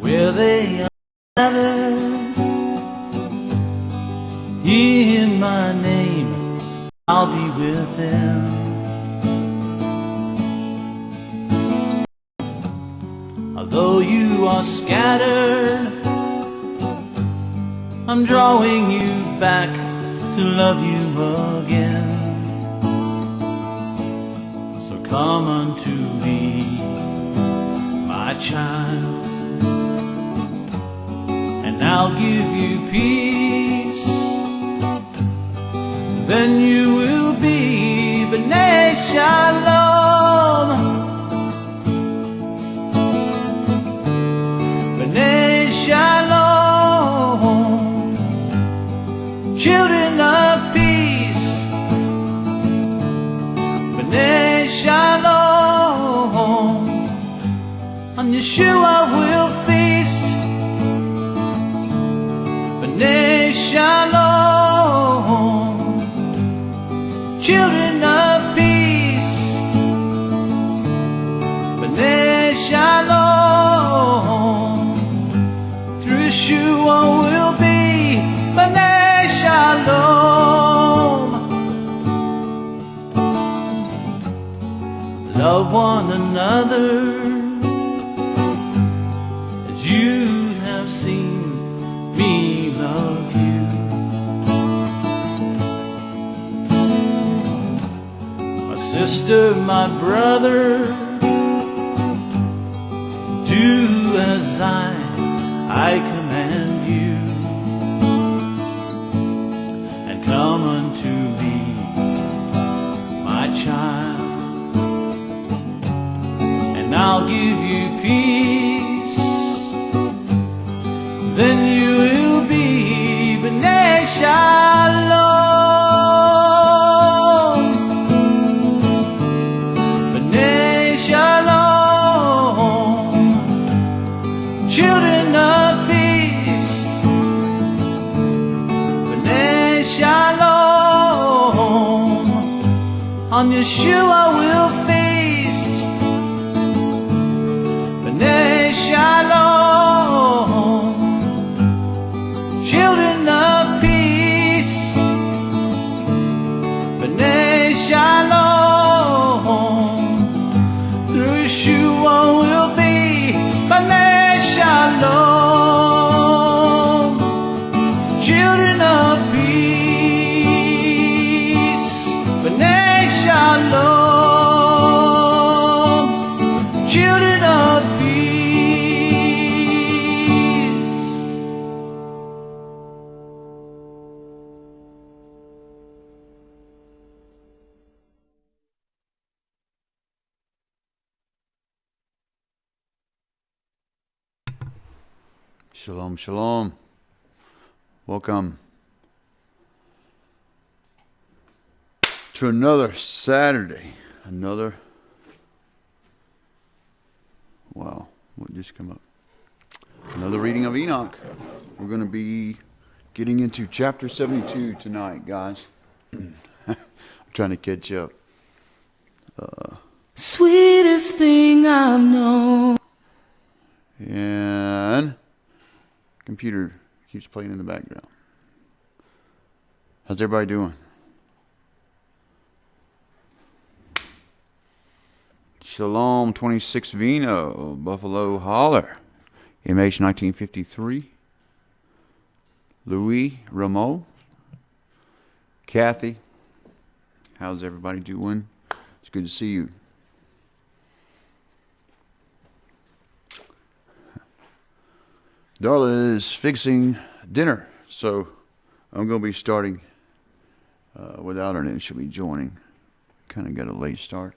where they are gathered in my name, I'll be with them. Although you are scattered, I'm drawing you back to love you again. So come unto me, my child, and I'll give you peace. Then you will be B'nai Shalom, B'nai Shalom, children of peace, B'nai Shalom. On Yeshua will feast, B'nai Shalom, children of peace, B'nai Shalom. Through Yeshua will be B'nai Shalom. Love one another as you have seen me love you. My sister, my brother, do as I command you, and come unto me, my child, and I'll give you peace. Then you will be B'nai Shalom, B'nai Shalom, children of peace, B'nai Shalom. On Yeshua will feast, B'nai Shalom, children of peace, B'nai Shalom. Through Yeshua will be B'nai Shalom, children of peace, B'nai Shalom, children of peace. Shalom, shalom. Welcome to another Saturday. Wow, what just come up? Another reading of Enoch. We're going to be getting into chapter 72 tonight, guys. I'm trying to catch up. Sweetest thing I've known. And computer keeps playing in the background. How's everybody doing? Shalom 26 Vino, Buffalo Holler, MH 1953. Louis Rameau, Kathy, how's everybody doing? It's good to see you. Darla is fixing dinner, so I'm going to be starting without her, and she'll be joining. Kind of got a late start.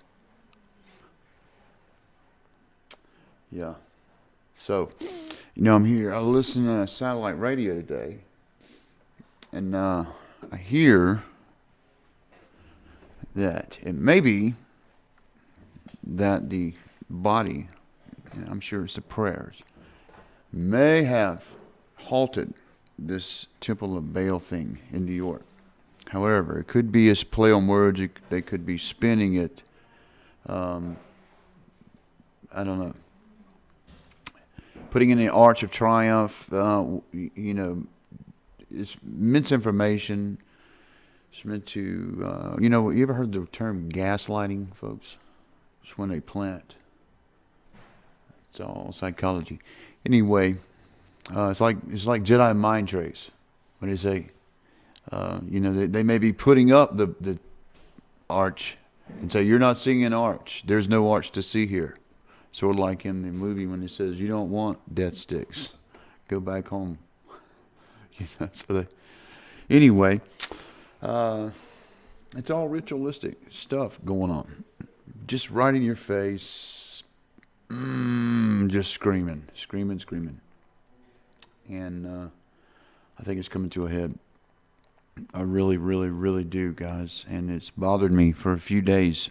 Yeah. So, I'm here. I listen to satellite radio today, and I hear that it may be that the body, and I'm sure it's the prayers, may have halted this Temple of Baal thing in New York. However, it could be a play on words. They could be spinning it. I don't know. putting in the Arch of Triumph, it's misinformation. It's meant to, you ever heard the term gaslighting, folks? It's when they plant. It's all psychology. Anyway, it's like Jedi mind tricks when they say, they may be putting up the arch and say, you're not seeing an arch. There's no arch to see here. Sort of like in the movie when it says, you don't want death sticks. Go back home. Anyway, it's all ritualistic stuff going on. Just right in your face. Just screaming. And I think it's coming to a head. I really, really, really do, guys. And it's bothered me for a few days.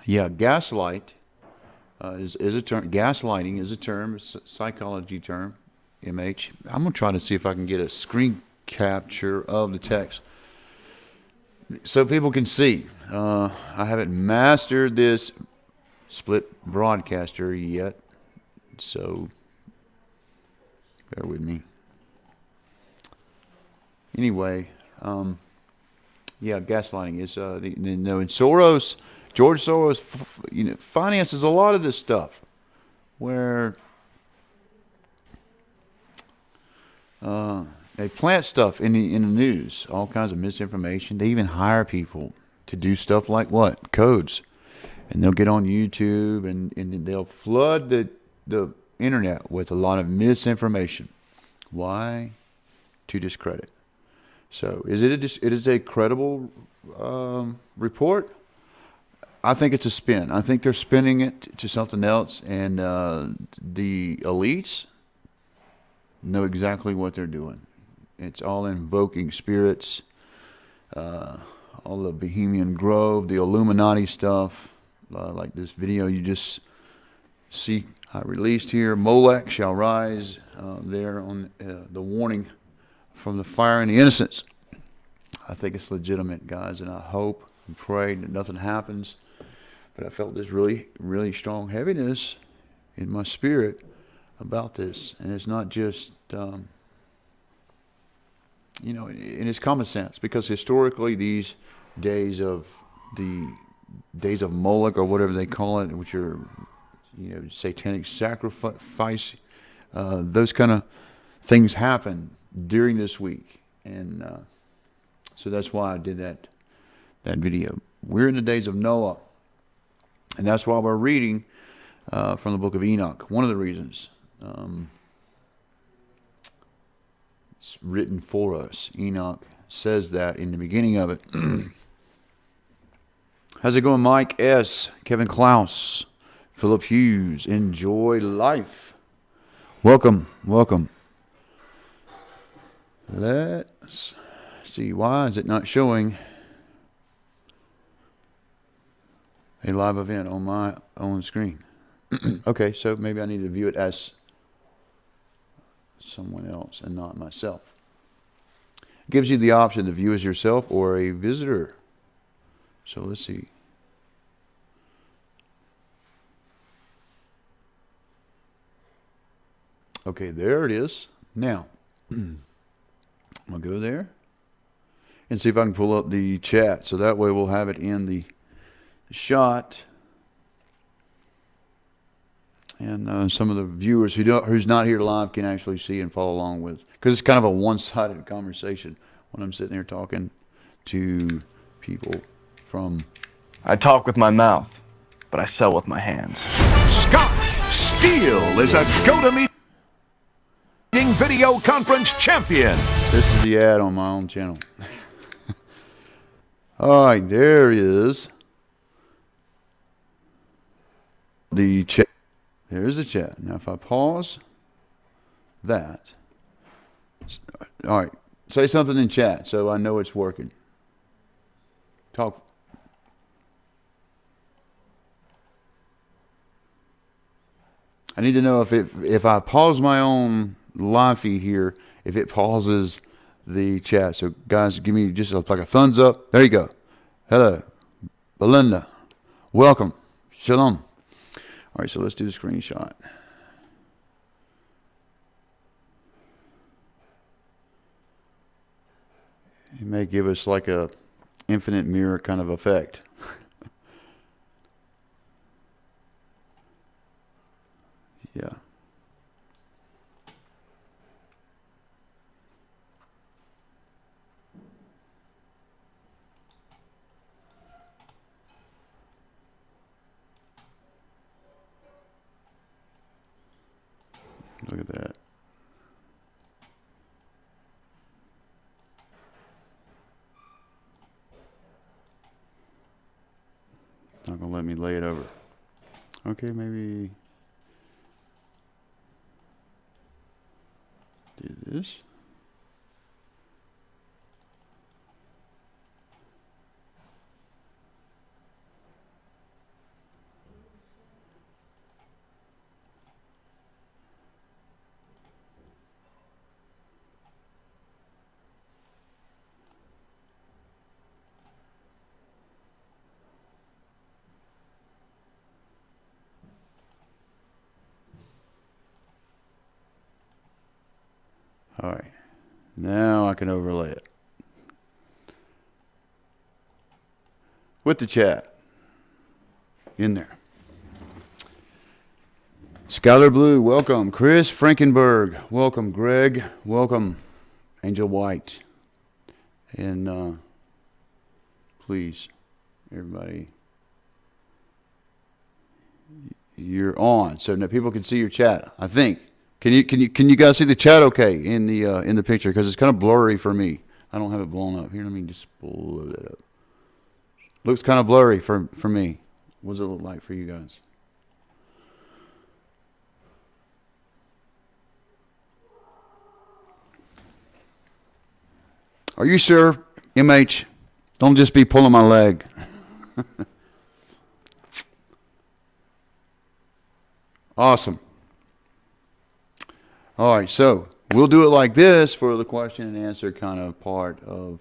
Yeah, gaslight is a term. Gaslighting is a term, a psychology term, MH. I'm going to try to see if I can get a screen capture of the text so people can see. I haven't mastered this split broadcaster yet, so bear with me. Anyway, gaslighting is and George Soros, finances a lot of this stuff, where they plant stuff in the news, all kinds of misinformation. They even hire people to do stuff like what? Codes. And they'll get on YouTube and they'll flood the internet with a lot of misinformation. Why? To discredit. So it is a credible report? I think it's a spin. I think they're spinning it to something else, and the elites know exactly what they're doing. It's all invoking spirits, all the Bohemian Grove, the Illuminati stuff, like this video you just see I released here. Molech shall rise there on the warning from the fire and the innocents. I think it's legitimate, guys, and I hope and pray that nothing happens. But I felt this really, really strong heaviness in my spirit about this. And it's not just, and it's common sense. Because historically, these days of Moloch, or whatever they call it, which are, satanic sacrifice, those kind of things happen during this week. And so that's why I did that video. We're in the days of Noah. And that's why we're reading from the book of Enoch. One of the reasons it's written for us. Enoch says that in the beginning of it. How's it going, Mike S., Kevin Klaus, Philip Hughes? Enjoy life. Welcome. Let's see. Why is it not showing a live event on my own screen? Okay, so maybe I need to view it as someone else and not myself. It gives you the option to view as yourself or a visitor. So let's see. Okay, there it is. Now, I'll go there and see if I can pull up the chat. So that way we'll have it in the shot. And some of the viewers who's not here live can actually see and follow along with. Because it's kind of a one-sided conversation when I'm sitting there talking to people from... I talk with my mouth, but I sell with my hands. Scott Steele is a GoToMeeting video conference champion. This is the ad on my own channel. All right, there is the chat. There's the chat. Now, if I pause that, all right, say something in chat so I know it's working. Talk. I need to know if I pause my own live feed here, if it pauses the chat. So, guys, give me just like a thumbs up. There you go. Hello, Belinda. Welcome. Shalom. All right, so let's do the screenshot. It may give us like a infinite mirror kind of effect. Yeah. Look at that. Not gonna let me lay it over. Okay, maybe do this. All right, now I can overlay it with the chat in there. Skylar Blue, welcome. Chris Frankenberg, welcome. Greg, welcome. Angel White, and please, everybody, you're on, so now people can see your chat. I think. Can you guys see the chat okay in the picture? Because it's kind of blurry for me. I don't have it blown up. Here, let me just blow that up. Looks kind of blurry for me. What does it look like for you guys? Are you sure, MH? Don't just be pulling my leg. Awesome. All right, so we'll do it like this for the question and answer kind of part of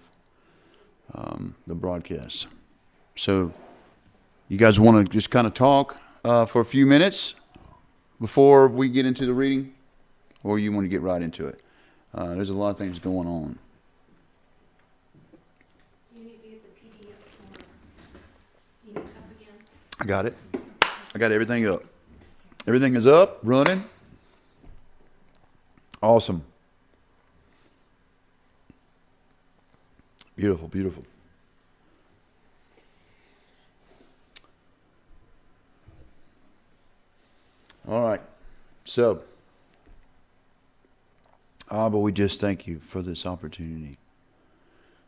the broadcast. So you guys want to just kind of talk for a few minutes before we get into the reading, or you want to get right into it? There's a lot of things going on. Do you need to get the PDF for Enoch up again? I got it. I got everything up. Everything is up, running. Awesome. Beautiful, beautiful. All right. So, Abba, we just thank you for this opportunity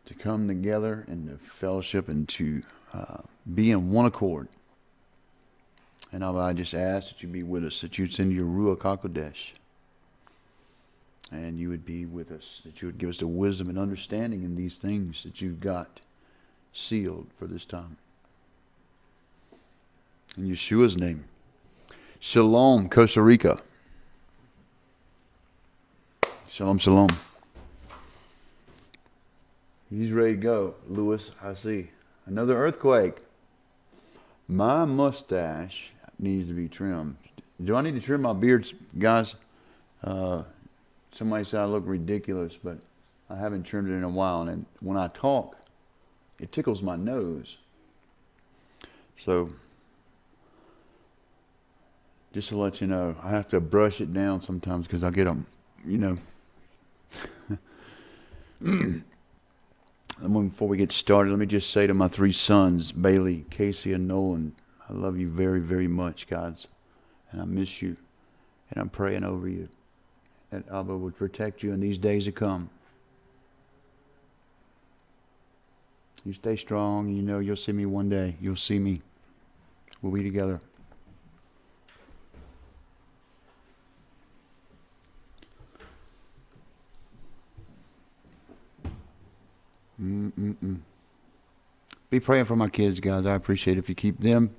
to come together and to fellowship and to be in one accord. And Abba, I just ask that you be with us, that you'd send your Ruach HaKodesh, and you would be with us, that you would give us the wisdom and understanding in these things that you've got sealed for this time. In Yeshua's name. Shalom, Costa Rica. Shalom, shalom. He's ready to go. Louis, I see. Another earthquake. My mustache needs to be trimmed. Do I need to trim my beard, guys? Somebody said I look ridiculous, but I haven't trimmed it in a while. And when I talk, it tickles my nose. So, just to let you know, I have to brush it down sometimes because I get them, you know. And before we get started, let me just say to my three sons, Bailey, Casey, and Nolan, I love you very, very much, guys. And I miss you. And I'm praying over you, that Abba would protect you in these days to come. You stay strong, and you know you'll see me one day. You'll see me. We'll be together. Be praying for my kids, guys. I appreciate it if you keep them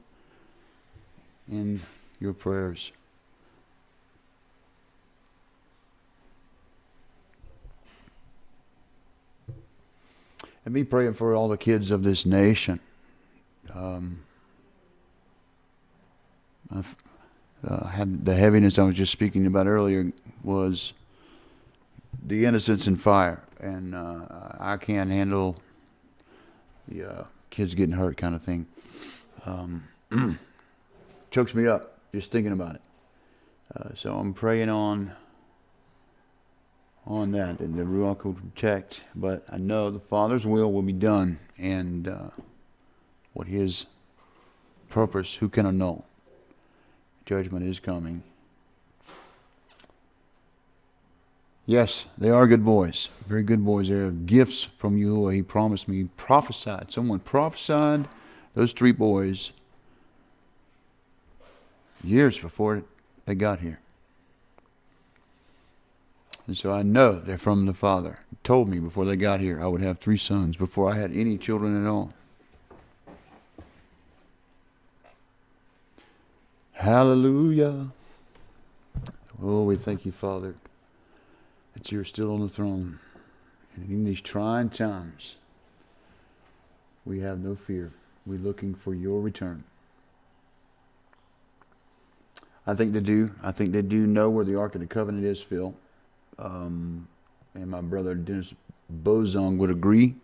in your prayers. And be praying for all the kids of this nation. had the heaviness I was just speaking about earlier was the innocence in fire, and I can't handle the kids getting hurt kind of thing. Chokes me up just thinking about it. So I'm praying on that, and the Ruach will protect. But I know the Father's will be done, and what His purpose, who can annul? Judgment is coming. Yes, they are good boys, very good boys. They are gifts from Yahuwah. He promised me, prophesied. Someone prophesied those 3 boys years before they got here. And so I know they're from the Father. He told me before they got here I would have 3 sons before I had any children at all. Hallelujah. Oh, we thank you, Father, that you're still on the throne. And in these trying times, we have no fear. We're looking for your return. I think they do. I think they do know where the Ark of the Covenant is, Phil. And my brother Dennis Bozong would agree.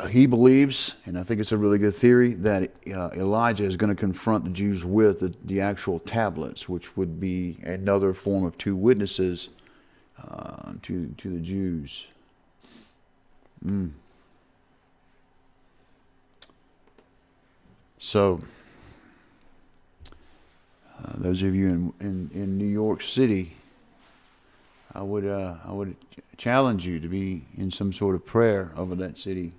He believes, and I think it's a really good theory, that Elijah is going to confront the Jews with the actual tablets, which would be another form of 2 witnesses to the Jews. So, those of you in New York City, I would challenge you to be in some sort of prayer over that city.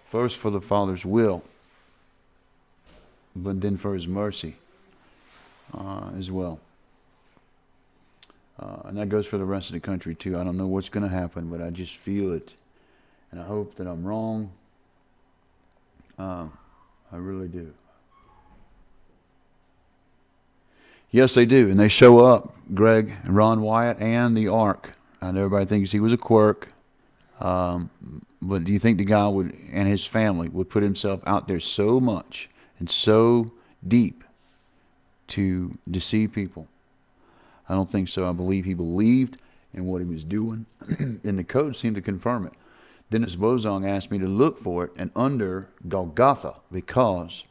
First for the Father's will, but then for His mercy as well. And that goes for the rest of the country too. I don't know what's going to happen, but I just feel it. And I hope that I'm wrong. I really do. Yes, they do. And they show up, Greg, and Ron Wyatt, and the Ark. I know everybody thinks he was a quirk. But do you think the guy would, and his family, would put himself out there so much and so deep to deceive people? I don't think so. I believe he believed in what he was doing, and the code seemed to confirm it. Dennis Bozong asked me to look for it and under Golgotha, because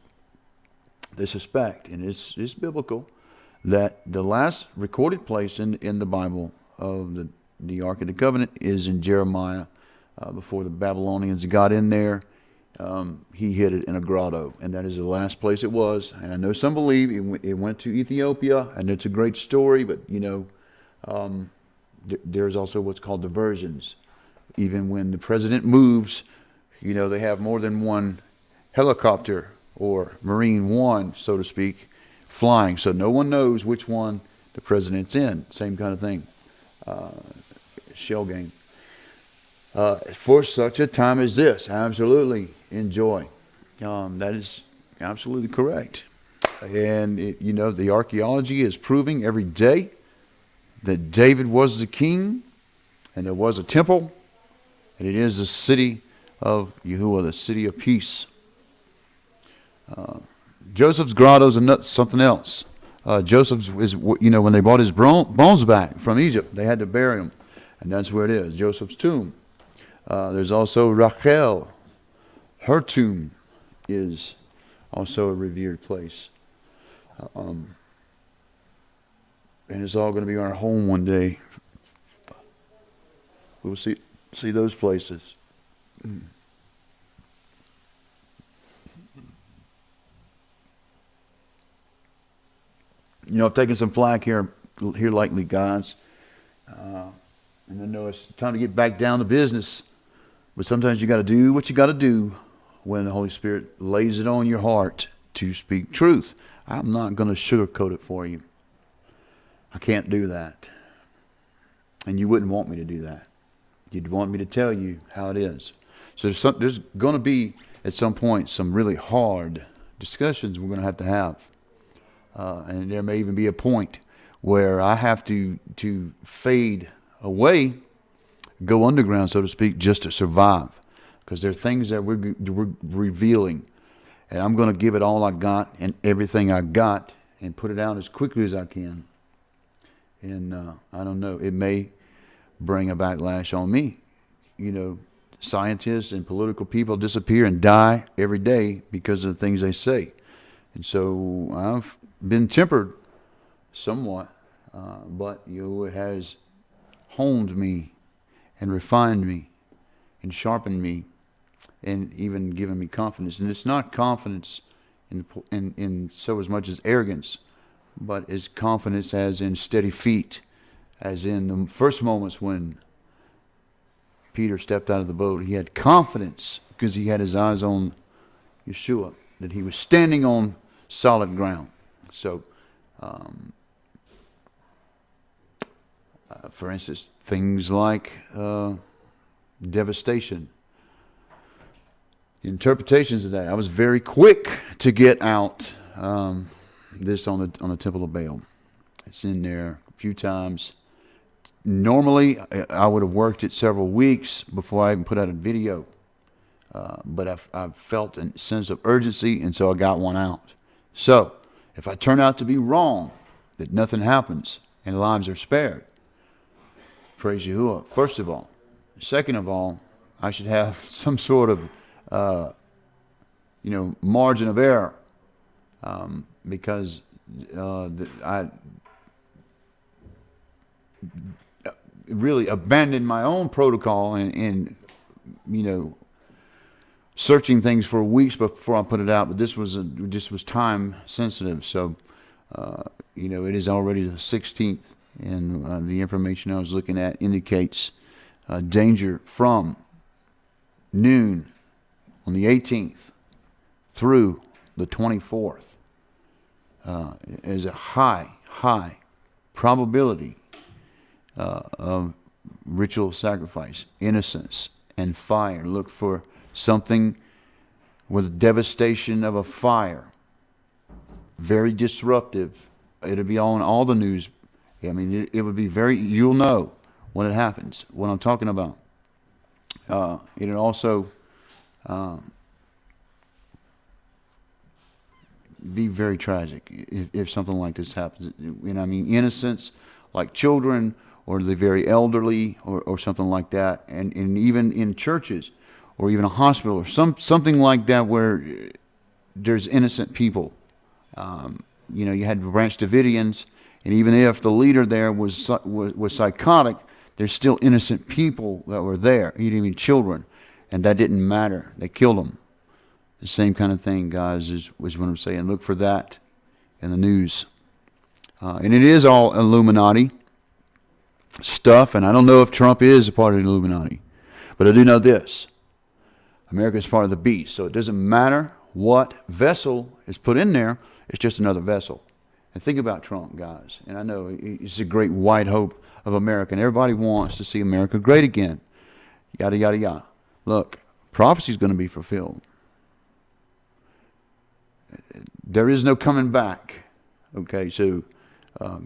they suspect, and it's biblical, that the last recorded place in the Bible of the Ark of the Covenant is in Jeremiah. Before the Babylonians got in there, he hid it in a grotto, and that is the last place it was. And I know some believe it went to Ethiopia, and it's a great story, but there's also what's called diversions. Even when the president moves, they have more than one helicopter or Marine One, so to speak, flying, so no one knows which one the president's in. Same kind of thing. Shell game. For such a time as this, absolutely enjoy. That is absolutely correct. And the archaeology is proving every day that David was the king, and there was a temple, and it is the city of Yahuwah, the city of peace. Joseph's grotto is something else. Joseph's is, when they brought his bones back from Egypt, they had to bury him, and that's where it is, Joseph's tomb. There's also Rachel. Her tomb is also a revered place. And it's all going to be our home one day. We'll see those places. I've taken some flack here lately, guys. And I know it's time to get back down to business. But sometimes you got to do what you got to do when the Holy Spirit lays it on your heart to speak truth. I'm not going to sugarcoat it for you. I can't do that. And you wouldn't want me to do that. You'd want me to tell you how it is. So there's going to be, at some point, some really hard discussions we're going to have. And there may even be a point where I have to fade away, go underground, so to speak, just to survive. Because there are things that we're revealing. And I'm going to give it all I got and everything I got and put it out as quickly as I can. And I don't know, it may bring a backlash on me. You know, scientists and political people disappear and die every day because of the things they say. And so I've been tempered somewhat, but it has honed me and refined me and sharpened me and even given me confidence. And it's not confidence in so as much as arrogance, but as confidence as in steady feet, as in the first moments when Peter stepped out of the boat. He had confidence because he had his eyes on Yeshua, that he was standing on solid ground. So, for instance, things like devastation, interpretations of that. I was very quick to get out this on the Temple of Baal. It's in there a few times. Normally, I would have worked it several weeks before I even put out a video. But I felt a sense of urgency, and so I got one out. So, if I turn out to be wrong, that nothing happens and lives are spared, praise Yahuwah, first of all. Second of all, I should have some sort of, margin of error, because I really abandoned my own protocol and searching things for weeks before I put it out. But this was time sensitive, so it is already the 16th, and the information I was looking at indicates danger from noon on the 18th through the 24th. Is a high probability of ritual sacrifice, innocence, and fire. Look for something with devastation of a fire. Very disruptive. It'll be on all the news. I mean, it would be you'll know when it happens, what I'm talking about. It'll also be very tragic if something like this happens. And I mean, innocents like children or the very elderly or something like that, and even in churches or even a hospital or something like that where there's innocent people. You had Branch Davidians, and even if the leader there was psychotic, there's still innocent people that were there, even children, and that didn't matter. They killed them. The same kind of thing, guys, is what I'm saying. Look for that in the news. And it is all Illuminati stuff, and I don't know if Trump is a part of the Illuminati. But I do know this. America is part of the beast, so it doesn't matter what vessel is put in there. It's just another vessel. And think about Trump, guys. And I know it's a great white hope of America, and everybody wants to see America great again. Yada, yada, yada. Look, prophecy is going to be fulfilled. There is no coming back. Okay, so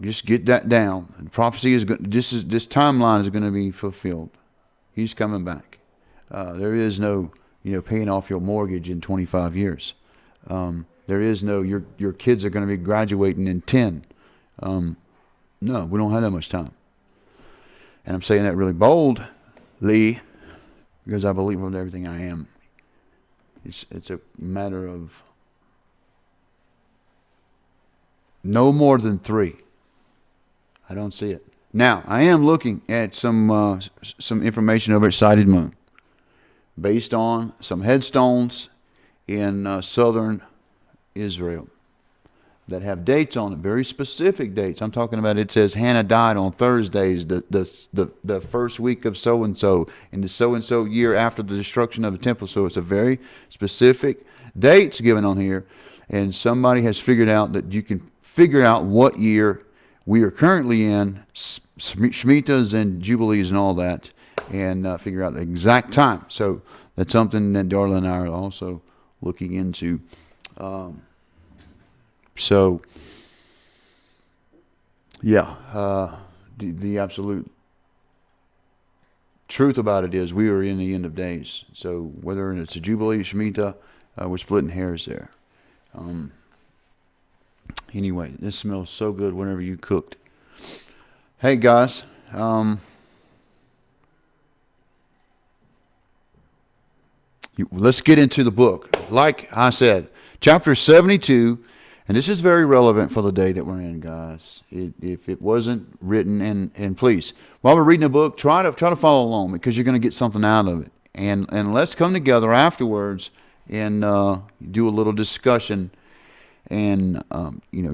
just get that down. The prophecy is going. This timeline is going to be fulfilled. He's coming back. There is no, paying off your mortgage in 25 years. There is no your kids are going to be graduating in 10. No, we don't have that much time. And I'm saying that really boldly because I believe with everything I am. It's a matter of no more than 3. I don't see it. Now, I am looking at some information over at Sighted Moon based on some headstones in southern Israel that have dates on it, very specific dates. I'm talking about, it says Hannah died on Thursdays, the first week of so-and-so, in the so-and-so year after the destruction of the temple. So it's a very specific dates given on here. And somebody has figured out that you can figure out what year we are currently in, Shemitahs and Jubilees and all that, and figure out the exact time. So that's something that Darla and I are also looking into. The absolute truth about it is we are in the end of days. So whether it's a Jubilee, Shemitah, we're splitting hairs there. Anyway, this smells so good whenever you cooked. Hey guys, let's get into the book. Like I said, chapter 72, and this is very relevant for the day that we're in, guys. If it wasn't written, and please, while we're reading the book, try to follow along, because you're going to get something out of it. And let's come together afterwards and do a little discussion and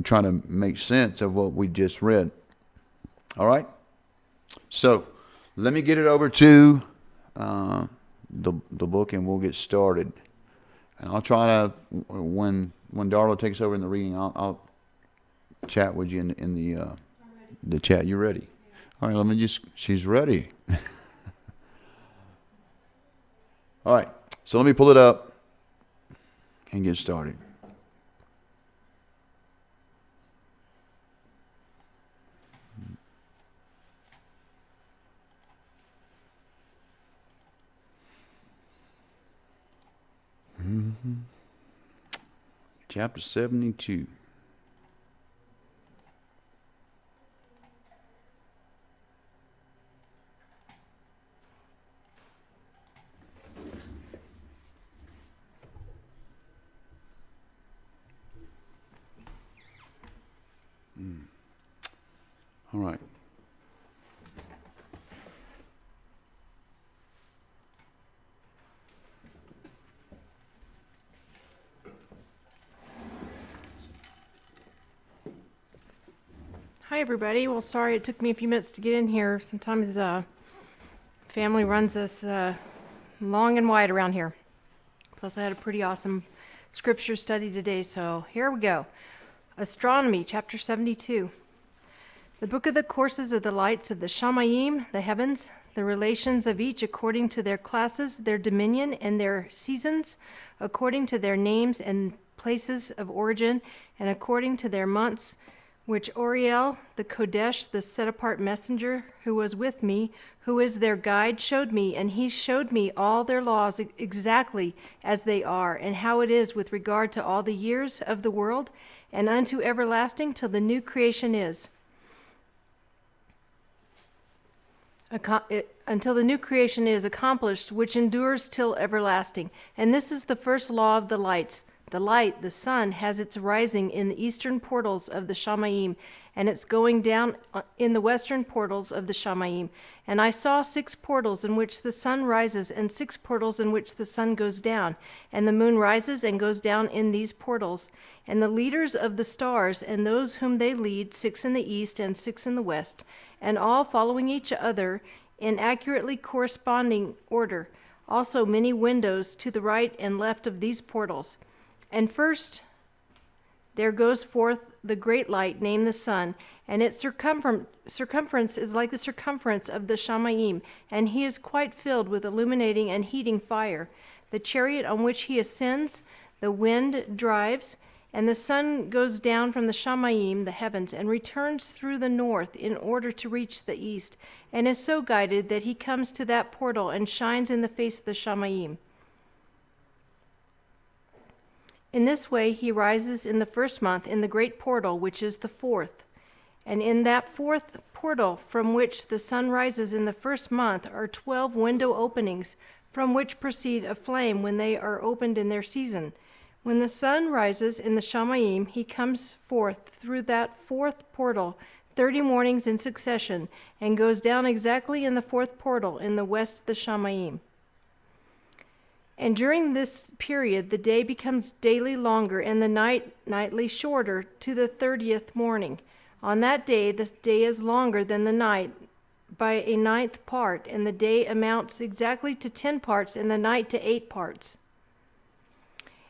try to make sense of what we just read. All right? So let me get it over to the book, and we'll get started. And I'll try to, when Darla takes over in the reading, I'll chat with you in the chat. You ready? All right, she's ready. All right, so let me pull it up and get started. Chapter 72. All right. Hi, everybody. Well, sorry it took me a few minutes to get in here. Sometimes family runs us long and wide around here. Plus, I had a pretty awesome scripture study today, so here we go. Astronomy, chapter 72. The book of the courses of the lights of the Shamayim, the heavens, the relations of each according to their classes, their dominion, and their seasons, according to their names and places of origin, and according to their months, which Oriel, the Kodesh, the set-apart messenger, who was with me, who is their guide, showed me, and he showed me all their laws exactly as they are, and how it is with regard to all the years of the world, and unto everlasting till the new creation is. Until the new creation is accomplished, which endures till everlasting. And this is the first law of the lights. The light, the sun, has its rising in the eastern portals of the Shamayim, and its going down in the western portals of the Shamayim. And I saw 6 portals in which the sun rises, and 6 portals in which the sun goes down. And the moon rises and goes down in these portals. And the leaders of the stars, and those whom they lead, 6 in the east and 6 in the west, and all following each other in accurately corresponding order. Also many windows to the right and left of these portals. And first there goes forth the great light named the sun, and its circumference is like the circumference of the Shamayim, and he is quite filled with illuminating and heating fire. The chariot on which he ascends, the wind drives, and the sun goes down from the Shamayim, the heavens, and returns through the north in order to reach the east, and is so guided that he comes to that portal and shines in the face of the Shamayim. In this way he rises in the first month in the great portal, which is the 4th. And in that 4th portal from which the sun rises in the first month are 12 window openings, from which proceed a flame when they are opened in their season. When the sun rises in the Shamayim, he comes forth through that 4th portal 30 mornings in succession, and goes down exactly in the 4th portal in the west of the Shamayim. And during this period, the day becomes daily longer, and the night nightly shorter to the 30th morning. On that day, the day is longer than the night by a 9th part, and the day amounts exactly to 10 parts, and the night to 8 parts.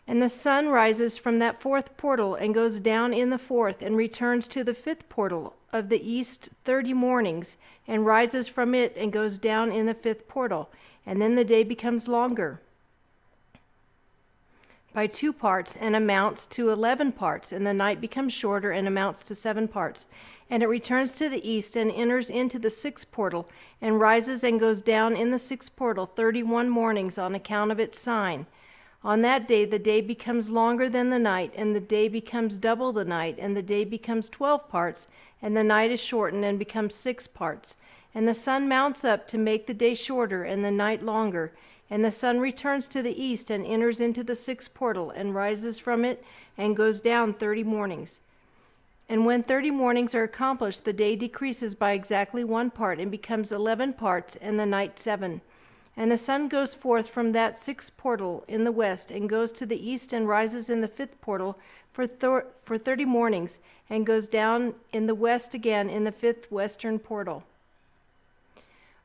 And the sun rises from that 4th portal, and goes down in the 4th, and returns to the 5th portal of the east 30 mornings, and rises from it, and goes down in the 5th portal. And then the day becomes longer by 2 parts, and amounts to 11 parts, and the night becomes shorter and amounts to 7 parts. And it returns to the east and enters into the 6th portal, and rises and goes down in the 6th portal 31 mornings on account of its sign. On that day, the day becomes longer than the night, and the day becomes double the night, and the day becomes 12 parts, and the night is shortened and becomes 6 parts. And the sun mounts up to make the day shorter and the night longer. And the sun returns to the east and enters into the sixth portal and rises from it and goes down 30 mornings. And when 30 mornings are accomplished, the day decreases by exactly 1 part and becomes 11 parts, and the night 7. And the sun goes forth from that sixth portal in the west and goes to the east and rises in the fifth portal for 30 mornings and goes down in the west again in the fifth western portal.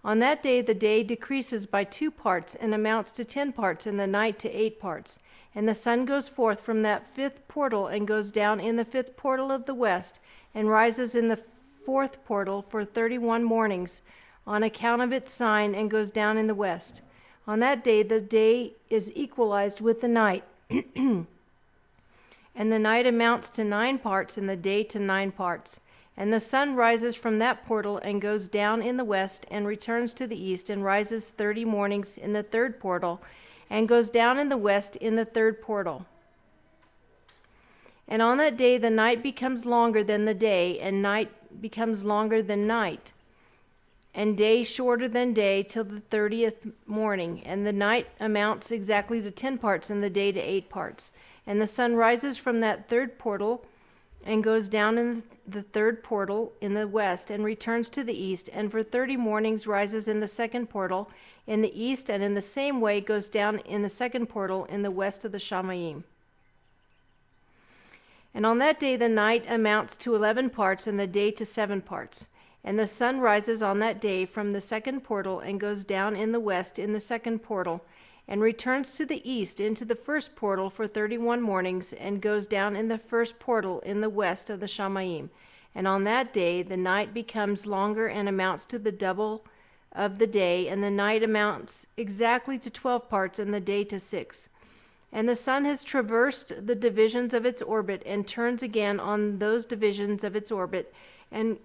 On that day the day decreases by 2 parts and amounts to 10 parts, and the night to 8 parts. And the sun goes forth from that fifth portal and goes down in the fifth portal of the west and rises in the fourth portal for 31 mornings on account of its sign, and goes down in the west. On that day the day is equalized with the night, and the night amounts to 9 parts, and the day to 9 parts. And the sun rises from that portal and goes down in the west and returns to the east and rises 30 mornings in the third portal and goes down in the west in the third portal. And on that day the night becomes longer than the day, and night becomes longer than night, and day shorter than day till the 30th morning. And the night amounts exactly to 10 parts, and the day to 8 parts. And the sun rises from that third portal and goes down in the third portal in the west and returns to the east, and for 30 mornings rises in the second portal in the east, and in the same way goes down in the second portal in the west of the Shamayim. And on that day the night amounts to 11 parts, and the day to 7 parts. And the sun rises on that day from the second portal and goes down in the west in the second portal, and returns to the east into the first portal for 31 mornings, and goes down in the first portal in the west of the Shamayim. And on that day the night becomes longer and amounts to the double of the day, and the night amounts exactly to 12 parts, and the day to 6. And the sun has traversed the divisions of its orbit, and turns again on those divisions of its orbit, and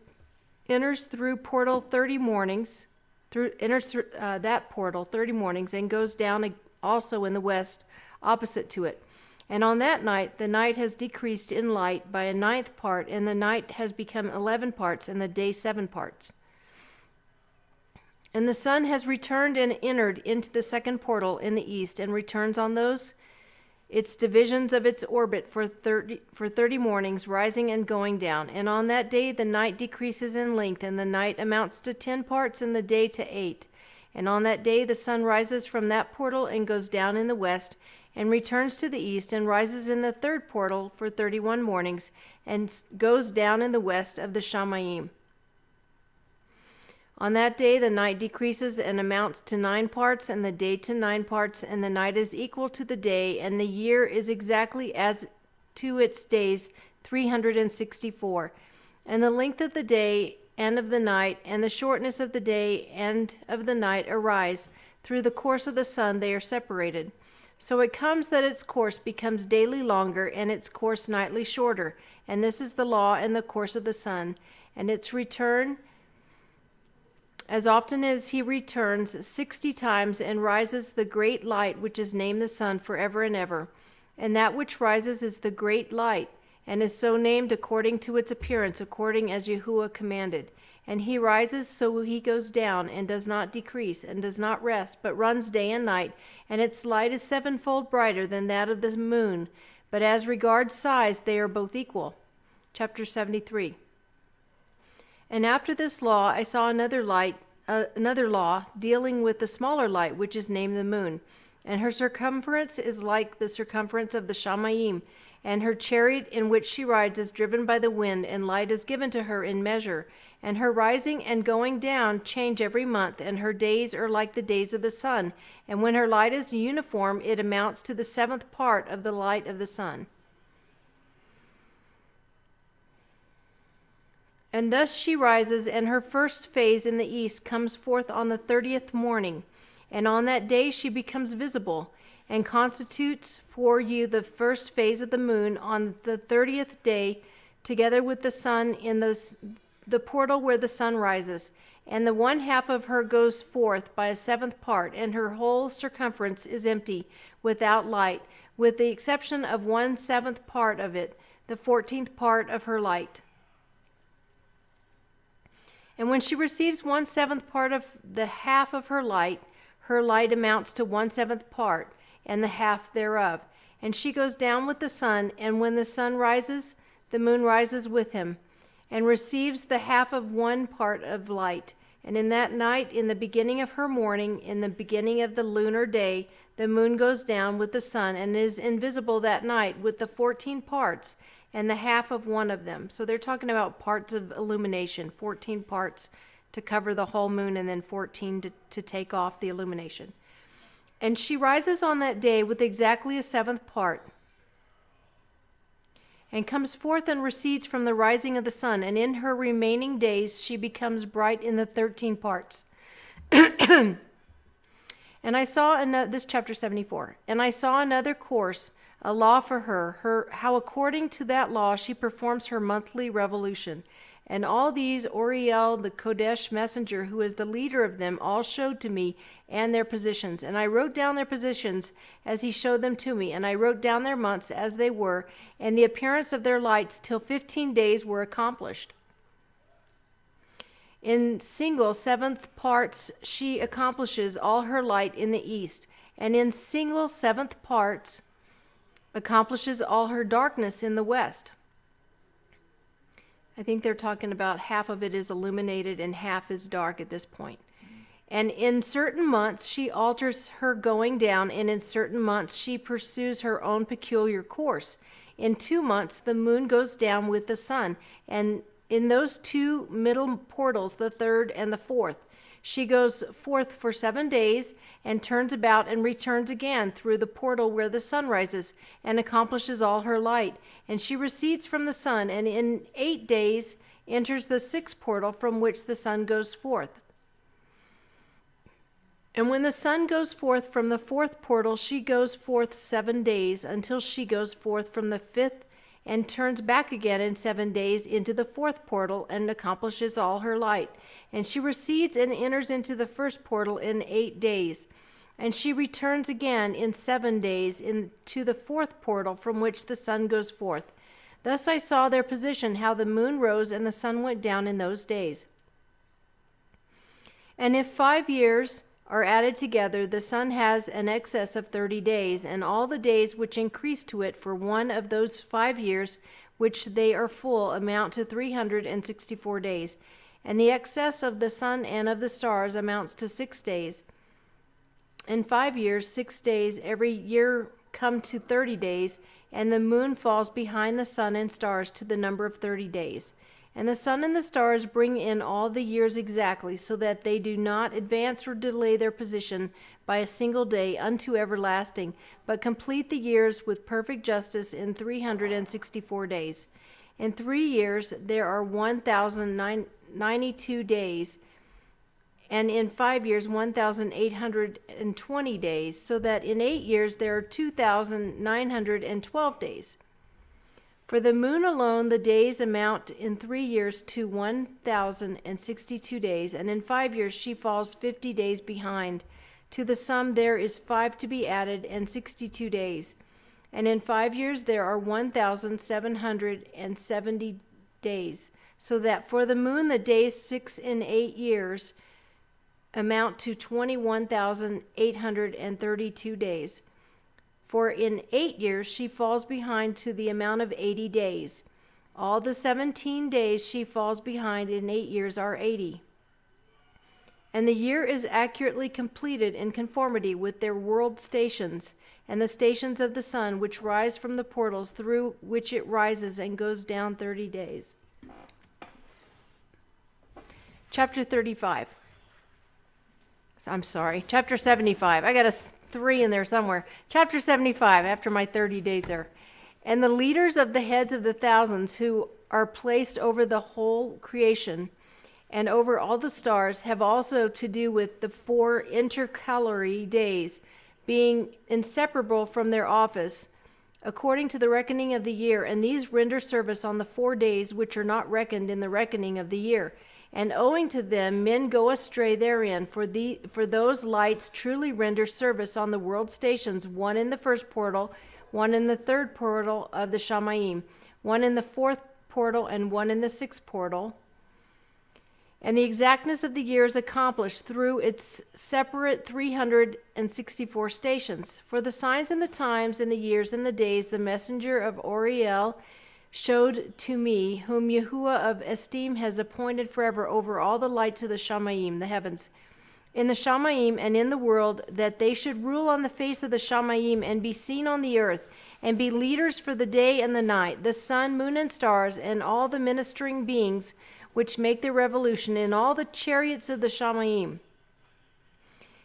enters through portal 30 mornings, that portal 30 mornings, and goes down also in the west opposite to it. And on that night the night has decreased in light by a 9th part, and the night has become 11 parts, and the day 7 parts. And the sun has returned and entered into the second portal in the east, and returns on those its divisions of its orbit for 30 mornings, rising and going down. And on that day the night decreases in length, and the night amounts to 10 parts, and the day to 8. And on that day the sun rises from that portal and goes down in the west, and returns to the east, and rises in the third portal for 31 mornings, and goes down in the west of the Shamayim. On that day the night decreases and amounts to 9 parts, and the day to 9 parts, and the night is equal to the day, and the year is exactly as to its days 364. And the length of the day and of the night, and the shortness of the day and of the night arise. Through the course of the sun they are separated. So it comes that its course becomes daily longer, and its course nightly shorter. And this is the law and the course of the sun. And its return, as often as he returns 60 times, and rises the great light which is named the sun forever and ever. And that which rises is the great light, and is so named according to its appearance, according as Yahuwah commanded. And he rises, so he goes down, and does not decrease, and does not rest, but runs day and night, and its light is 7-fold brighter than that of the moon. But as regards size, they are both equal. Chapter 73. And after this law I saw another law dealing with the smaller light, which is named the moon. And her circumference is like the circumference of the Shamayim, and her chariot in which she rides is driven by the wind, and light is given to her in measure. And her rising and going down change every month, and her days are like the days of the sun. And when her light is uniform, it amounts to the 7th part of the light of the sun. And thus she rises, and her first phase in the east comes forth on the 30th morning. And on that day she becomes visible, and constitutes for you the first phase of the moon on the 30th day, together with the sun in the portal where the sun rises. And the one half of her goes forth by a seventh part, and her whole circumference is empty, without light, with the exception of 1/7 part of it, the 14th part of her light. And when she receives 1/7 part of the half of her light amounts to 1/7 part, and the half thereof. And she goes down with the sun, and when the sun rises, the moon rises with him, and receives the half of 1 part of light. And in that night, in the beginning of her morning, in the beginning of the lunar day, the moon goes down with the sun, and is invisible that night with the 14 parts, and the half of 1 of them. So they're talking about parts of illumination, 14 parts to cover the whole moon, and then 14 to take off the illumination. And she rises on that day with exactly a 7th part, and comes forth and recedes from the rising of the sun, and in her remaining days she becomes bright in the 13 parts. And I saw another, this chapter 74, and I saw another course, a law for her, how according to that law she performs her monthly revolution. And all these Uriel, the Kodesh messenger, who is the leader of them, all showed to me and their positions. And I wrote down their positions as he showed them to me. And I wrote down their months as they were, and the appearance of their lights, till 15 days were accomplished. In single 7th parts she accomplishes all her light in the east, and in single 7th parts accomplishes all her darkness in the west. I think they're talking about half of it is illuminated and half is dark at this point. And in certain months she alters her going down, and in certain months she pursues her own peculiar course. In 2 months the moon goes down with the sun, and in those 2 middle portals, the 3rd and the 4th, she goes forth for 7 days, and turns about and returns again through the portal where the sun rises, and accomplishes all her light. And she recedes from the sun, and in 8 days enters the 6th portal from which the sun goes forth. And when the sun goes forth from the 4th portal, she goes forth 7 days, until she goes forth from the 5th, and turns back again in 7 days into the 4th portal, and accomplishes all her light. And she recedes and enters into the 1st portal in 8 days. And she returns again in 7 days into the 4th portal from which the sun goes forth. Thus I saw their position, how the moon rose and the sun went down in those days. And if 5 years are added together, the sun has an excess of 30 days, and all the days which increase to it for one of those 5 years which they are full amount to 364 days. And the excess of the sun and of the stars amounts to 6 days. In 5 years, 6 days every year come to 30 days, and the moon falls behind the sun and stars to the number of 30 days. And the sun and the stars bring in all the years exactly, so that they do not advance or delay their position by a single day unto everlasting, but complete the years with perfect justice in 364 days. In 3 years there are 1,092 days, and in 5 years 1,820 days, so that in 8 years there are 2,912 days. For the moon alone, the days amount in 3 years to 1,062 days, and in 5 years she falls 50 days behind. To the sum there is 5 to be added, and 62 days. And in 5 years there are 1,770 days, so that for the moon the days 6 and 8 years amount to 21,832 days. For in 8 years she falls behind to the amount of 80 days. All the 17 days she falls behind in 8 years are 80. And the year is accurately completed in conformity with their world stations, and the stations of the sun, which rise from the portals through which it rises and goes down 30 days. Chapter 35. Chapter 75. I got a 3 in there somewhere. Chapter 75, after my 30 days there. And the leaders of the heads of the thousands, who are placed over the whole creation and over all the stars, have also to do with the 4 intercalary days, being inseparable from their office, according to the reckoning of the year. And these render service on the 4 days which are not reckoned in the reckoning of the year. And owing to them, men go astray therein. For those lights truly render service on the world stations, one in the first portal, one in the third portal of the Shamayim, one in the fourth portal, and one in the sixth portal. And the exactness of the year is accomplished through its separate 364 stations. For the signs and the times and the years and the days, the messenger of Oriel showed to me, whom Yahuwah of esteem has appointed forever over all the lights of the Shamayim, the heavens, in the Shamayim and in the world, that they should rule on the face of the Shamayim and be seen on the earth, and be leaders for the day and the night, the sun, moon, and stars, and all the ministering beings which make their revolution in all the chariots of the Shamayim.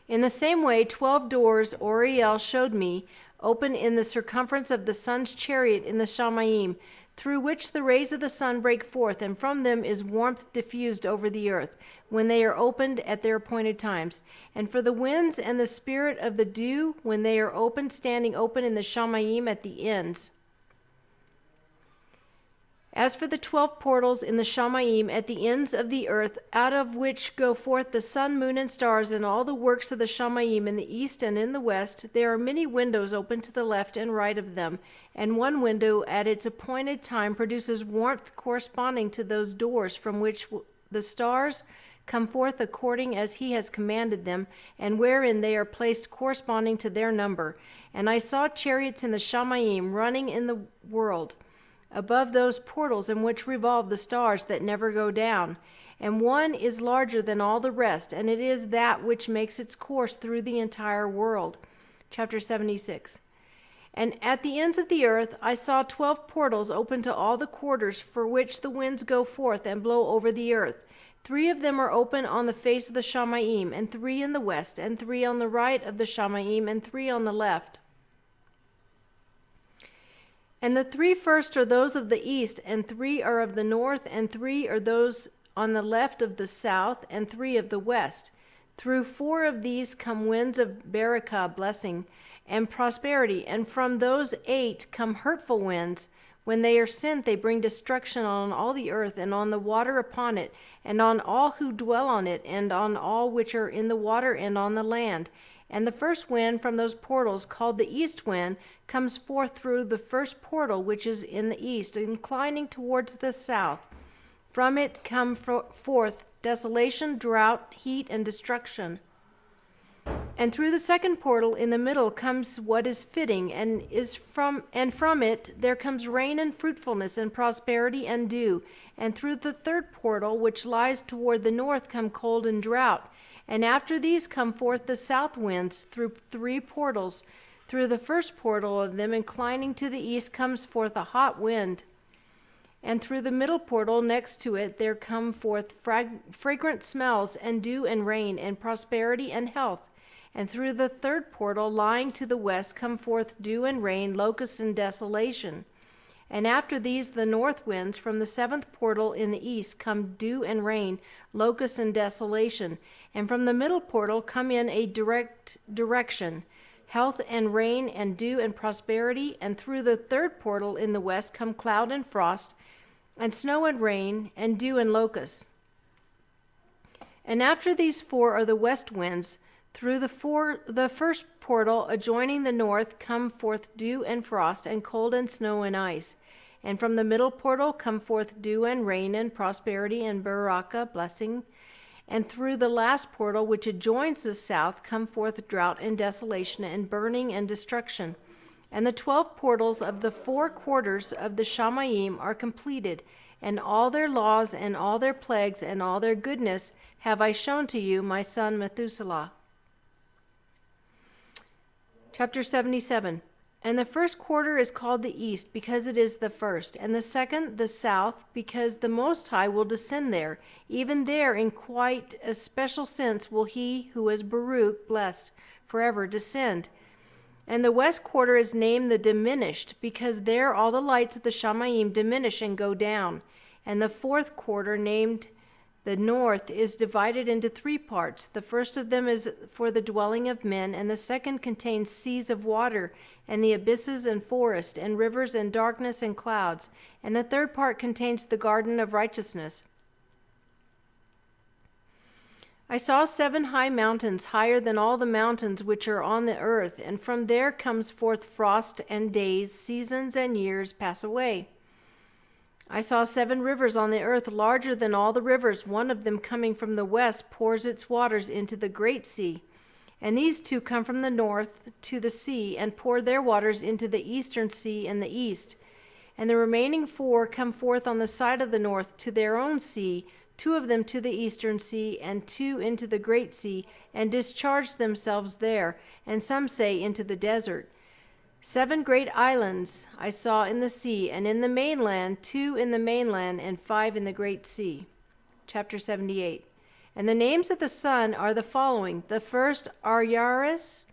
In the same way, 12 doors Oriel showed me, open in the circumference of the sun's chariot in the Shamayim, through which the rays of the sun break forth, and from them is warmth diffused over the earth, when they are opened at their appointed times. And for the winds and the spirit of the dew, when they are opened, standing open in the Shamayim at the ends. As for the 12 portals in the Shamayim at the ends of the earth, out of which go forth the sun, moon, and stars, and all the works of the Shamayim in the east and in the west, there are many windows open to the left and right of them, and one window at its appointed time produces warmth corresponding to those doors, from which the stars come forth according as he has commanded them, and wherein they are placed corresponding to their number. And I saw chariots in the Shamayim running in the world, above those portals in which revolve the stars that never go down. And one is larger than all the rest, and it is that which makes its course through the entire world. Chapter 76. And at the ends of the earth I saw 12 portals open to all the quarters for which the winds go forth and blow over the earth. 3 of them are open on the face of the Shamayim, and 3 in the west, and 3 on the right of the Shamayim, and 3 on the left. And the 3 first are those of the east, and 3 are of the north, and 3 are those on the left of the south, and 3 of the west. Through 4 of these come winds of barakah, blessing, and prosperity, and from those 8 come hurtful winds. When they are sent, they bring destruction on all the earth, and on the water upon it, and on all who dwell on it, and on all which are in the water, and on the land. And the first wind from those portals, called the east wind, comes forth through the first portal which is in the east, inclining towards the south. From it come forth desolation, drought, heat, and destruction. And through the second portal in the middle comes what is fitting, and from it there comes rain and fruitfulness and prosperity and dew. And through the third portal, which lies toward the north, come cold and drought. And after these come forth the south winds through 3 portals. Through the first portal of them, inclining to the east, comes forth a hot wind. And through the middle portal next to it, there come forth fragrant smells, and dew and rain, and prosperity and health. And through the third portal, lying to the west, come forth dew and rain, locusts and desolation. And after these, the north winds from the 7th portal in the east come dew and rain, locusts and desolation. And from the middle portal come in a direct direction, health and rain and dew and prosperity. And through the third portal in the west come cloud and frost, and snow and rain, and dew and locusts. And after these 4 are the west winds. Through the first portal adjoining the north come forth dew and frost, and cold and snow and ice. And from the middle portal come forth dew and rain, and prosperity and barakah, blessing. And through the last portal, which adjoins the south, come forth drought and desolation, and burning and destruction. And the 12 portals of the 4 quarters of the Shamayim are completed, and all their laws and all their plagues and all their goodness have I shown to you, my son Methuselah. Chapter 77. And the first quarter is called the east, because it is the first, and the second the south, because the Most High will descend there. Even there, in quite a special sense, will he who is Baruch, blessed, forever descend. And the west quarter is named the diminished, because there all the lights of the Shamayim diminish and go down. And the 4th quarter, named the north, is divided into 3 parts. The first of them is for the dwelling of men, and the second contains seas of water, and the abysses and forest, and rivers and darkness and clouds. And the third part contains the garden of righteousness. I saw 7 high mountains, higher than all the mountains which are on the earth, and from there comes forth frost, and days, seasons, and years pass away. I saw 7 rivers on the earth, larger than all the rivers. One of them coming from the west pours its waters into the great sea. And these 2 come from the north to the sea, and pour their waters into the eastern sea and the east. And the remaining 4 come forth on the side of the north to their own sea, 2 of them to the eastern sea, and 2 into the great sea, and discharge themselves there, and some say into the desert. 7 great islands I saw in the sea, and in the mainland, 2 in the mainland, and 5 in the great sea. Chapter 78. And the names of the sun are the following. The first Aryaris,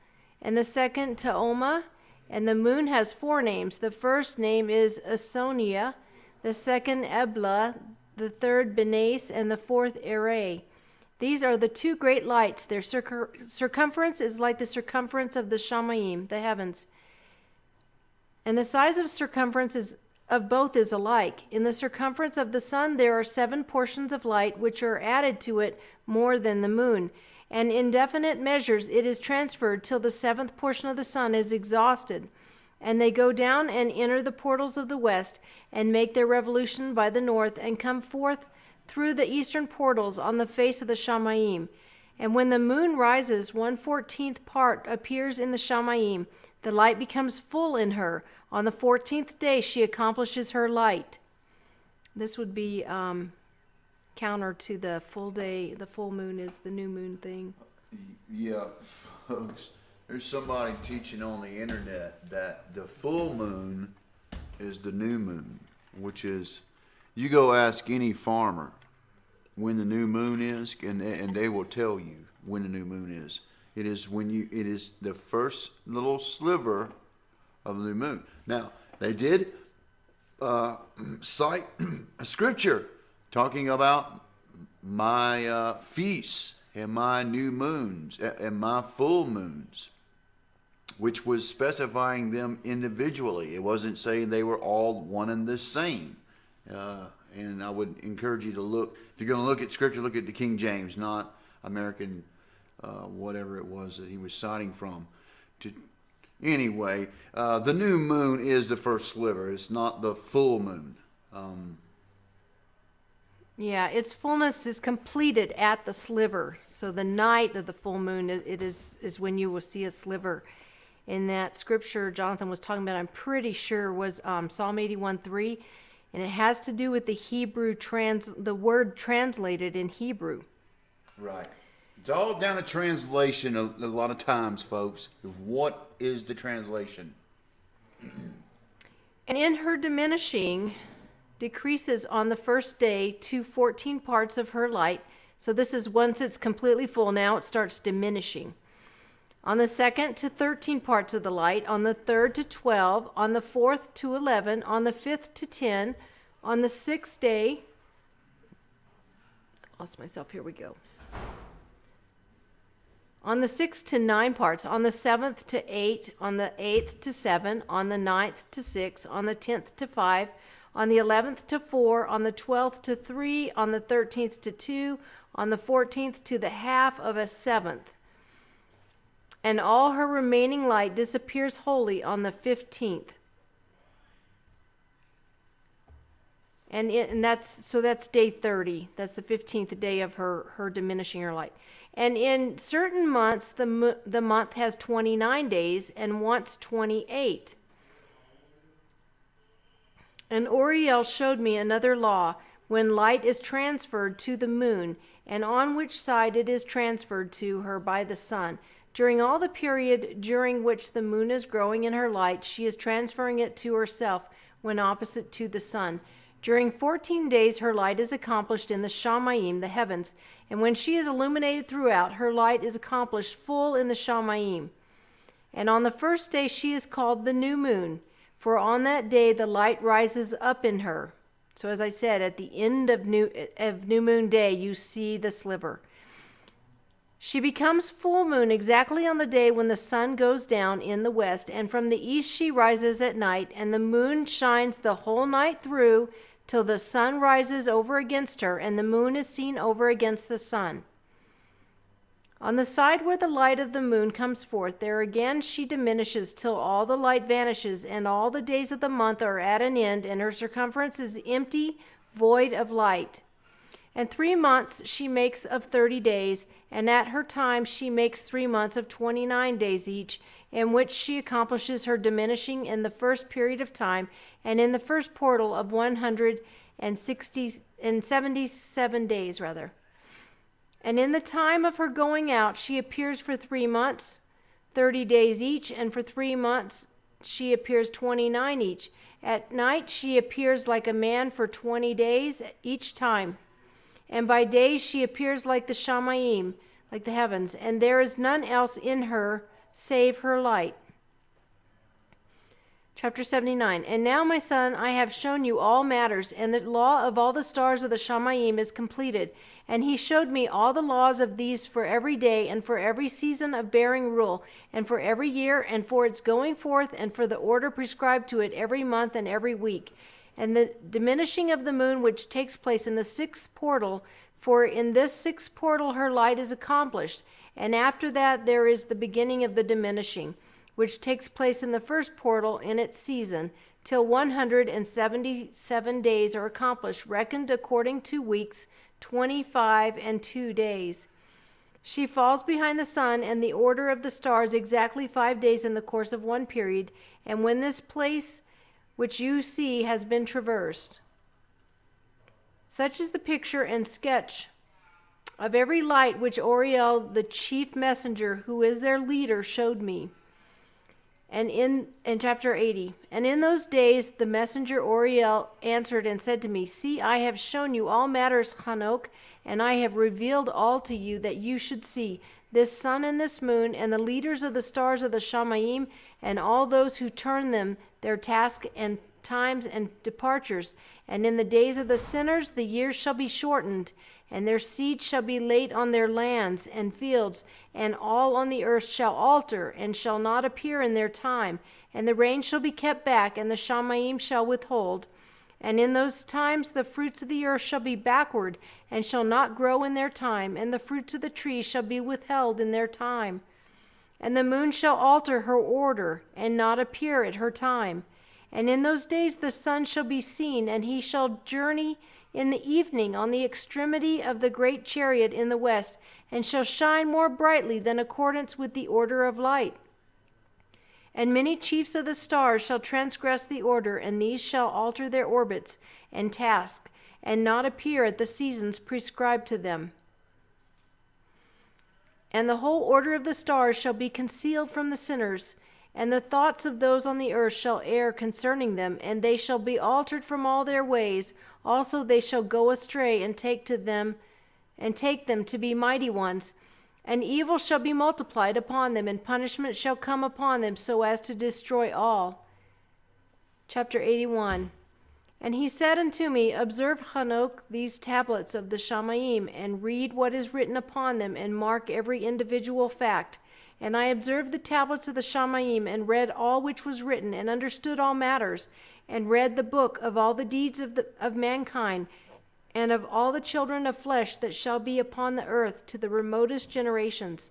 and the second Taoma, and the moon has 4 names. The first name is Asonia, the second Ebla, the third Benace, and the fourth Ere. These are the 2 great lights. Their circumference is like the circumference of the Shamayim, the heavens. And the size of circumference of both is alike. In the circumference of the sun there are 7 portions of light, which are added to it more than the moon. And in definite measures it is transferred till the 7th portion of the sun is exhausted. And they go down and enter the portals of the west, and make their revolution by the north, and come forth through the eastern portals on the face of the Shamayim. And when the moon rises, 1/14th part appears in the Shamayim. The light becomes full in her. On the 14th day she accomplishes her light. This would be counter to the full day. The full moon is the new moon thing. Yeah, folks, there's somebody teaching on the internet that the full moon is the new moon, which is, you go ask any farmer when the new moon is, and they will tell you when the new moon is. It is the first little sliver of the new moon. Now, they did cite a scripture talking about my feasts and my new moons and my full moons, which was specifying them individually. It wasn't saying they were all one and the same. And I would encourage you to look, if you're going to look at scripture, look at the King James, not American whatever it was that he was citing from. Anyway, the new moon is the first sliver. It's not the full moon. Yeah, its fullness is completed at the sliver. So the night of the full moon is when you will see a sliver. In that scripture Jonathan was talking about, I'm pretty sure was Psalm 81:3, and it has to do with the Hebrew the word translated in Hebrew. Right. It's all down to translation a lot of times, folks. What is the translation? And in her diminishing decreases on the first day to 14 parts of her light. So this is once it's completely full, now it starts diminishing. On the second to 13 parts of the light, on the third to 12, on the 4th to 11, on the 5th to 10, on the 6th day, lost myself, here we go. On the 6th to 9 parts, on the 7th to 8, on the 8th to 7, on the 9th to 6, on the 10th to 5, on the 11th to 4, on the 12th to 3, on the 13th to 2, on the 14th to the half of a 7th. And all her remaining light disappears wholly on the 15th. And that's day 30. That's the 15th day of her diminishing her light. And in certain months, the month has 29 days, and once 28. And Uriel showed me another law, when light is transferred to the moon, and on which side it is transferred to her by the sun. During all the period during which the moon is growing in her light, she is transferring it to herself when opposite to the sun. During 14 days her light is accomplished in the Shamayim, the heavens, and when she is illuminated throughout, her light is accomplished full in the Shamayim. And on the first day she is called the new moon, for on that day the light rises up in her. So as I said, at the end of new moon day, you see the sliver. She becomes full moon exactly on the day when the sun goes down in the west, and from the east she rises at night, and the moon shines the whole night through till the sun rises over against her, and the moon is seen over against the sun. On the side where the light of the moon comes forth, there again she diminishes till all the light vanishes, and all the days of the month are at an end, and her circumference is empty, void of light. And 3 months she makes of 30 days, and at her time she makes 3 months of 29 days each, in which she accomplishes her diminishing in the first period of time, and in the first portal of 177 days rather. And in the time of her going out, she appears for 3 months, 30 days each, and for 3 months she appears 29 each. At night she appears like a man for 20 days each time. And by day she appears like the Shamayim, like the heavens, and there is none else in her save her light. Chapter 79. And now, my son, I have shown you all matters, and the law of all the stars of the Shamayim is completed. And he showed me all the laws of these for every day, and for every season of bearing rule, and for every year, and for its going forth, and for the order prescribed to it every month and every week. And the diminishing of the moon, which takes place in the 6th portal, for in this 6th portal her light is accomplished. And after that there is the beginning of the diminishing, which takes place in the 1st portal in its season, till 177 days are accomplished, reckoned according to weeks, 25 and 2 days. She falls behind the sun and the order of the stars exactly 5 days in the course of one period, and when this place which you see has been traversed. Such is the picture and sketch of every light which Oriel, the chief messenger, who is their leader, showed me. And in chapter 80, and in those days the messenger Oriel answered and said to me, See, I have shown you all matters, Enoch, and I have revealed all to you that you should see, this sun and this moon, and the leaders of the stars of the Shamayim, and all those who turn them, their task and times and departures. And in the days of the sinners the years shall be shortened, and their seed shall be late on their lands and fields, and all on the earth shall alter, and shall not appear in their time, and the rain shall be kept back, and the Shamayim shall withhold. And in those times the fruits of the earth shall be backward, and shall not grow in their time, and the fruits of the trees shall be withheld in their time. And the moon shall alter her order, and not appear at her time. And in those days the sun shall be seen, and he shall journey in the evening on the extremity of the great chariot in the west, and shall shine more brightly than accordance with the order of light. And many chiefs of the stars shall transgress the order, and these shall alter their orbits and task, and not appear at the seasons prescribed to them. And the whole order of the stars shall be concealed from the sinners, and the thoughts of those on the earth shall err concerning them, and they shall be altered from all their ways. Also they shall go astray and take them to be mighty ones. And evil shall be multiplied upon them, and punishment shall come upon them, so as to destroy all. Chapter 81. And he said unto me, Observe, Enoch, these tablets of the Shamayim, and read what is written upon them, and mark every individual fact. And I observed the tablets of the Shamayim, and read all which was written, and understood all matters, and read the book of all the deeds of mankind, and of all the children of flesh that shall be upon the earth to the remotest generations.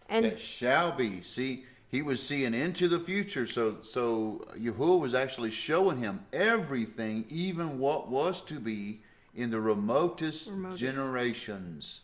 And That shall be. See, he was seeing into the future, so Yahuwah was actually showing him everything, even what was to be in the remotest. Generations.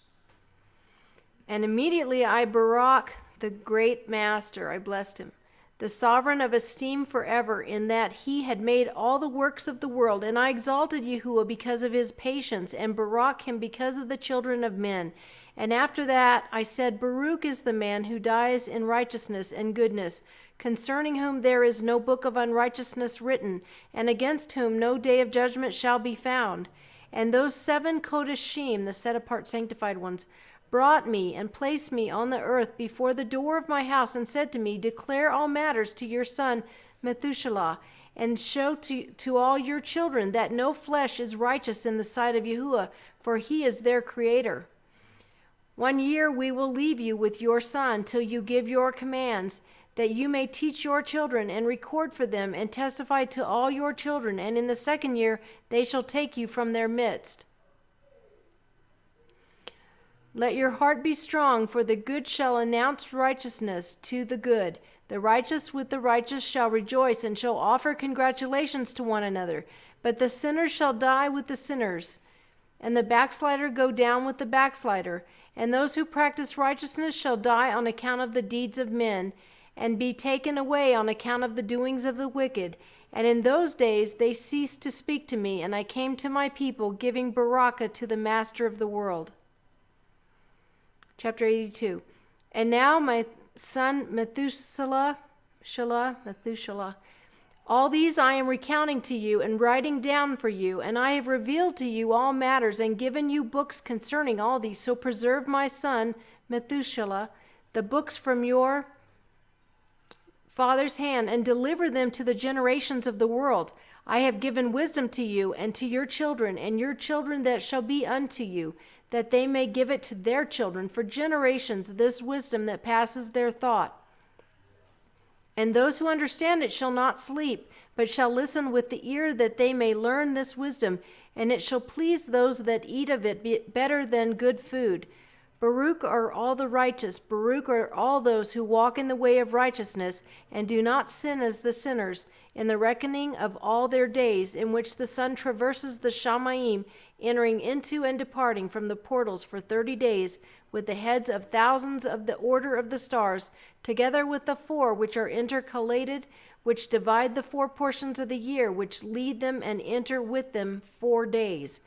And immediately I Barak, the great master, I blessed him, the sovereign of esteem forever, in that he had made all the works of the world. And I exalted Yahuwah because of his patience, and Barak him because of the children of men. And after that I said, Baruch is the man who dies in righteousness and goodness, concerning whom there is no book of unrighteousness written, and against whom no day of judgment shall be found. And those 7 Kodashim, the set-apart sanctified ones, brought me and placed me on the earth before the door of my house, and said to me, Declare all matters to your son Methuselah, and show to all your children that no flesh is righteous in the sight of Yahuwah, for he is their creator. 1 year we will leave you with your son till you give your commands, that you may teach your children and record for them and testify to all your children, and in the 2nd year they shall take you from their midst. Let your heart be strong, for the good shall announce righteousness to the good. The righteous with the righteous shall rejoice and shall offer congratulations to one another. But the sinner shall die with the sinners, and the backslider go down with the backslider. And those who practice righteousness shall die on account of the deeds of men, and be taken away on account of the doings of the wicked. And in those days they ceased to speak to me, and I came to my people, giving barakah to the master of the world. Chapter 82. And now, my son Methuselah, all these I am recounting to you and writing down for you, and I have revealed to you all matters and given you books concerning all these. So preserve, my son Methuselah, the books from your father's hand, and deliver them to the generations of the world. I have given wisdom to you and to your children and your children that shall be unto you, that they may give it to their children for generations, this wisdom that passes their thought. And those who understand it shall not sleep, but shall listen with the ear, that they may learn this wisdom, and it shall please those that eat of it better than good food. Baruch are all the righteous, Baruch are all those who walk in the way of righteousness, and do not sin as the sinners, in the reckoning of all their days, in which the sun traverses the Shamayim, entering into and departing from the portals for 30 days, with the heads of thousands of the order of the stars, together with the four which are intercalated, which divide the 4 portions of the year, which lead them and enter with them 4 days.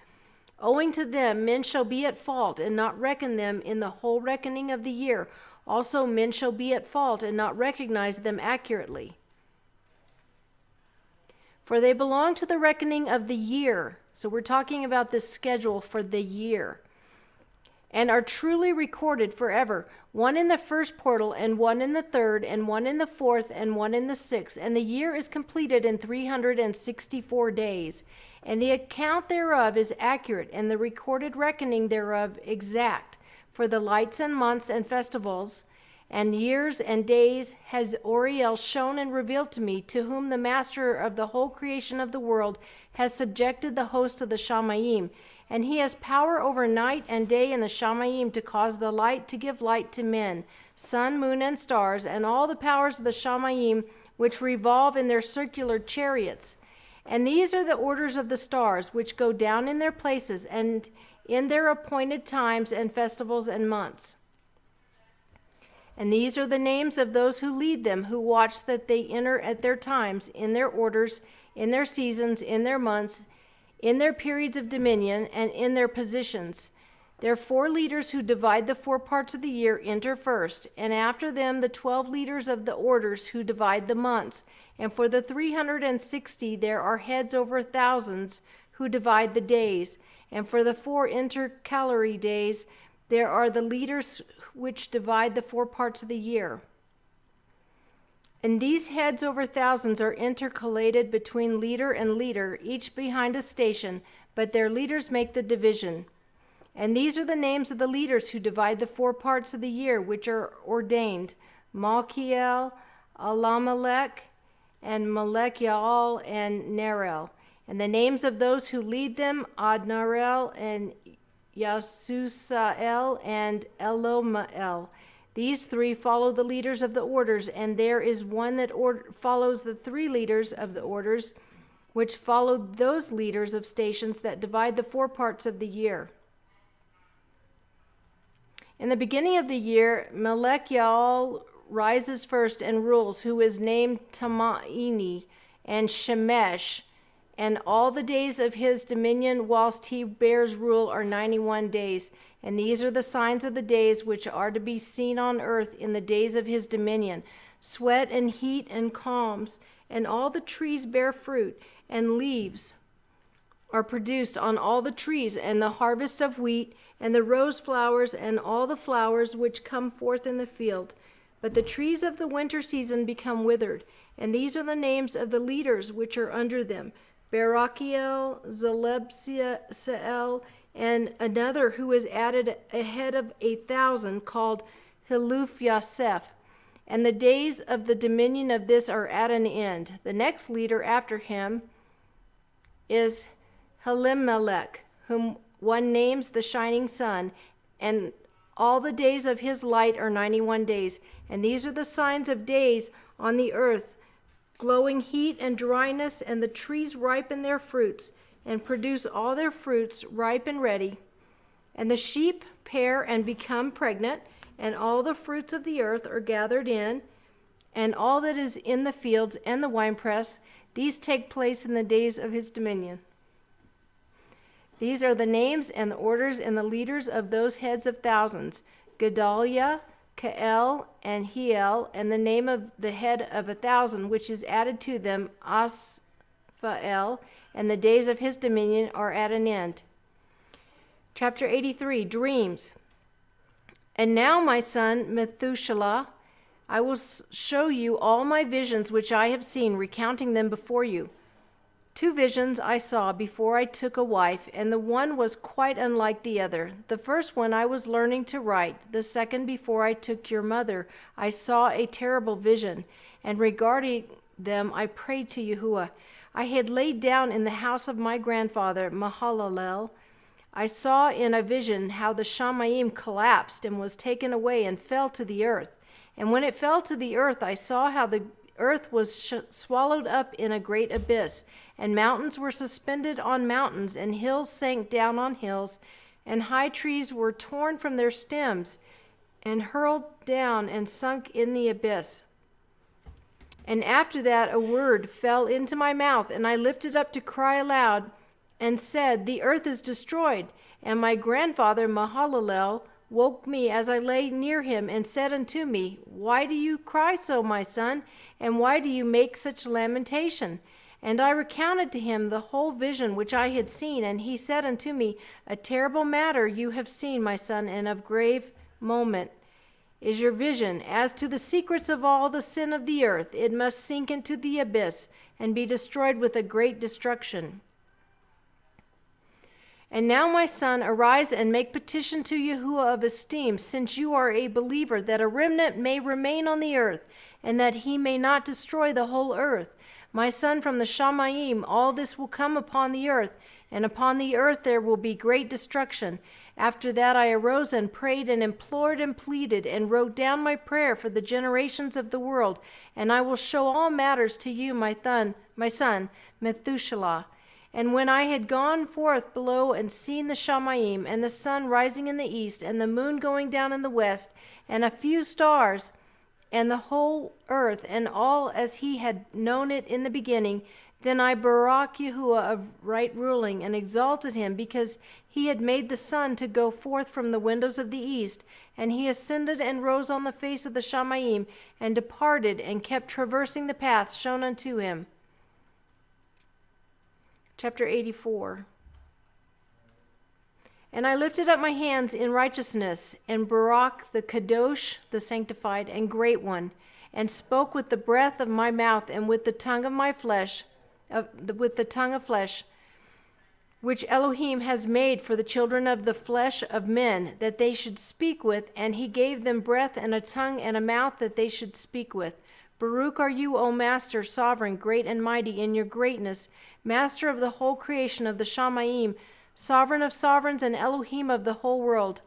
Owing to them, men shall be at fault, and not reckon them in the whole reckoning of the year. Also men shall be at fault, and not recognize them accurately. For they belong to the reckoning of the year. So we're talking about this schedule for the year. And are truly recorded forever, one in the first portal, and one in the third, and one in the fourth, and one in the sixth. And the year is completed in 364 days. And the account thereof is accurate, and the recorded reckoning thereof exact. For the lights and months and festivals and years and days has Oriel shown and revealed to me, to whom the master of the whole creation of the world has subjected the host of the Shamayim. And he has power over night and day in the Shamayim, to cause the light to give light to men, sun, moon, and stars, and all the powers of the Shamayim, which revolve in their circular chariots. And these are the orders of the stars, which go down in their places, and in their appointed times and festivals and months. And these are the names of those who lead them, who watch that they enter at their times, in their orders, in their seasons, in their months, in their periods of dominion, and in their positions. Their 4 leaders who divide the 4 parts of the year enter first, and after them the 12 leaders of the orders who divide the months. And for the 360 there are heads over thousands who divide the days. And for the 4 intercalary days there are the leaders which divide the 4 parts of the year. And these heads over thousands are intercalated between leader and leader, each behind a station, but their leaders make the division. And these are the names of the leaders who divide the 4 parts of the year, which are ordained: Malkiel, Alamelech, and Melech-Yaal, and Nerel. And the names of those who lead them: Adnarel, and Yasusael, and Elomael. These 3 follow the leaders of the orders, and there is one that follows the 3 leaders of the orders, which follow those leaders of stations that divide the 4 parts of the year. In the beginning of the year, Melech-Yaal rises first and rules, who is named Tamaini and Shemesh, and all the days of his dominion whilst he bears rule are 91 days. And these are the signs of the days which are to be seen on earth in the days of his dominion: sweat and heat and calms, and all the trees bear fruit, and leaves are produced on all the trees, and the harvest of wheat, and the rose flowers, and all the flowers which come forth in the field. But the trees of the winter season become withered. And these are the names of the leaders which are under them: Barachiel, Zelebseel, and another who is added ahead of 1,000, called Hiluf Yasef. And the days of the dominion of this are at an end. The next leader after him is Elimelech, whom one names the shining sun, and All the days of his light are 91 days, and these are the signs of days on the earth, glowing heat and dryness, and the trees ripen their fruits, and produce all their fruits ripe and ready. And the sheep pair and become pregnant, and all the fruits of the earth are gathered in, and all that is in the fields and the winepress, these take place in the days of his dominion. These are the names and the orders and the leaders of those heads of thousands: Gedaliah, Kael, and Hiel, and the name of the head of 1,000, which is added to them, Asphael, and the days of his dominion are at an end. Chapter 83, Dreams. And now, my son Methuselah, I will show you all my visions which I have seen, recounting them before you. 2 visions I saw before I took a wife, and the one was quite unlike the other. The first one I was learning to write. The second, before I took your mother, I saw a terrible vision, and regarding them I prayed to Yahuwah. I had laid down in the house of my grandfather Mahalalel. I saw in a vision how the Shamayim collapsed and was taken away and fell to the earth. And when it fell to the earth, I saw how the earth was swallowed up in a great abyss, and mountains were suspended on mountains, and hills sank down on hills, and high trees were torn from their stems, and hurled down and sunk in the abyss. And after that a word fell into my mouth, and I lifted up to cry aloud, and said, The earth is destroyed. And my grandfather Mahalalel woke me as I lay near him, and said unto me, Why do you cry so, my son? And why do you make such lamentation? And I recounted to him the whole vision which I had seen, and he said unto me, A terrible matter you have seen, my son, and of grave moment is your vision. As to the secrets of all the sin of the earth, it must sink into the abyss, and be destroyed with a great destruction. And now, my son, arise and make petition to Yahuwah of esteem, since you are a believer, that a remnant may remain on the earth, and that he may not destroy the whole earth. My son, from the Shamayim, all this will come upon the earth, and upon the earth there will be great destruction. After that I arose and prayed and implored and pleaded, and wrote down my prayer for the generations of the world, and I will show all matters to you, my son, Methuselah. And when I had gone forth below and seen the Shamayim, and the sun rising in the east, and the moon going down in the west, and a few stars, and the whole earth, and all as he had known it in the beginning, then I barak Yahuwah of right ruling, and exalted him, because he had made the sun to go forth from the windows of the east, and he ascended and rose on the face of the Shamayim, and departed, and kept traversing the path shown unto him. Chapter 84. And I lifted up my hands in righteousness, and Barak the Kadosh, the sanctified and great one, and spoke with the breath of my mouth, and with the tongue of my flesh, which Elohim has made for the children of the flesh of men, that they should speak with, and he gave them breath and a tongue and a mouth that they should speak with. Baruch are you, O Master, sovereign, great and mighty in your greatness, Master of the whole creation of the Shamayim, sovereign of sovereigns and Elohim of the whole world.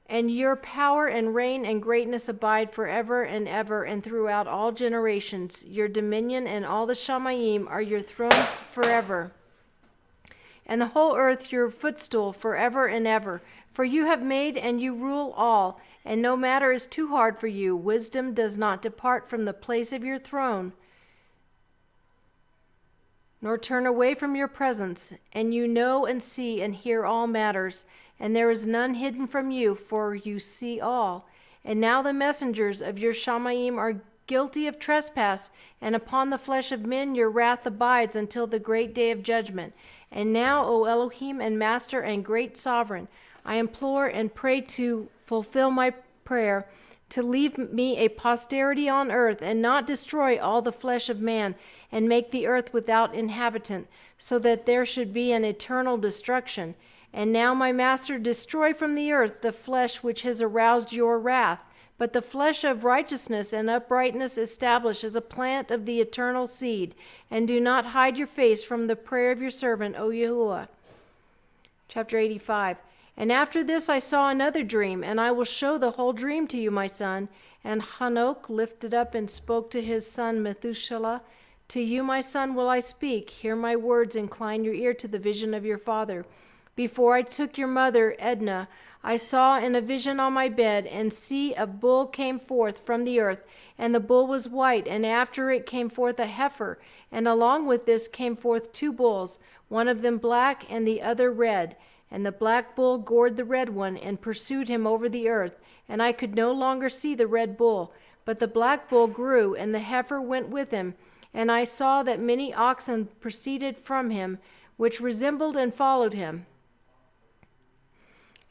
And your power and reign and greatness abide forever and ever and throughout all generations. Your dominion and all the Shamayim are your throne forever, and the whole earth your footstool forever and ever. For you have made and you rule all, and no matter is too hard for you. Wisdom does not depart from the place of your throne, nor turn away from your presence, and you know and see and hear all matters, and there is none hidden from you, for you see all. And now the messengers of your Shamayim are guilty of trespass, and upon the flesh of men your wrath abides until the great day of judgment. And now, O Elohim and Master and great sovereign, I implore and pray to fulfill my prayer, to leave me a posterity on earth, and not destroy all the flesh of man, and make the earth without inhabitant, so that there should be an eternal destruction. And now, my Master, destroy from the earth the flesh which has aroused your wrath, but the flesh of righteousness and uprightness establish as a plant of the eternal seed, and do not hide your face from the prayer of your servant, O Yahuwah. Chapter 85. And after this I saw another dream, and I will show the whole dream to you, my son. And Enoch lifted up and spoke to his son Methuselah, to you, my son, will I speak. Hear my words, incline your ear to the vision of your father. Before I took your mother, Edna, I saw in a vision on my bed, and see, a bull came forth from the earth, and the bull was white, and after it came forth a heifer, and along with this came forth 2 bulls, one of them black and the other red. And the black bull gored the red one, and pursued him over the earth, and I could no longer see the red bull. But the black bull grew, and the heifer went with him, and I saw that many oxen proceeded from him, which resembled and followed him.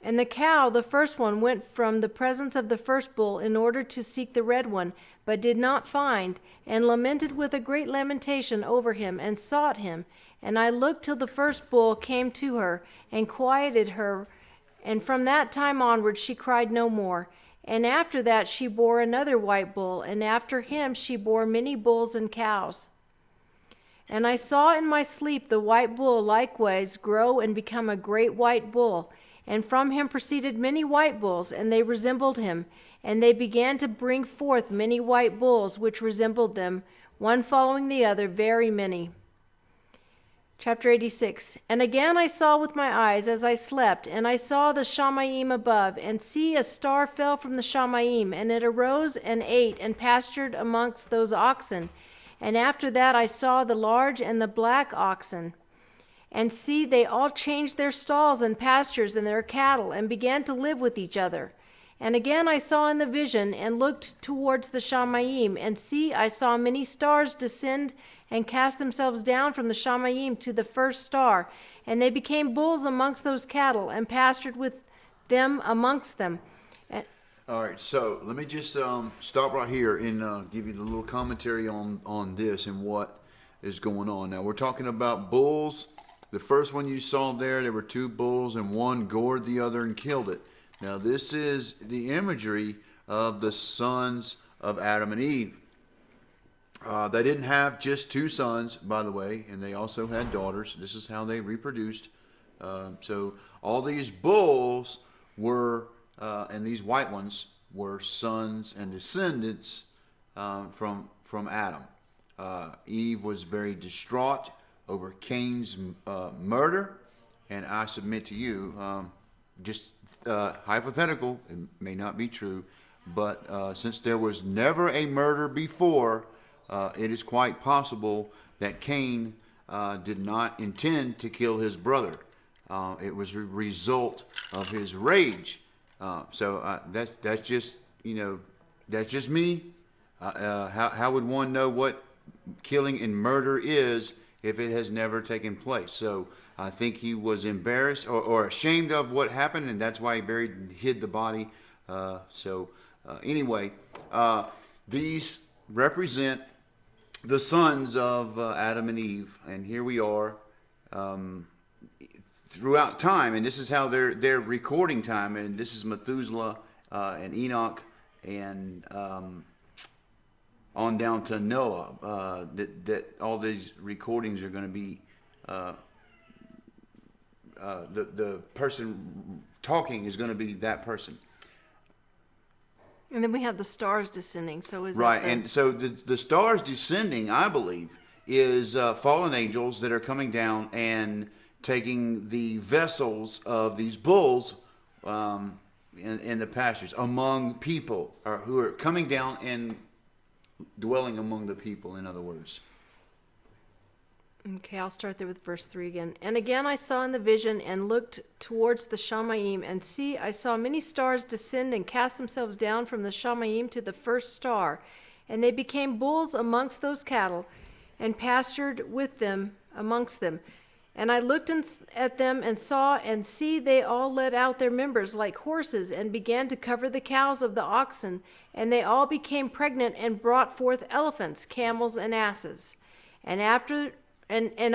And the cow, the first one, went from the presence of the first bull in order to seek the red one, but did not find, and lamented with a great lamentation over him, and sought him. And I looked till the first bull came to her, and quieted her, and from that time onward she cried no more. And after that she bore another white bull, and after him she bore many bulls and cows. And I saw in my sleep the white bull likewise grow and become a great white bull, and from him proceeded many white bulls, and they resembled him. And they began to bring forth many white bulls, which resembled them, one following the other, very many. Chapter 86. And again I saw with my eyes as I slept, and I saw the Shamayim above, and see, a star fell from the Shamayim, and it arose and ate and pastured amongst those oxen. And after that I saw the large and the black oxen. And see, they all changed their stalls and pastures and their cattle, and began to live with each other. And again I saw in the vision, and looked towards the Shamayim, and see, I saw many stars descend and cast themselves down from the Shamayim to the first star. And they became bulls amongst those cattle, and pastured with them amongst them. All right, so let me just stop right here and give you the little commentary on this and what is going on. Now, we're talking about bulls. The first one you saw there were 2 bulls, and one gored the other and killed it. Now, this is the imagery of the sons of Adam and Eve. They didn't have just 2 sons, by the way, and they also had daughters. This is how they reproduced. So all these bulls were, and these white ones were sons and descendants from Adam. Eve was very distraught over Cain's murder, and I submit to you, just hypothetical, it may not be true, but since there was never a murder before, it is quite possible that Cain did not intend to kill his brother. It was a result of his rage. So that's just that's just me. How would one know what killing and murder is if it has never taken place? So I think he was embarrassed or ashamed of what happened, and that's why he buried and hid the body. Anyway, these represent the sons of Adam and Eve, and here we are throughout time, and this is how they're recording time, and this is Methuselah and Enoch and on down to Noah. That all these recordings are going to be the person talking is going to be that person. And then we have the stars descending. So is right, that and so the stars descending, I believe, is fallen angels that are coming down and taking the vessels of these bulls in the pastures among people, or who are coming down and dwelling among the people, in other words. Okay, I'll start there with verse 3 again. And again I saw in the vision, and looked towards the Shamayim, and see, I saw many stars descend and cast themselves down from the Shamayim to the first star. And they became bulls amongst those cattle, and pastured with them amongst them. And I looked at them, and saw, and see, they all let out their members like horses, and began to cover the cows of the oxen. And they all became pregnant, and brought forth elephants, camels, and asses. And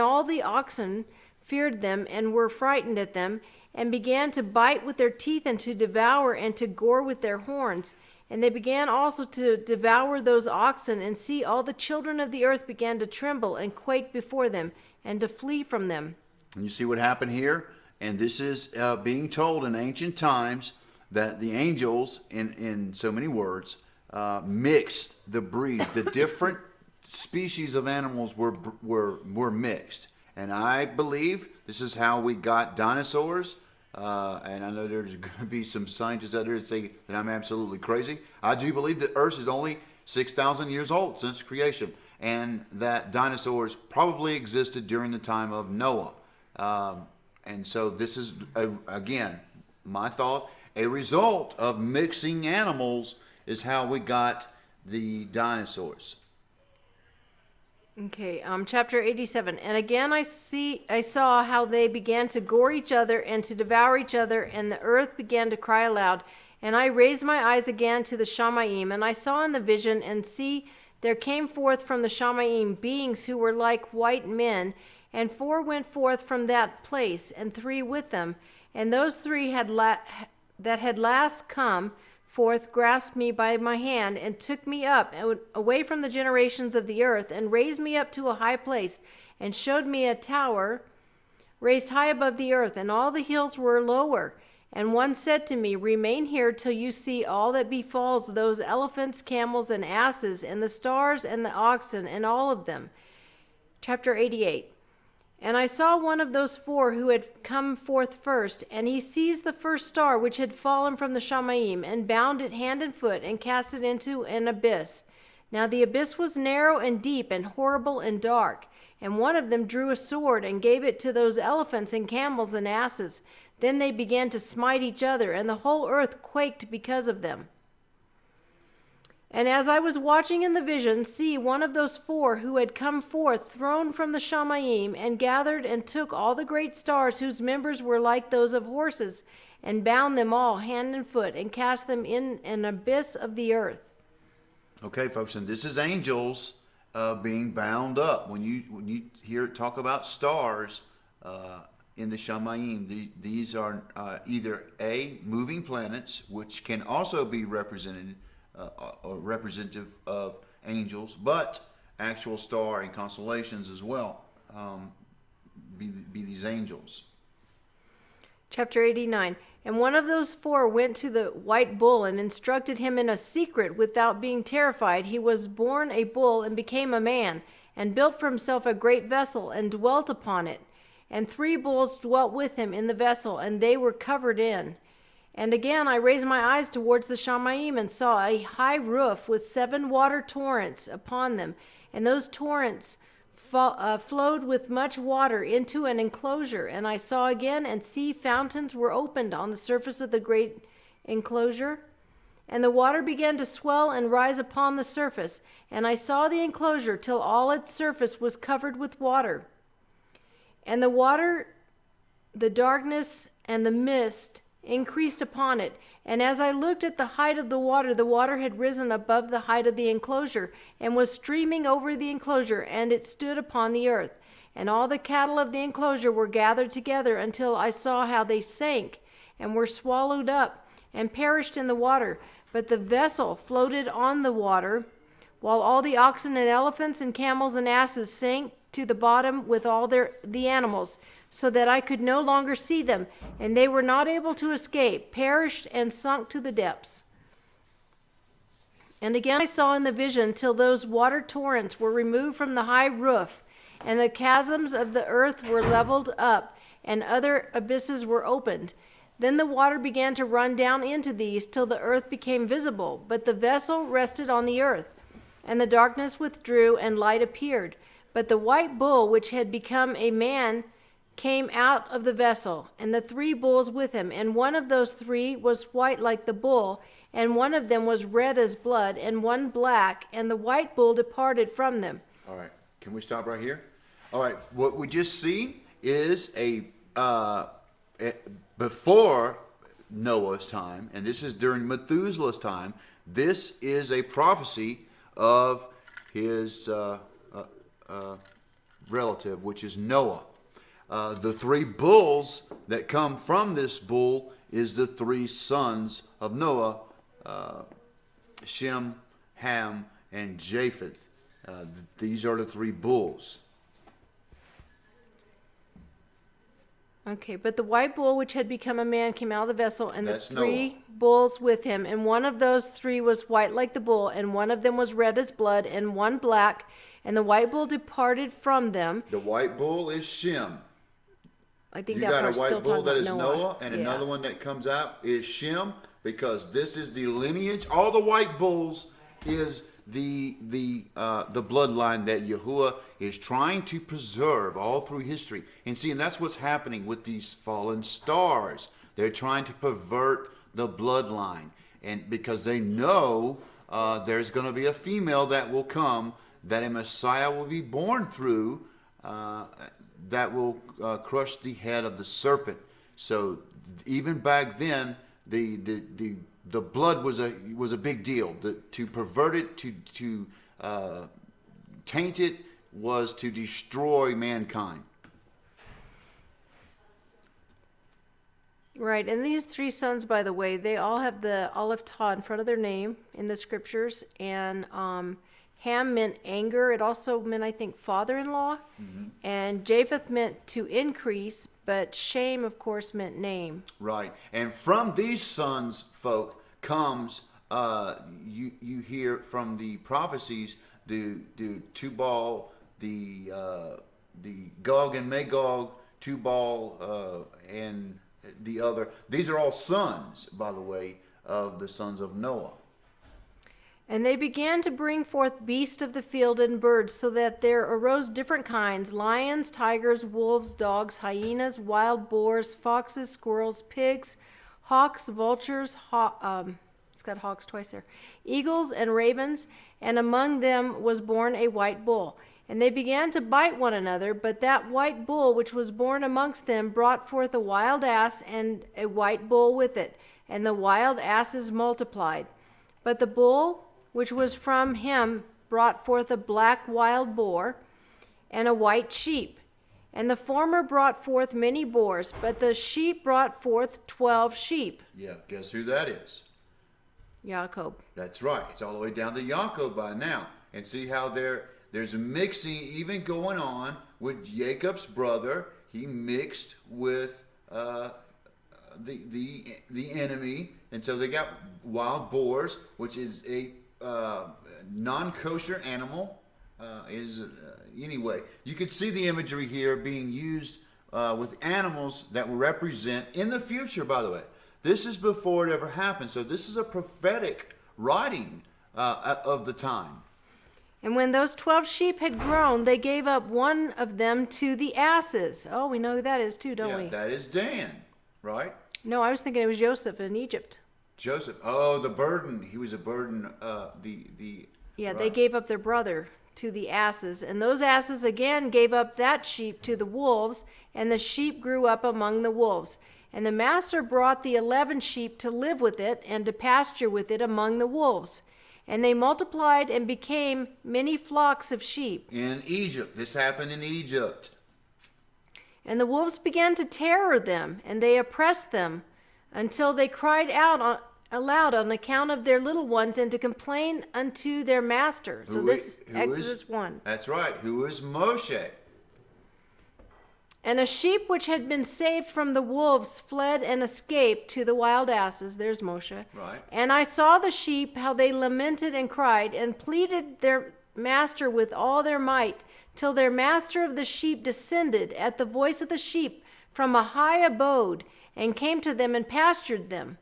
all the oxen feared them, and were frightened at them, and began to bite with their teeth, and to devour, and to gore with their horns. And they began also to devour those oxen, and see, all the children of the earth began to tremble and quake before them, and to flee from them. And you see what happened here? And this is being told in ancient times that the angels, in so many words, mixed the breed. The different species of animals were mixed. And I believe this is how we got dinosaurs. And I know there's going to be some scientists out there that say that I'm absolutely crazy. I do believe that Earth is only 6,000 years old since creation, and that dinosaurs probably existed during the time of Noah. And so this is, again, my thought, a result of mixing animals is how we got the dinosaurs. Okay, chapter 87. And again I saw how they began to gore each other and to devour each other, and the earth began to cry aloud. And I raised my eyes again to the Shamayim, and I saw in the vision, and see, there came forth from the Shamayim beings who were like white men, and 4 went forth from that place, and 3 with them. And those 3 that had last come forth grasped me by my hand, and took me up away from the generations of the earth, and raised me up to a high place, and showed me a tower raised high above the earth, and all the hills were lower. And one said to me, Remain here till you see all that befalls those elephants, camels, and asses, and the stars, and the oxen, and all of them. Chapter 88. And I saw one of those 4 who had come forth first, and he seized the first star which had fallen from the Shamayim, and bound it hand and foot, and cast it into an abyss. Now the abyss was narrow and deep, and horrible and dark. And one of them drew a sword, and gave it to those elephants and camels and asses. Then they began to smite each other, and the whole earth quaked because of them. And as I was watching in the vision, see, one of those 4 who had come forth, thrown from the Shamayim, and gathered and took all the great stars whose members were like those of horses, and bound them all hand and foot, and cast them in an abyss of the earth. Okay, folks, and this is angels being bound up. When you hear it talk about stars in the Shamayim, these are either A, moving planets, which can also be represented or representative of angels, but actual star and constellations as well be these angels. Chapter 89. And one of those 4 went to the white bull, and instructed him in a secret without being terrified. He was born a bull, and became a man, and built for himself a great vessel, and dwelt upon it. And 3 bulls dwelt with him in the vessel, and they were covered in. And again I raised my eyes towards the Shamayim, and saw a high roof with 7 water torrents upon them. And those torrents flowed with much water into an enclosure. And I saw again, and see, fountains were opened on the surface of the great enclosure. And the water began to swell and rise upon the surface. And I saw the enclosure till all its surface was covered with water. And the water, the darkness, and the mist increased upon it. And as I looked at the height of the water had risen above the height of the enclosure, and was streaming over the enclosure, and it stood upon the earth. And all the cattle of the enclosure were gathered together, until I saw how they sank, and were swallowed up, and perished in the water. But the vessel floated on the water, while all the oxen and elephants and camels and asses sank to the bottom with all the animals, so that I could no longer see them, and they were not able to escape, perished and sunk to the depths. And again I saw in the vision till those water torrents were removed from the high roof, and the chasms of the earth were leveled up, and other abysses were opened. Then the water began to run down into these till the earth became visible, but the vessel rested on the earth, and the darkness withdrew, and light appeared. But the white bull, which had become a man, came out of the vessel, and the 3 bulls with him. And one of those 3 was white like the bull, and one of them was red as blood, and one black, and the white bull departed from them. All right, can we stop right here? All right, what we just see is before Noah's time, and this is during Methuselah's time. This is a prophecy of his relative, which is Noah. The 3 bulls that come from this bull is the 3 sons of Noah, Shem, Ham, and Japheth. These are the 3 bulls. Okay, but the white bull which had become a man came out of the vessel, and That's the three Noah. bulls with him, and one of those three was white like the bull, and one of them was red as blood, and one black, and the white bull departed from them. The white bull is Shem. I think You that got a part's still white bull talking that about is Noah, and Yeah. another one that comes out is Shem, because this is the lineage. All the white bulls is the bloodline that Yahuwah is trying to preserve all through history. And see, and that's what's happening with these fallen stars. They're trying to pervert the bloodline, and because they know there's going to be a female that will come, that a Messiah will be born through. That will crush the head of the serpent. So even back then, the blood was a big deal. To pervert it, to taint it, was to destroy mankind. Right, and these three sons, by the way, they all have the Aleph Taw in front of their name in the scriptures, and Ham meant anger. It also meant, I think, father-in-law, and Japheth meant to increase, but Shem, of course, meant name. Right, and from these sons, folk, comes you hear from the prophecies the Tubal, the Gog and Magog, Tubal, and the other. These are all sons, by the way, of the sons of Noah. And they began to bring forth beasts of the field and birds, so that there arose different kinds: lions, tigers, wolves, dogs, hyenas, wild boars, foxes, squirrels, pigs, hawks, vultures, it's got hawks twice there, eagles, and ravens. And among them was born a white bull. And they began to bite one another, but that white bull which was born amongst them brought forth a wild ass, and a white bull with it. And the wild asses multiplied. But the bull which was from him brought forth a black wild boar, and a white sheep. And the former brought forth many boars, but the sheep brought forth 12 sheep. Yeah, guess who that is? Jacob. That's right. It's all the way down to Yaakov by now. And see how there's a mixing even going on with Jacob's brother. He mixed with the enemy, and so they got wild boars, which is a non-kosher animal. Anyway, you could see the imagery here being used with animals that will represent in the future. By the way, this is before it ever happened, so this is a prophetic writing of the time. And when those 12 sheep had grown, they gave up one of them to the asses. Oh, we know who that is too, don't we? That is Dan, right? No, I was thinking it was Joseph in Egypt. Joseph. Oh, the burden. He was a burden. Yeah, right. They gave up their brother to the asses. And those asses again gave up that sheep to the wolves, and the sheep grew up among the wolves. And the master brought the 11 sheep to live with it and to pasture with it among the wolves. And they multiplied and became many flocks of sheep. In Egypt. This happened in Egypt. And the wolves began to terror them, and they oppressed them, until they cried out aloud on account of their little ones, and to complain unto their master. So this is Exodus 1. That's right. Who is Moshe? And a sheep which had been saved from the wolves fled and escaped to the wild asses. There's Moshe. Right. And I saw the sheep, how they lamented and cried, and pleaded their master with all their might, till their master of the sheep descended at the voice of the sheep from a high abode, and came to them and pastured them.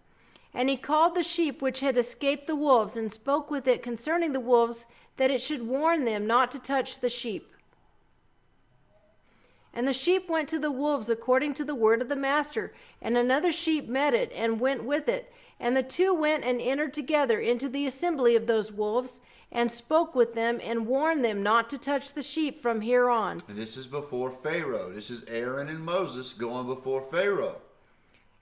And he called the sheep which had escaped the wolves, and spoke with it concerning the wolves, that it should warn them not to touch the sheep. And the sheep went to the wolves according to the word of the master, and another sheep met it, and went with it. And the two went and entered together into the assembly of those wolves, and spoke with them, and warned them not to touch the sheep from here on. And this is before Pharaoh. This is Aaron and Moses going before Pharaoh.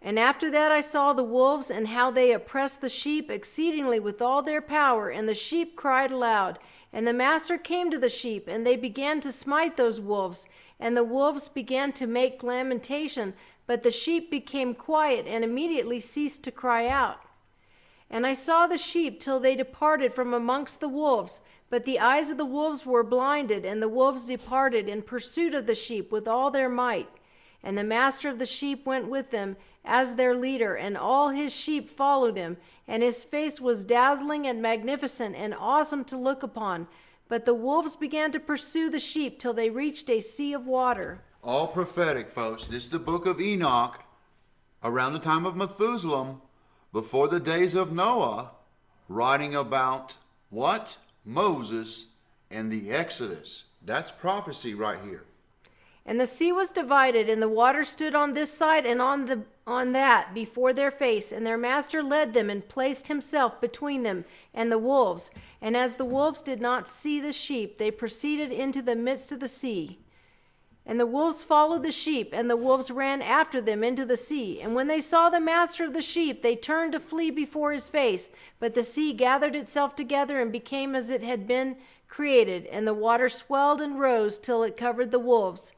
And after that I saw the wolves, and how they oppressed the sheep exceedingly with all their power, and the sheep cried aloud. And the master came to the sheep, and they began to smite those wolves, and the wolves began to make lamentation, but the sheep became quiet, and immediately ceased to cry out. And I saw the sheep till they departed from amongst the wolves, but the eyes of the wolves were blinded, and the wolves departed in pursuit of the sheep with all their might. And the master of the sheep went with them as their leader, and all his sheep followed him. And his face was dazzling and magnificent and awesome to look upon. But the wolves began to pursue the sheep till they reached a sea of water. All prophetic, folks. This is the book of Enoch, around the time of Methuselah, before the days of Noah, writing about what? Moses and the Exodus. That's prophecy right here. And the sea was divided, and the water stood on this side and on that before their face. And their master led them and placed himself between them and the wolves. And as the wolves did not see the sheep, they proceeded into the midst of the sea. And the wolves followed the sheep, and the wolves ran after them into the sea. And when they saw the master of the sheep, they turned to flee before his face. But the sea gathered itself together and became as it had been created, and the water swelled and rose till it covered the wolves.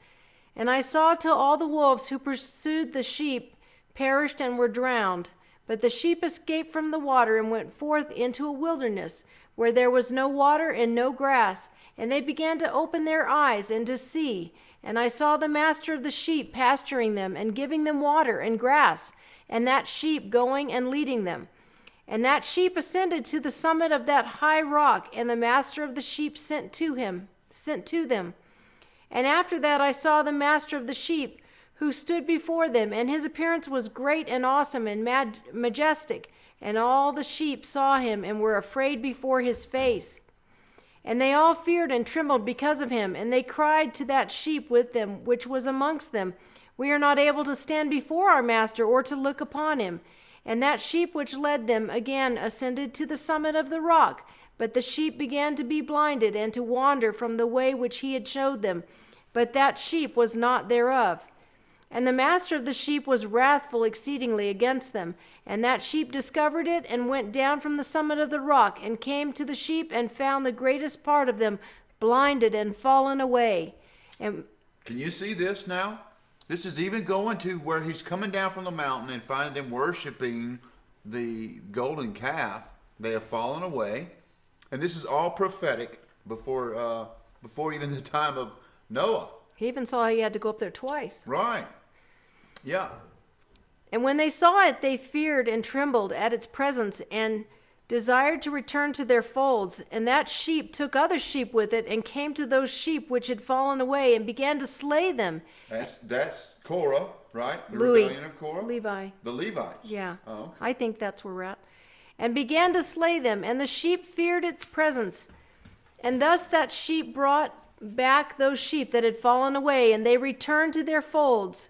And I saw till all the wolves who pursued the sheep perished and were drowned. But the sheep escaped from the water and went forth into a wilderness, where there was no water and no grass. And they began to open their eyes and to see. And I saw the master of the sheep pasturing them and giving them water and grass, and that sheep going and leading them. And that sheep ascended to the summit of that high rock, and the master of the sheep sent to them. And after that I saw the master of the sheep, who stood before them, and his appearance was great and awesome and majestic. And all the sheep saw him and were afraid before his face. And they all feared and trembled because of him. And they cried to that sheep with them, which was amongst them, We are not able to stand before our master or to look upon him. And that sheep which led them again ascended to the summit of the rock. But the sheep began to be blinded and to wander from the way which he had showed them. But that sheep was not thereof. And the master of the sheep was wrathful exceedingly against them. And that sheep discovered it, and went down from the summit of the rock, and came to the sheep, and found the greatest part of them blinded and fallen away. And Can you see this now? This is even going to where he's coming down from the mountain and finding them worshiping the golden calf. They have fallen away. And this is all prophetic before even the time of Noah. he even saw he had to go up there twice. Right. Yeah. And when they saw it, they feared and trembled at its presence, and desired to return to their folds. And that sheep took other sheep with it, and came to those sheep which had fallen away, and began to slay them. That's Korah, right? The Louis. rebellion of Korah? Levi. The Levites. Yeah. Oh, okay. I think that's where we're at. And began to slay them, and the sheep feared its presence. And thus that sheep brought back those sheep that had fallen away, and they returned to their folds.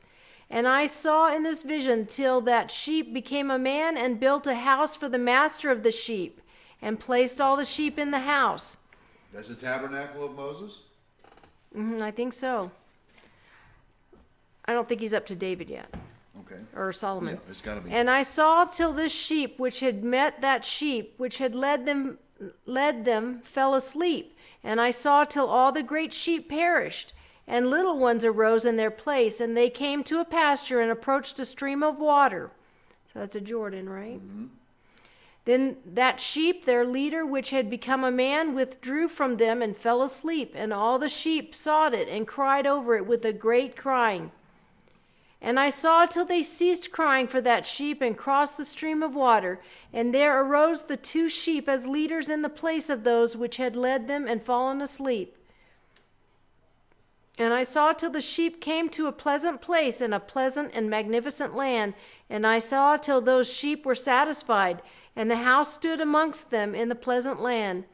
And I saw in this vision till that sheep became a man, and built a house for the master of the sheep, and placed all the sheep in the house. That's the tabernacle of Moses? I think so. I don't think he's up to David yet, Okay. or Solomon. Yeah, it's got to be. And I saw till this sheep which had met that sheep which had led them fell asleep. And I saw till all the great sheep perished, and little ones arose in their place, and they came to a pasture and approached a stream of water. So that's a Jordan, right? Mm-hmm. Then that sheep, their leader, which had become a man, withdrew from them and fell asleep. And all the sheep sought it and cried over it with a great crying. And I saw till they ceased crying for that sheep, and crossed the stream of water. And there arose the two sheep as leaders in the place of those which had led them and fallen asleep. And I saw till the sheep came to a pleasant place in a pleasant and magnificent land. And I saw till those sheep were satisfied, and the house stood amongst them in the pleasant land.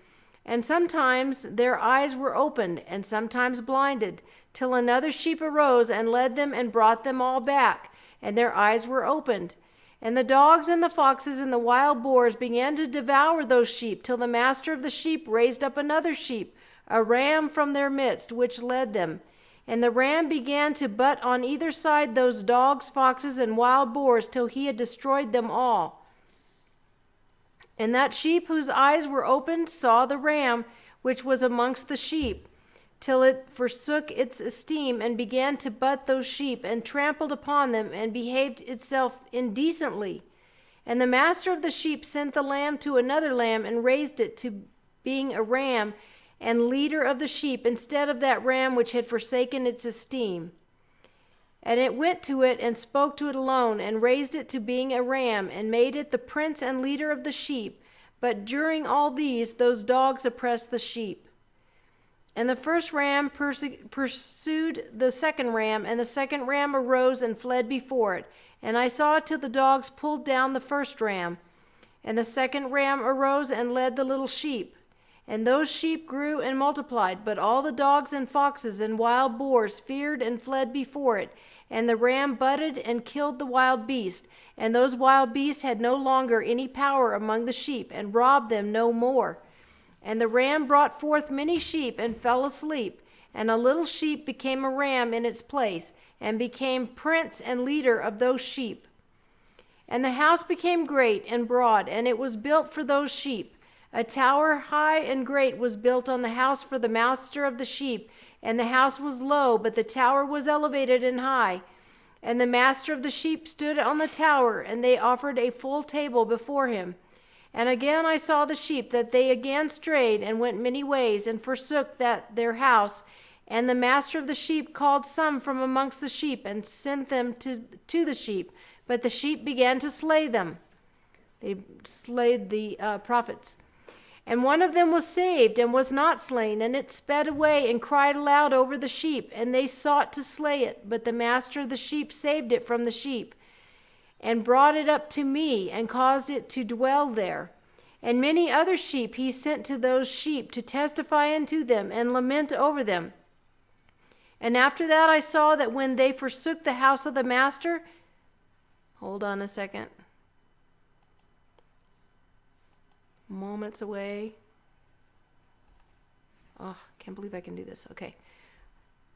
And sometimes their eyes were opened, and sometimes blinded, till another sheep arose and led them and brought them all back, and their eyes were opened. And the dogs and the foxes and the wild boars began to devour those sheep, till the master of the sheep raised up another sheep, a ram from their midst, which led them. And the ram began to butt on either side those dogs, foxes, and wild boars, till he had destroyed them all. And that sheep whose eyes were opened saw the ram which was amongst the sheep, till it forsook its esteem, and began to butt those sheep, and trampled upon them, and behaved itself indecently. And the master of the sheep sent the lamb to another lamb, and raised it to being a ram, and leader of the sheep, instead of that ram which had forsaken its esteem. And it went to it and spoke to it alone, and raised it to being a ram, and made it the prince and leader of the sheep. But during all these, those dogs oppressed the sheep. And the first ram pursued the second ram, and the second ram arose and fled before it. And I saw till the dogs pulled down the first ram. And the second ram arose and led the little sheep. And those sheep grew and multiplied, but all the dogs and foxes and wild boars feared and fled before it. And the ram butted and killed the wild beast. And those wild beasts had no longer any power among the sheep, and robbed them no more. And the ram brought forth many sheep and fell asleep. And a little sheep became a ram in its place, and became prince and leader of those sheep. And the house became great and broad, and it was built for those sheep. A tower high and great was built on the house for the master of the sheep. And the house was low, but the tower was elevated and high. And the master of the sheep stood on the tower, and they offered a full table before him. And again I saw the sheep, that they again strayed, and went many ways, and forsook their house. And the master of the sheep called some from amongst the sheep, and sent them to the sheep. But the sheep began to slay them. They slayed the prophets. And one of them was saved, and was not slain, and it sped away, and cried aloud over the sheep, and they sought to slay it. But the master of the sheep saved it from the sheep, and brought it up to me, and caused it to dwell there. And many other sheep he sent to those sheep, to testify unto them, and lament over them. And after that I saw that when they forsook the house of the master... Hold on a second. Moments away. Oh, can't believe I can do this. Okay.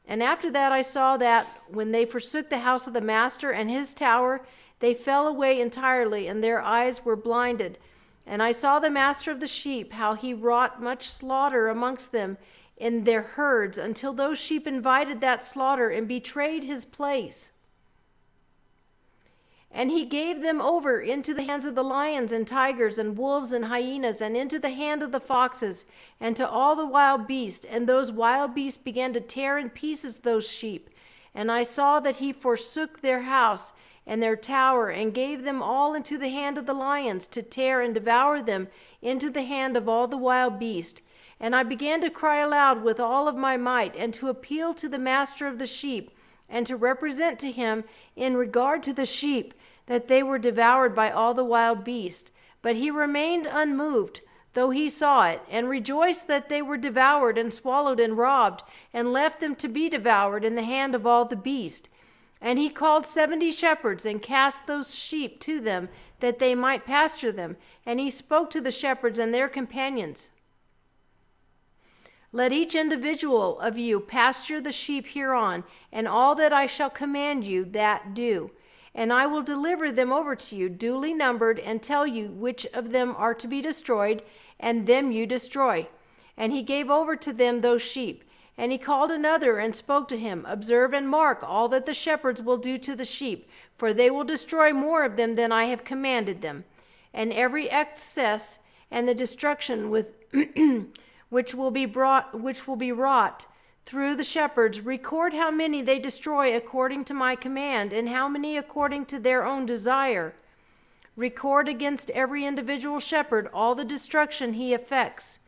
And after that I saw that when they forsook the house of the master and his tower, they fell away entirely, and their eyes were blinded. And I saw the master of the sheep, how he wrought much slaughter amongst them in their herds, until those sheep invited that slaughter, and betrayed his place. And he gave them over into the hands of the lions and tigers and wolves and hyenas, and into the hand of the foxes, and to all the wild beasts. And those wild beasts began to tear in pieces those sheep. And I saw that he forsook their house and their tower, and gave them all into the hand of the lions, to tear and devour them into the hand of all the wild beasts. And I began to cry aloud with all of my might, and to appeal to the master of the sheep, and to represent to him in regard to the sheep, that they were devoured by all the wild beasts. But he remained unmoved, though he saw it, and rejoiced that they were devoured and swallowed and robbed, and left them to be devoured in the hand of all the beasts. And he called 70 shepherds, and cast those sheep to them, that they might pasture them. And he spoke to the shepherds and their companions. Let each individual of you pasture the sheep hereon, and all that I shall command you, that do. And I will deliver them over to you, duly numbered, and tell you which of them are to be destroyed, and them you destroy. And he gave over to them those sheep. And he called another and spoke to him, Observe and mark all that the shepherds will do to the sheep, for they will destroy more of them than I have commanded them. And every excess and the destruction with which will be wrought through the shepherds, record how many they destroy according to my command, and how many according to their own desire. Record against every individual shepherd all the destruction he effects,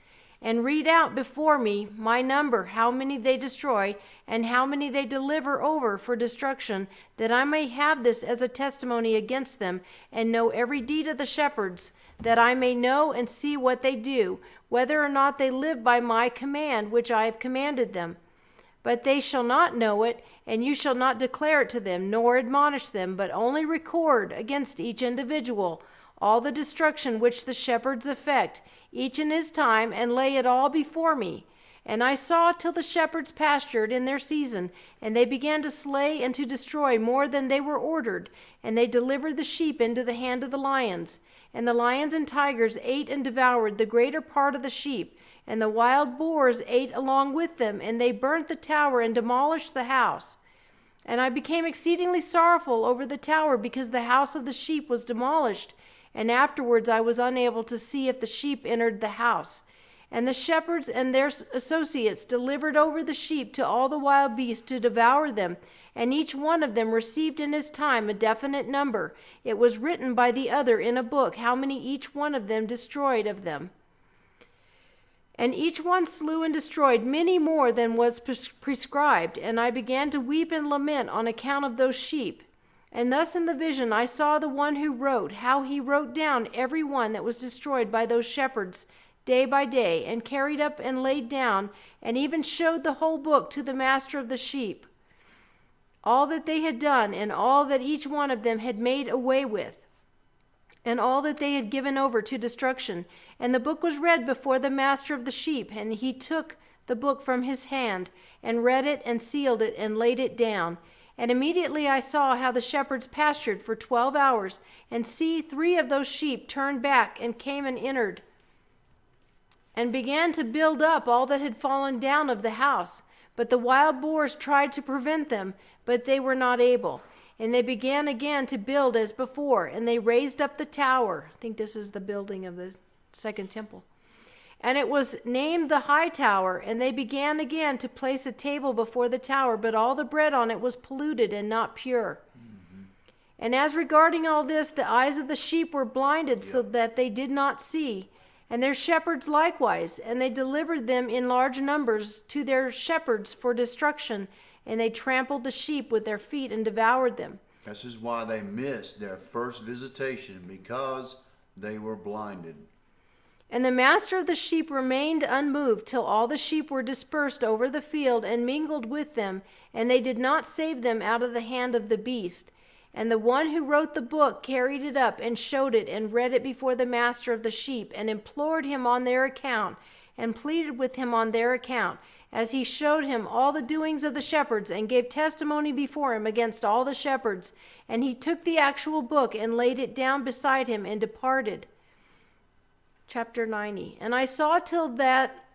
and read out before me my number, how many they destroy, and how many they deliver over for destruction, that I may have this as a testimony against them, and know every deed of the shepherds, that I may know and see what they do, whether or not they live by my command which I have commanded them. But they shall not know it, and you shall not declare it to them, nor admonish them, but only record against each individual all the destruction which the shepherds effect, each in his time, and lay it all before me. And I saw till the shepherds pastured in their season, and they began to slay and to destroy more than they were ordered, and they delivered the sheep into the hand of the lions. And the lions and tigers ate and devoured the greater part of the sheep, and the wild boars ate along with them, and they burnt the tower and demolished the house. And I became exceedingly sorrowful over the tower, because the house of the sheep was demolished, and afterwards I was unable to see if the sheep entered the house. And the shepherds and their associates delivered over the sheep to all the wild beasts to devour them, and each one of them received in his time a definite number. It was written by the other in a book how many each one of them destroyed of them. And each one slew and destroyed many more than was prescribed. And I began to weep and lament on account of those sheep. And thus in the vision I saw the one who wrote, how he wrote down every one that was destroyed by those shepherds day by day, and carried up and laid down, and even showed the whole book to the master of the sheep, all that they had done, and all that each one of them had made away with, and all that they had given over to destruction. And the book was read before the master of the sheep, and he took the book from his hand, and read it, and sealed it, and laid it down. And immediately I saw how the shepherds pastured for 12 hours, and see, 3 of those sheep turned back, and came and entered, and began to build up all that had fallen down of the house. But the wild boars tried to prevent them, but they were not able. And they began again to build as before, and they raised up the tower. I think this is the building of the second temple. And it was named the high tower, and they began again to place a table before the tower, but all the bread on it was polluted and not pure. And as regarding all this, the eyes of the sheep were blinded, so that they did not see, and their shepherds likewise, and they delivered them in large numbers to their shepherds for destruction, and they trampled the sheep with their feet and devoured them. This is why they missed their first visitation, because they were blinded. And the master of the sheep remained unmoved till all the sheep were dispersed over the field and mingled with them, and they did not save them out of the hand of the beast. And the one who wrote the book carried it up and showed it and read it before the master of the sheep, and implored him on their account, and pleaded with him on their account, as he showed him all the doings of the shepherds, and gave testimony before him against all the shepherds. And he took the actual book and laid it down beside him and departed. Chapter 90. And I saw till that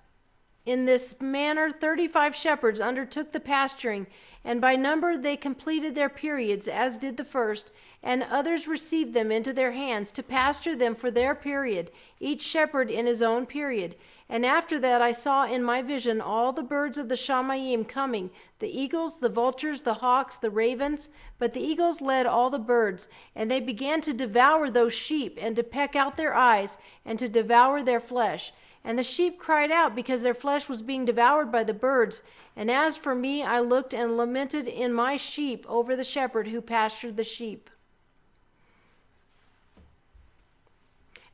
in this manner 35 shepherds undertook the pasturing, and by number they completed their periods, as did the first, and others received them into their hands to pasture them for their period, each shepherd in his own period. And after that I saw in my vision all the birds of the Shamayim coming, the eagles, the vultures, the hawks, the ravens. But the eagles led all the birds, and they began to devour those sheep, and to peck out their eyes, and to devour their flesh. And the sheep cried out because their flesh was being devoured by the birds. And as for me, I looked and lamented in my sheep over the shepherd who pastured the sheep.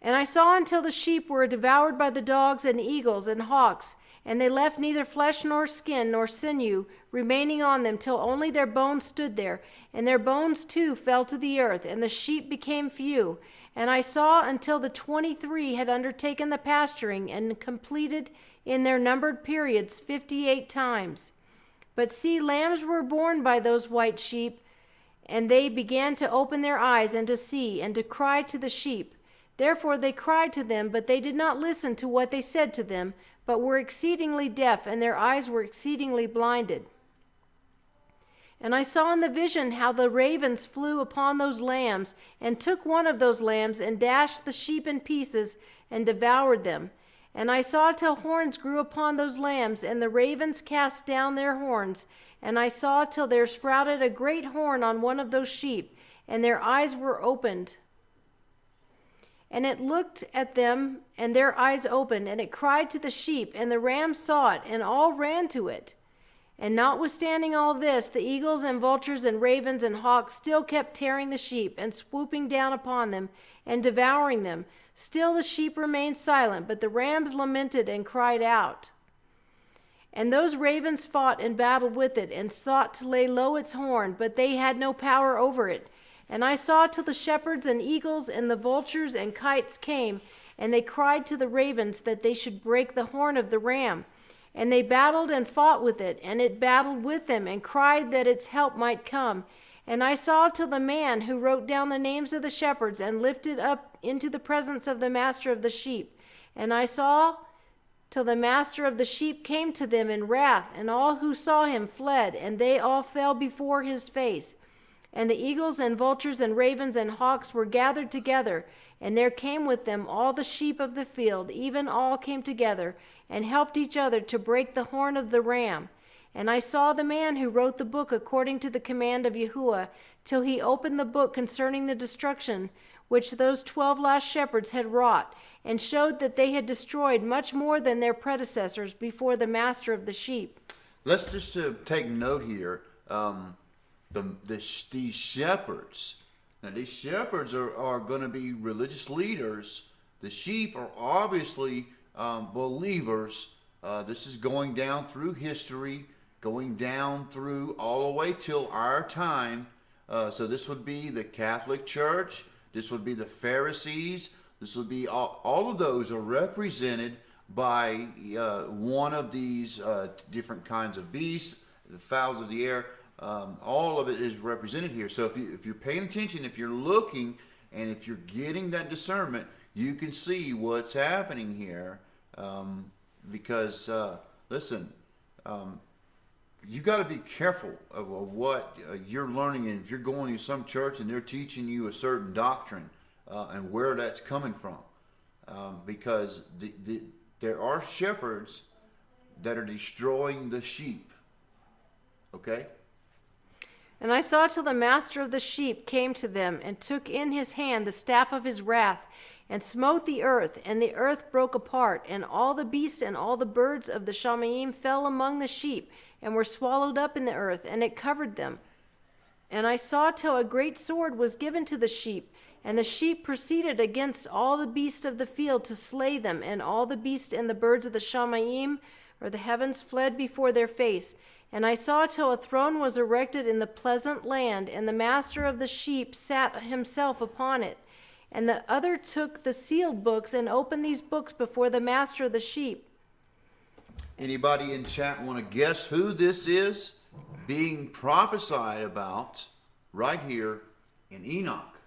And I saw until the sheep were devoured by the dogs and eagles and hawks, and they left neither flesh nor skin nor sinew remaining on them, till only their bones stood there. And their bones too fell to the earth, and the sheep became few. And I saw until the 23 had undertaken the pasturing, and completed in their numbered periods 58 times. But see, lambs were born by those white sheep, and they began to open their eyes and to see, and to cry to the sheep. Therefore they cried to them, but they did not listen to what they said to them, but were exceedingly deaf, and their eyes were exceedingly blinded. And I saw in the vision how the ravens flew upon those lambs, and took one of those lambs, and dashed the sheep in pieces, and devoured them. And I saw till horns grew upon those lambs, and the ravens cast down their horns. And I saw till there sprouted a great horn on one of those sheep, and their eyes were opened. And it looked at them, and their eyes opened, and it cried to the sheep, and the rams saw it, and all ran to it. And notwithstanding all this, the eagles and vultures and ravens and hawks still kept tearing the sheep, and swooping down upon them, and devouring them. Still the sheep remained silent, but the rams lamented and cried out. And those ravens fought and battled with it, and sought to lay low its horn, but they had no power over it. And I saw till the shepherds and eagles and the vultures and kites came, and they cried to the ravens that they should break the horn of the ram. And they battled and fought with it, and it battled with them, and cried that its help might come. And I saw till the man who wrote down the names of the shepherds, and lifted up into the presence of the master of the sheep. And I saw till the master of the sheep came to them in wrath, and all who saw him fled, and they all fell before his face. And the eagles and vultures and ravens and hawks were gathered together, and there came with them all the sheep of the field, even all came together, and helped each other to break the horn of the ram. And I saw the man who wrote the book according to the command of Yahuwah, till he opened the book concerning the destruction which those 12 last shepherds had wrought, and showed that they had destroyed much more than their predecessors before the master of the sheep. Let's just take note here. These shepherds. Now, these shepherds are going to be religious leaders. The sheep are obviously believers. This is going down through history, going down through all the way till our time. So this would be the Catholic Church. This would be the Pharisees. This would be all of those are represented by one of these different kinds of beasts, the fowls of the air. All of it is represented here. So if you're paying attention, if you're looking, and if you're getting that discernment, you can see what's happening here. Because listen, you got to be careful of what you're learning. And if you're going to some church and they're teaching you a certain doctrine and where that's coming from, because there are shepherds that are destroying the sheep. Okay? And I saw till the master of the sheep came to them, and took in his hand the staff of his wrath, and smote the earth, and the earth broke apart, and all the beasts and all the birds of the Shamayim fell among the sheep, and were swallowed up in the earth, and it covered them. And I saw till a great sword was given to the sheep, and the sheep proceeded against all the beasts of the field to slay them, and all the beasts and the birds of the Shamayim, or the heavens, fled before their face. And I saw till a throne was erected in the pleasant land, and the master of the sheep sat himself upon it. And the other took the sealed books and opened these books before the master of the sheep. Anybody in chat want to guess who this is being prophesied about right here in Enoch?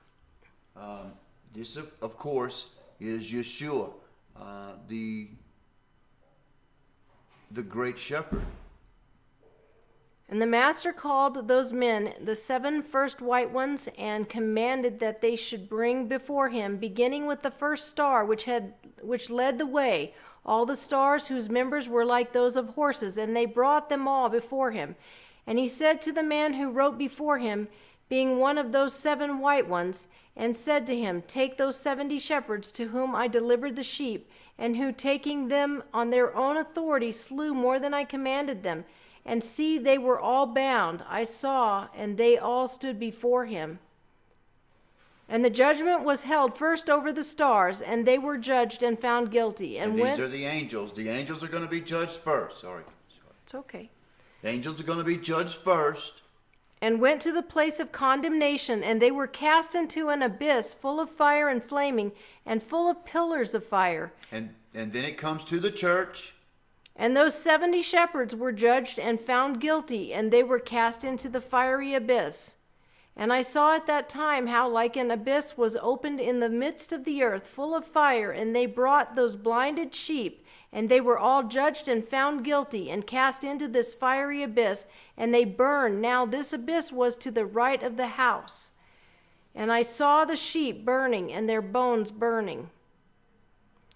This, of course, is Yeshua, the great shepherd. And the master called those men, the 7 first white ones, and commanded that they should bring before him, beginning with the first star which led the way, all the stars whose members were like those of horses, and they brought them all before him. And he said to the man who wrote before him, being one of those 7 white ones, and said to him, take those 70 shepherds to whom I delivered the sheep, and who, taking them on their own authority, slew more than I commanded them. And see, they were all bound. I saw, and they all stood before him. And the judgment was held first over the stars, and they were judged and found guilty. And these are the angels. The angels are going to be judged first. Sorry. It's okay. The angels are going to be judged first. And went to the place of condemnation, and they were cast into an abyss full of fire and flaming, and full of pillars of fire. And then it comes to the church. And those 70 shepherds were judged and found guilty, and they were cast into the fiery abyss. And I saw at that time how like an abyss was opened in the midst of the earth, full of fire, and they brought those blinded sheep, and they were all judged and found guilty, and cast into this fiery abyss, and they burned. Now this abyss was to the right of the house. And I saw the sheep burning, and their bones burning.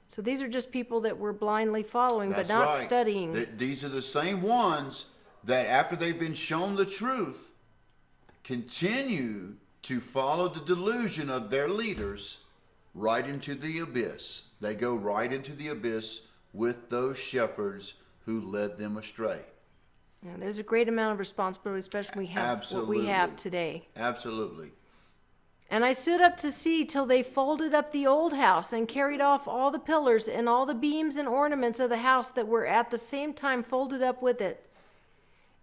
So these are just people that were blindly following, That's but not right. studying. These are the same ones that after they've been shown the truth, continue to follow the delusion of their leaders right into the abyss. They go right into the abyss with those shepherds who led them astray. Yeah, there's a great amount of responsibility, especially what we have today. Absolutely. And I stood up to see till they folded up the old house, and carried off all the pillars and all the beams and ornaments of the house that were at the same time folded up with it.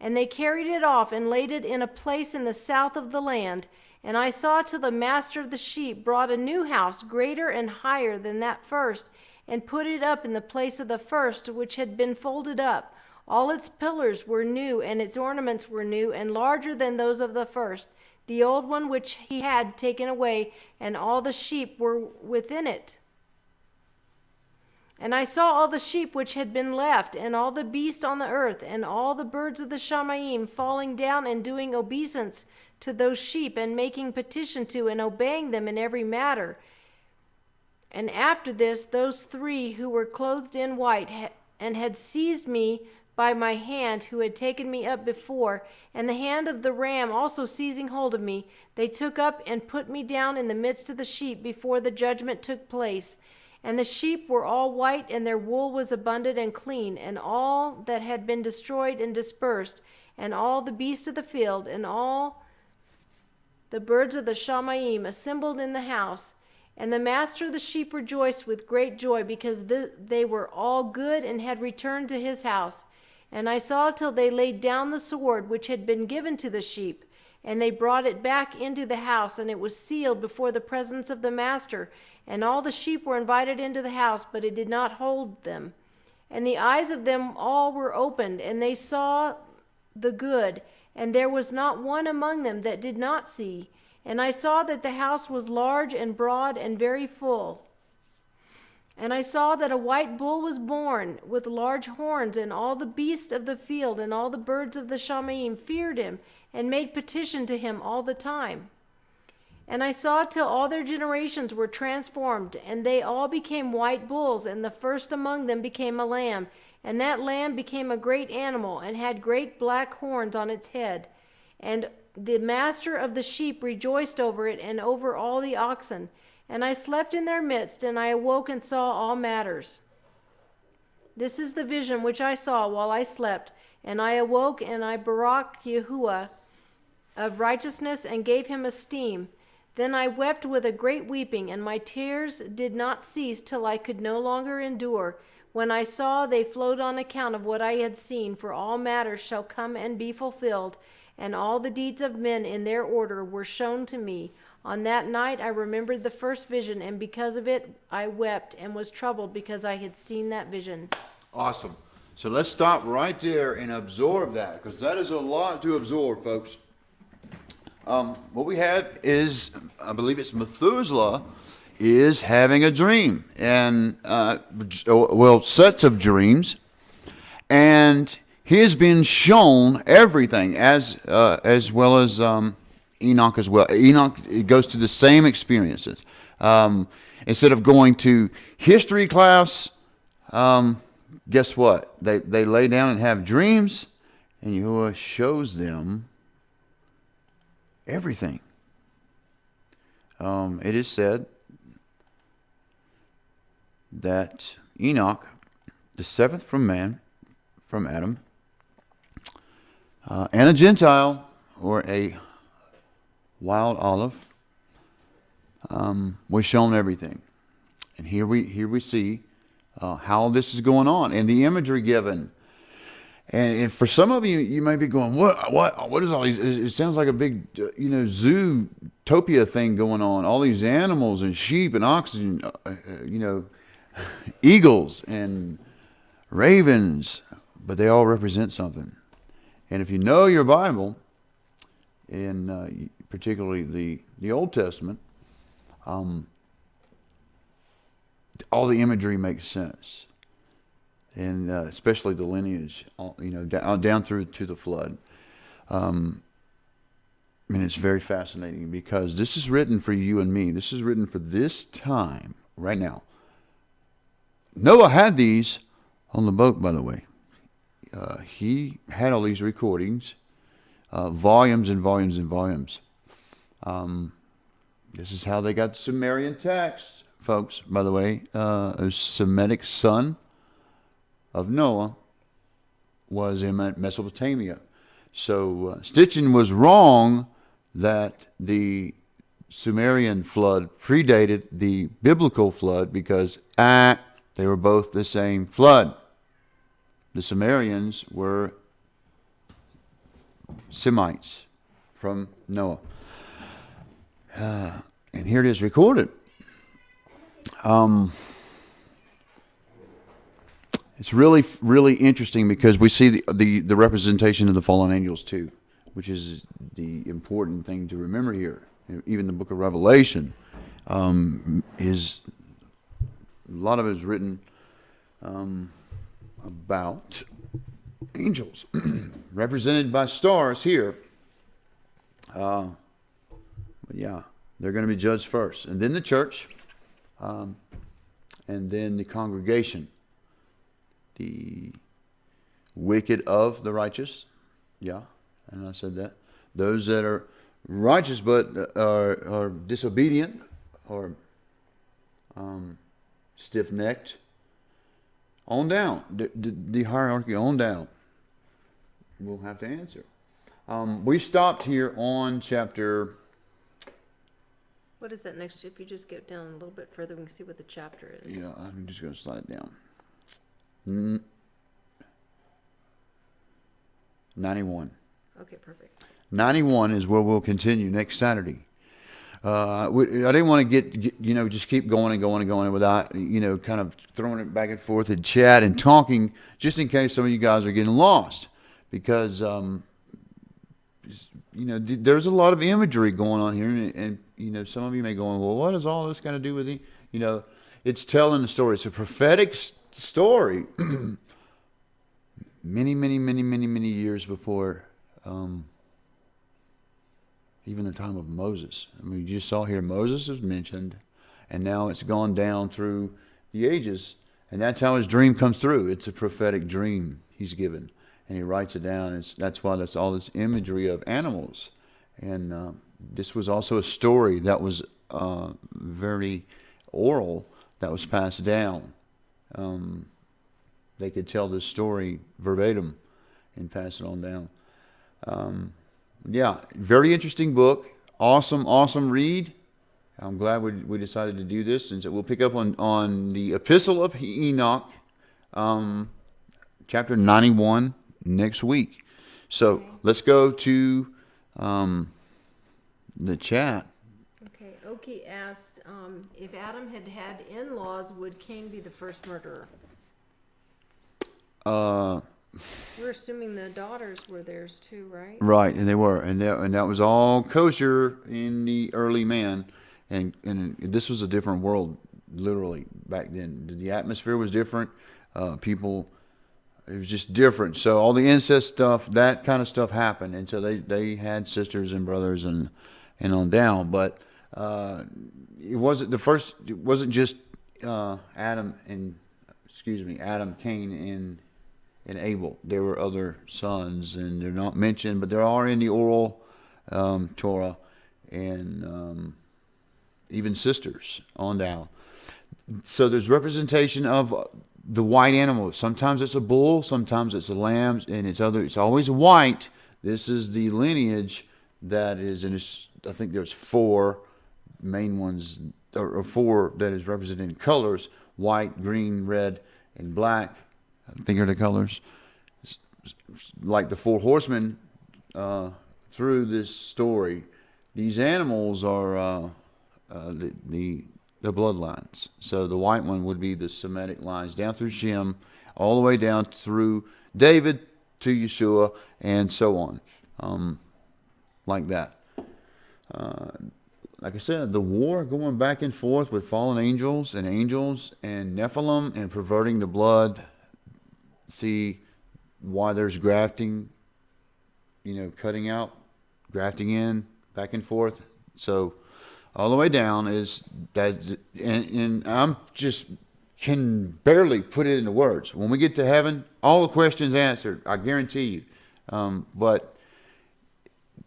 And they carried it off, and laid it in a place in the south of the land. And I saw till the master of the sheep brought a new house, greater and higher than that first, and put it up in the place of the first, which had been folded up. All its pillars were new, and its ornaments were new, and larger than those of the first. The old one which he had taken away, and all the sheep were within it. And I saw all the sheep which had been left, and all the beasts on the earth, and all the birds of the Shamayim falling down and doing obeisance to those sheep, and making petition to and obeying them in every matter. And after this, those three who were clothed in white and had seized me by my hand, who had taken me up before, and the hand of the ram also seizing hold of me, they took up and put me down in the midst of the sheep before the judgment took place. And the sheep were all white, and their wool was abundant and clean, and all that had been destroyed and dispersed, and all the beasts of the field, and all the birds of the Shamayim assembled in the house. And the master of the sheep rejoiced with great joy, because they were all good and had returned to his house. And I saw till they laid down the sword which had been given to the sheep, and they brought it back into the house, and it was sealed before the presence of the master. And all the sheep were invited into the house, but it did not hold them. And the eyes of them all were opened, and they saw the good, and there was not one among them that did not see. And I saw that the house was large and broad and very full. And I saw that a white bull was born with large horns, and all the beasts of the field and all the birds of the Shamayim feared him, and made petition to him all the time. And I saw till all their generations were transformed, and they all became white bulls, and the first among them became a lamb. And that lamb became a great animal, and had great black horns on its head. And the master of the sheep rejoiced over it, and over all the oxen. And I slept in their midst, and I awoke and saw all matters. This is the vision which I saw while I slept. And I awoke, and I baraked Yahuwah of righteousness, and gave him esteem. Then I wept with a great weeping, and my tears did not cease till I could no longer endure. When I saw, they flowed on account of what I had seen, for all matters shall come and be fulfilled, and all the deeds of men in their order were shown to me. On that night I remembered the first vision, and because of it I wept and was troubled, because I had seen that vision. Awesome. So let's stop right there and absorb that, because that is a lot to absorb, folks. What we have is, I believe it's Methuselah is having a dream, and sets of dreams, and he has been shown everything, as well as Enoch as well. Enoch goes to the same experiences. Instead of going to history class, guess what? They lay down and have dreams, and Yahuwah shows them everything. It is said that Enoch, the seventh from man, from Adam, and a Gentile, or a wild olive, was shown everything. And here we see how this is going on, and the imagery given. And for some of you, you may be going, what is all these? It sounds like a big, zootopia thing going on. All these animals and sheep and oxen, eagles and ravens, but they all represent something. And if you know your Bible, in particularly the Old Testament, all the imagery makes sense. And especially the lineage, down through to the flood. And it's very fascinating, because this is written for you and me. This is written for this time, right now. Noah had these on the boat, by the way. He had all these recordings, volumes and volumes and volumes. This is how they got the Sumerian text, folks, by the way. A Semitic son of Noah was in Mesopotamia. So Stitchin was wrong that the Sumerian flood predated the biblical flood, because they were both the same flood. The Sumerians were Semites from Noah. And here it is recorded. It's really, really interesting, because we see the representation of the fallen angels too, which is the important thing to remember here. Even the book of Revelation is, a lot of it is written about angels, represented by stars here. But yeah, they're going to be judged first, and then the church, and then the congregation, the wicked of the righteous. Yeah, and I said that. Those that are righteous but are disobedient or stiff-necked, on down. The hierarchy on down. We'll have to answer. We stopped here on chapter. What is that next? If you just get down a little bit further, we can see what the chapter is. Yeah, I'm just going to slide it down. 91. Okay, perfect. 91 is where we'll continue next Saturday. I didn't want to get just keep going and going and going without, kind of throwing it back and forth and chat and talking, just in case some of you guys are getting lost. Because, there's a lot of imagery going on here. And some of you may go, well, what does all this got to do with it? It's telling the story. It's a prophetic story. Many, many, many, many, many years before even the time of Moses. I mean, you just saw here Moses is mentioned, and now it's gone down through the ages, and that's how his dream comes through. It's a prophetic dream he's given, and he writes it down. That's why there's all this imagery of animals. And this was also a story that was very oral, that was passed down. They could tell this story verbatim and pass it on down. Yeah, very interesting book. Awesome read. I'm glad we decided to do this. And so we'll pick up on the Epistle of Enoch, chapter 91 next week. So let's go to the chat. Okay, Oki asked, if Adam had had in-laws, would Cain be the first murderer? We're assuming the daughters were theirs too, right? Right, and they were, and that was all kosher in the early man, and this was a different world, literally back then. The atmosphere was different. People, it was just different. So all the incest stuff, that kind of stuff happened, and so they had sisters and brothers and on down. But it wasn't just Adam, Cain, and Abel. There were other sons, and they're not mentioned, but there are in the oral Torah, and even sisters on down. So there's representation of the white animal. Sometimes it's a bull, sometimes it's a lamb, and it's always white. This is the lineage that is, and I think there's 4 main ones, or 4 that is represented in colors: white, green, red, and black. I think are the colors. Like the 4 horsemen through this story, these animals are the bloodlines. So the white one would be the Semitic lines down through Shem, all the way down through David to Yeshua, and so on, like that. Like I said, the war going back and forth with fallen angels and Nephilim and perverting the blood. See why there's grafting, cutting out, grafting in, back and forth. So all the way down is that, and I'm just can barely put it into words. When we get to heaven, all the questions answered, I guarantee you. But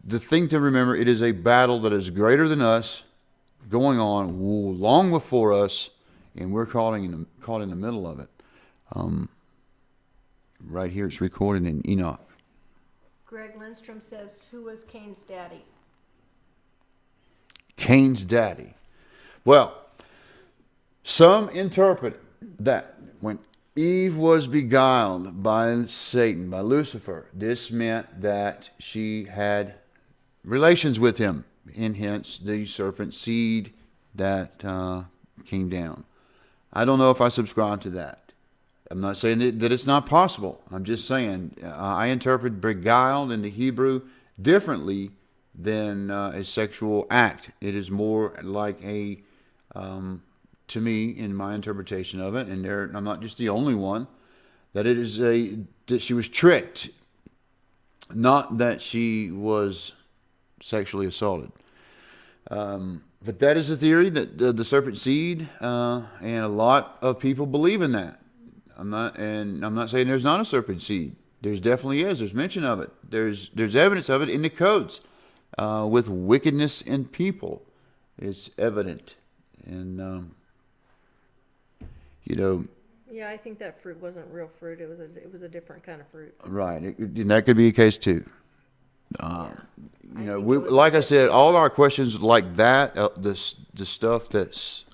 the thing to remember, it is a battle that is greater than us, going on long before us, and we're caught in the middle of it. Right here, it's recorded in Enoch. Greg Lindstrom says, who was Cain's daddy? Cain's daddy. Well, some interpret that when Eve was beguiled by Satan, by Lucifer, this meant that she had relations with him, and hence the serpent seed that came down. I don't know if I subscribe to that. I'm not saying that it's not possible. I'm just saying I interpret beguiled in the Hebrew differently than a sexual act. It is more like a, to me, in my interpretation of it, and I'm not just the only one, that it is that she was tricked, not that she was sexually assaulted. But that is a theory that the serpent seed, and a lot of people believe in that. I'm not saying there's not a serpent seed. There's definitely is. There's mention of it. There's evidence of it in the codes, with wickedness in people. It's evident, and Yeah, I think that fruit wasn't real fruit. It was a different kind of fruit. right. And that could be a case too. Like I said, all our questions like that, the stuff that's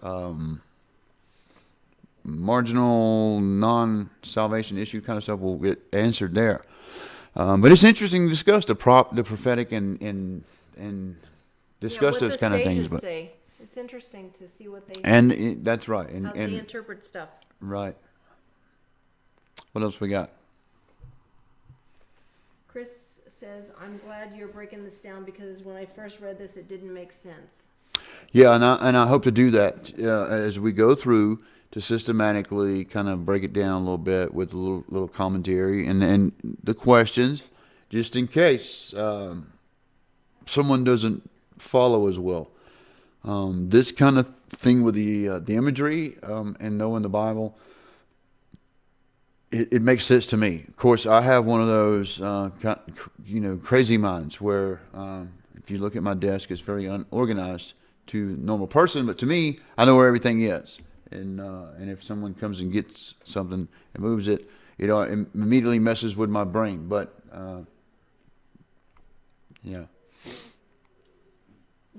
marginal, non-salvation issue kind of stuff will get answered there. But it's interesting to discuss the prophetic and discuss those kind of things. But say. It's interesting to see what they that's right. how they interpret stuff. Right. What else we got? Chris says, "I'm glad you're breaking this down because when I first read this, it didn't make sense." Yeah, and I hope to do that as we go through to systematically kind of break it down a little bit with a little commentary and the questions, just in case someone doesn't follow as well. This kind of thing with the imagery and knowing the Bible, it makes sense to me. Of course, I have one of those crazy minds where if you look at my desk, it's very unorganized to a normal person, but to me, I know where everything is. And if someone comes and gets something and moves it, it immediately messes with my brain. But yeah.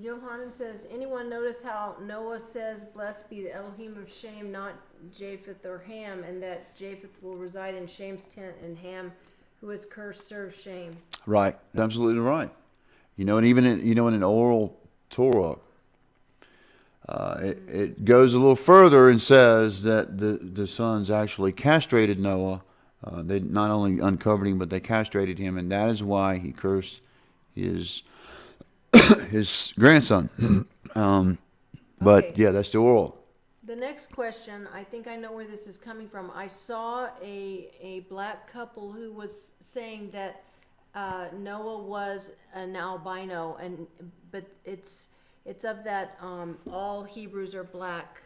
Johanan says, "Anyone notice how Noah says, 'Blessed be the Elohim of Shem, not Japheth or Ham,' and that Japheth will reside in Shem's tent, and Ham, who is cursed, serves Shem?" Right, absolutely right. And even in an oral Torah, it goes a little further and says that the sons actually castrated Noah. They not only uncovered him, but they castrated him, and that is why he cursed his grandson. But Okay. yeah, that's the oral. The next question, I think I know where this is coming from. I saw a black couple who was saying that Noah was an albino, but it's of that all Hebrews are black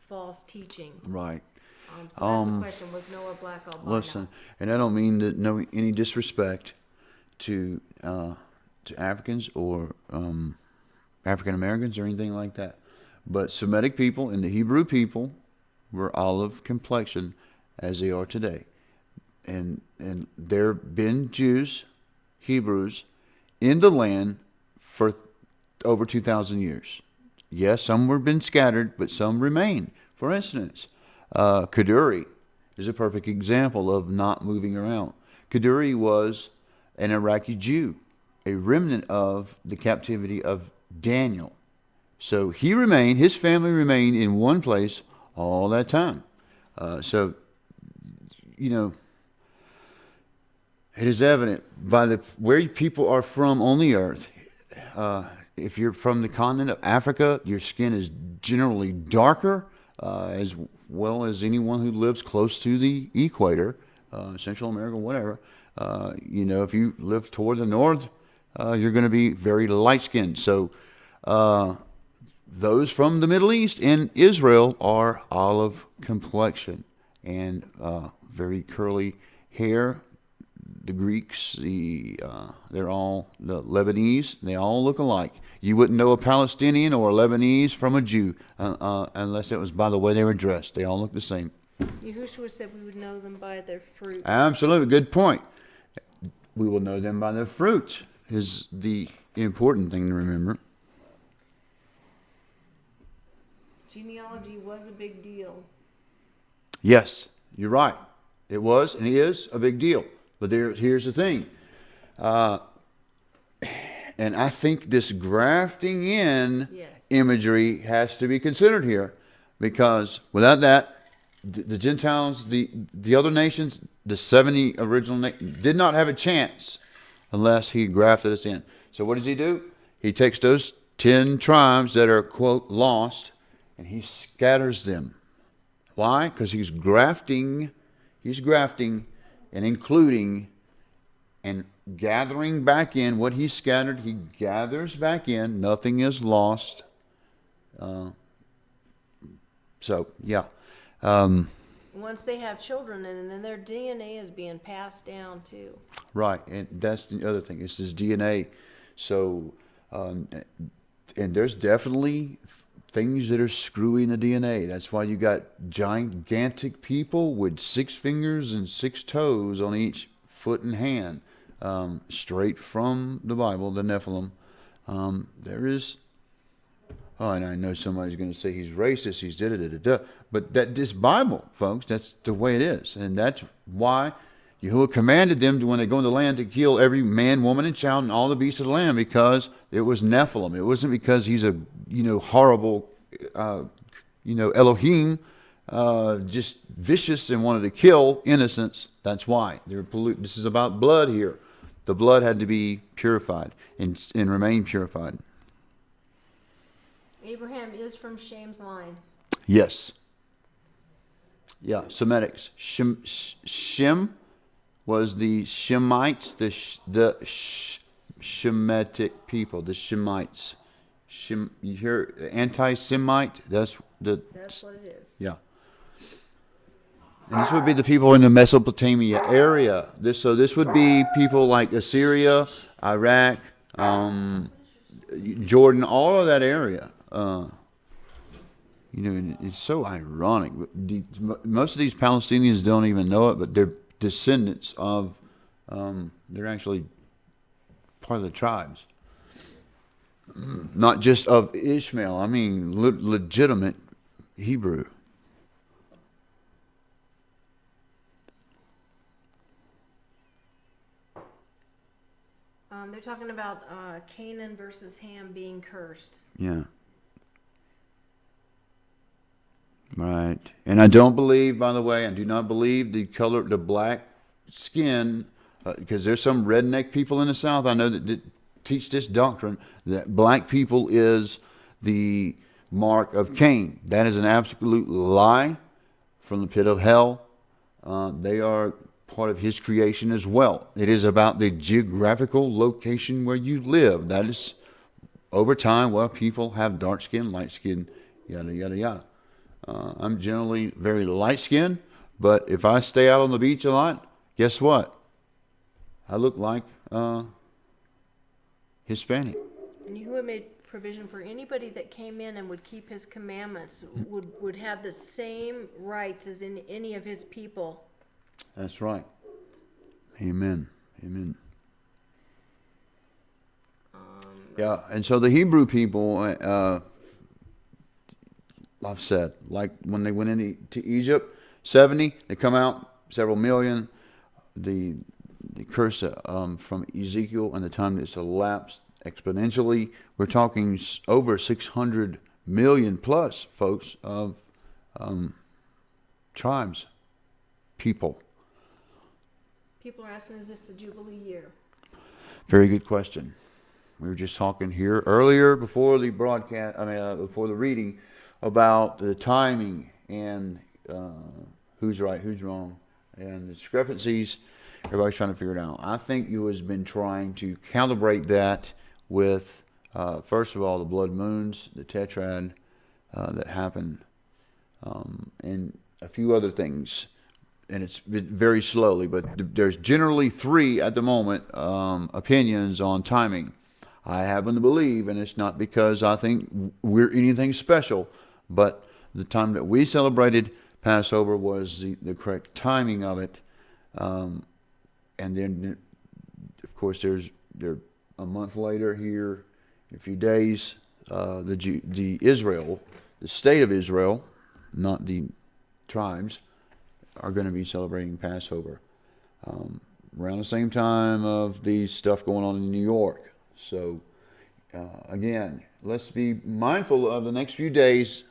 false teaching. Right. So that's the question: was Noah black albino? Listen, and I don't mean any disrespect to Africans or African Americans or anything like that, but Semitic people and the Hebrew people were olive complexion as they are today, and there have been Jews, Hebrews, in the land for over 2,000 years. Yes, some have been scattered, but some remain. For instance, Kaduri is a perfect example of not moving around. Kaduri was an Iraqi Jew, a remnant of the captivity of Daniel. So his family remained in one place all that time. So it is evident by where people are from on the earth. If you're from the continent of Africa, your skin is generally darker, as well as anyone who lives close to the equator, Central America, whatever. If you live toward the north, you're going to be very light-skinned. So those from the Middle East and Israel are olive complexion and very curly hair. The Greeks, they're all the Lebanese. They all look alike. You wouldn't know a Palestinian or a Lebanese from a Jew unless it was by the way they were dressed. They all look the same. Yahushua said we would know them by their fruit. Absolutely, good point. We will know them by their fruit is the important thing to remember. Genealogy was a big deal. Yes, you're right. It was and is a big deal. But here's the thing. And I think this grafting in imagery has to be considered here. Because without that, the Gentiles, the other nations, the 70 original nations, did not have a chance unless he grafted us in. So what does he do? He takes those 10 tribes that are, quote, lost, and he scatters them. Why? Because he's grafting and including and gathering back in what he scattered, he gathers back in. Nothing is lost. So, yeah. Once they have children, and then their DNA is being passed down too. Right, and that's the other thing. It's this DNA. So, and there's definitely things that are screwing the DNA. That's why you got gigantic people with 6 fingers and 6 toes on each foot and hand, straight from the Bible, the Nephilim. There is, and I know somebody's going to say he's racist, he's da-da-da-da-da, but this Bible, folks, that's the way it is. And that's why Yahuwah commanded them to, when they go into the land, to kill every man, woman, and child and all the beasts of the land, because it was Nephilim. It wasn't because he's a horrible, Elohim, just vicious and wanted to kill innocents. That's why they're This is about blood here. The blood had to be purified and remain purified. Abraham is from Sham's line. Yes. Yeah, Semitics. Shem was the Shemites, the Shemitic people, the Shemites. You hear anti-Semite? That's what it is. Yeah. And this would be the people in the Mesopotamia area. This would be people like Assyria, Iraq, Jordan, all of that area. It's so ironic. Most of these Palestinians don't even know it, but they're descendants of, they're actually part of the tribes. Not just of Ishmael, I mean legitimate Hebrew. They're talking about Canaan versus Ham being cursed. Yeah. Right. And I don't believe, by the way, I do not believe the black skin, because there's some redneck people in the South I know that teach this doctrine, that black people is the mark of Cain. That is an absolute lie from the pit of hell. They are part of his creation as well. It is about the geographical location where you live. That is, over time, well, people have dark skin, light skin, yada, yada, yada. I'm generally very light skinned, but if I stay out on the beach a lot, guess what? I look like Hispanic. And Yahuwah made provision for anybody that came in and would keep his commandments, would have the same rights as in any of his people. That's right. Amen. Amen. Yeah, and so the Hebrew people, I've said, like when they went into Egypt, 70, they come out, several million. The curse from Ezekiel and the time it's elapsed exponentially, we're talking over 600 million plus, folks, of tribes, people. People are asking, is this the Jubilee year? Very good question. We were just talking here earlier before the broadcast, before the reading, about the timing and who's right, who's wrong, and the discrepancies. Everybody's trying to figure it out. I think you has been trying to calibrate that with, first of all, the blood moons, the tetrad that happened, and a few other things. And it's very slowly, but there's generally 3 at the moment opinions on timing. I happen to believe, and it's not because I think we're anything special, but the time that we celebrated Passover was the correct timing of it. And then, of course, there's a month later here, in a few days, the Israel, the state of Israel, not the tribes, are going to be celebrating Passover around the same time of the stuff going on in New York. So, again, let's be mindful of the next few days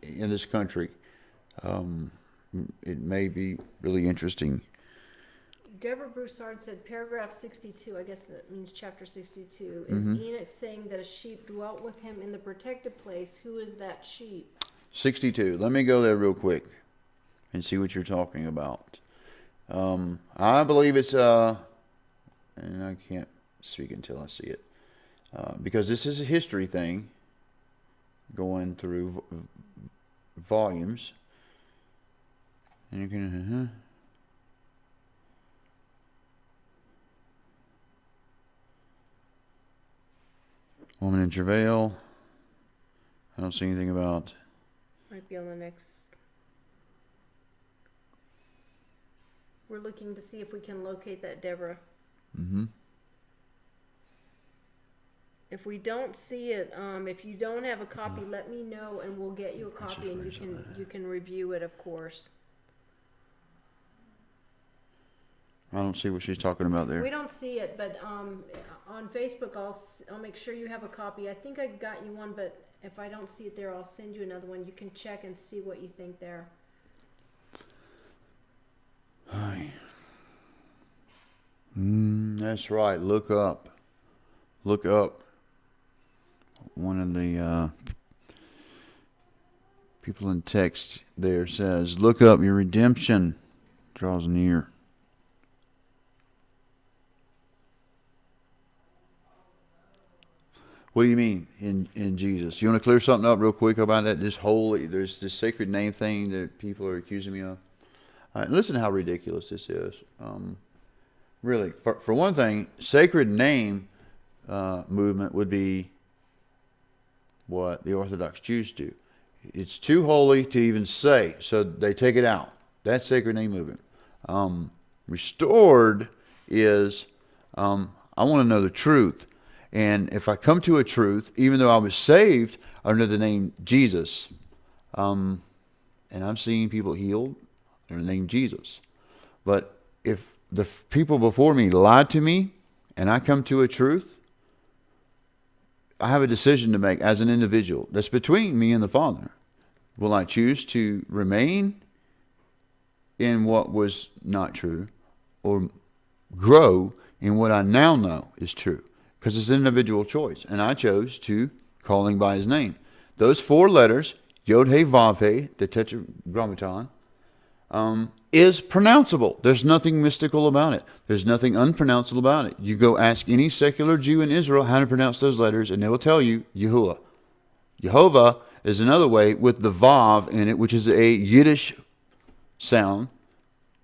in this country. It may be really interesting. Deborah Broussard said, paragraph 62, I guess that means chapter 62, is Enoch saying that a sheep dwelt with him in the protected place? Who is that sheep? 62. Let me go there real quick and see what you're talking about. I believe it's, and I can't speak until I see it, because this is a history thing going through volumes. And you can, woman in travail. I don't see anything about. Might be on the next. We're looking to see if we can locate that, Deborah. Mm-hmm. If we don't see it, if you don't have a copy, let me know and we'll get you a copy and you can review it, of course. I don't see what she's talking about there. We don't see it, but on Facebook, I'll make sure you have a copy. I think I got you one, but if I don't see it there, I'll send you another one. You can check and see what you think there. Hi. That's right. Look up. Look up. One of the people in text there says, "Look up, your redemption draws near." What do you mean in Jesus? You want to clear something up real quick about that? There's this sacred name thing that people are accusing me of. All right, listen to how ridiculous this is. Really, for one thing, sacred name movement would be what the Orthodox Jews do. It's too holy to even say, so they take it out. That's sacred name movement. Restored is, I want to know the truth. And if I come to a truth, even though I was saved under the name Jesus, and I'm seeing people healed under the name Jesus. But if the people before me lied to me and I come to a truth, I have a decision to make as an individual. That's between me and the Father. Will I choose to remain in what was not true or grow in what I now know is true? Because it's an individual choice. And I chose to call him by his name. Those 4 letters, Yod He Vav He, the Tetragrammaton, is pronounceable. There's nothing mystical about it. There's nothing unpronounceable about it. You go ask any secular Jew in Israel how to pronounce those letters, and they will tell you Yahuwah. Jehovah is another way with the Vav in it, which is a Yiddish sound.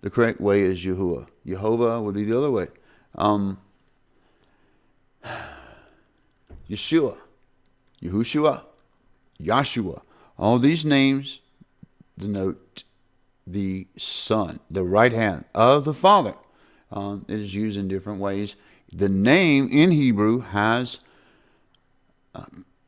The correct way is Yahuwah. Jehovah would be the other way. Yeshua, Yahushua, Yahshua. All these names denote the Son, the right hand of the Father. It is used in different ways. The name in Hebrew has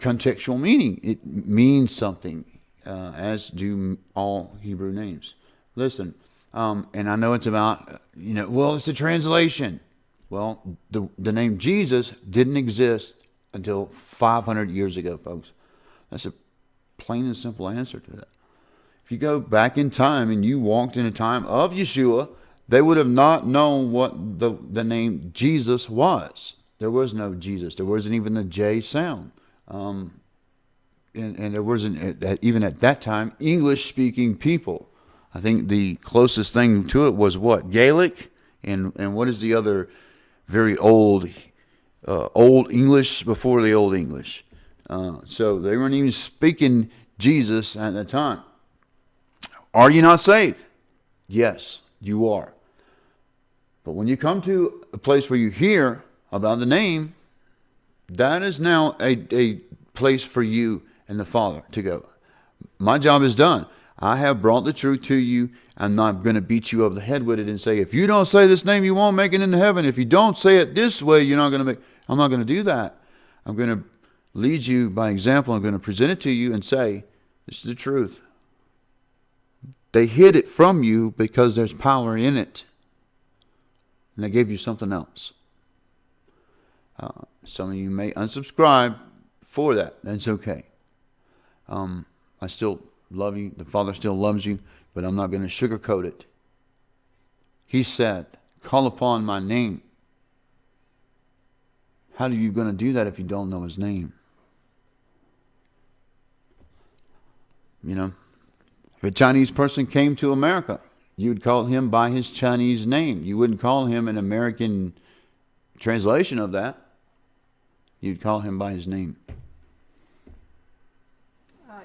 contextual meaning. It means something, as do all Hebrew names. Listen, and I know it's about, it's a translation. Well, the name Jesus didn't exist until 500 years ago, folks. That's a plain and simple answer to that. If you go back in time and you walked in a time of Yeshua, they would have not known what the name Jesus was. There was no Jesus. There wasn't even the J sound. And there wasn't, even at that time, English-speaking people. I think the closest thing to it was what? Gaelic? And what is the other very old English before the Old English? So they weren't even speaking Jesus at the time. Are you not saved? Yes, you are. But when you come to a place where you hear about the name, that is now a place for you and the Father to go. My job is done. I have brought the truth to you. I'm not going to beat you over the head with it and say, if you don't say this name, you won't make it into heaven. If you don't say it this way, you're not going to make. I'm not going to do that. I'm going to lead you by example. I'm going to present it to you and say, this is the truth. They hid it from you because there's power in it. And they gave you something else. Some of you may unsubscribe for that. That's okay. I still love you. The Father still loves you. But I'm not going to sugarcoat it. He said, call upon my name. How are you going to do that if you don't know his name? If a Chinese person came to America, you would call him by his Chinese name. You wouldn't call him an American translation of that. You'd call him by his name.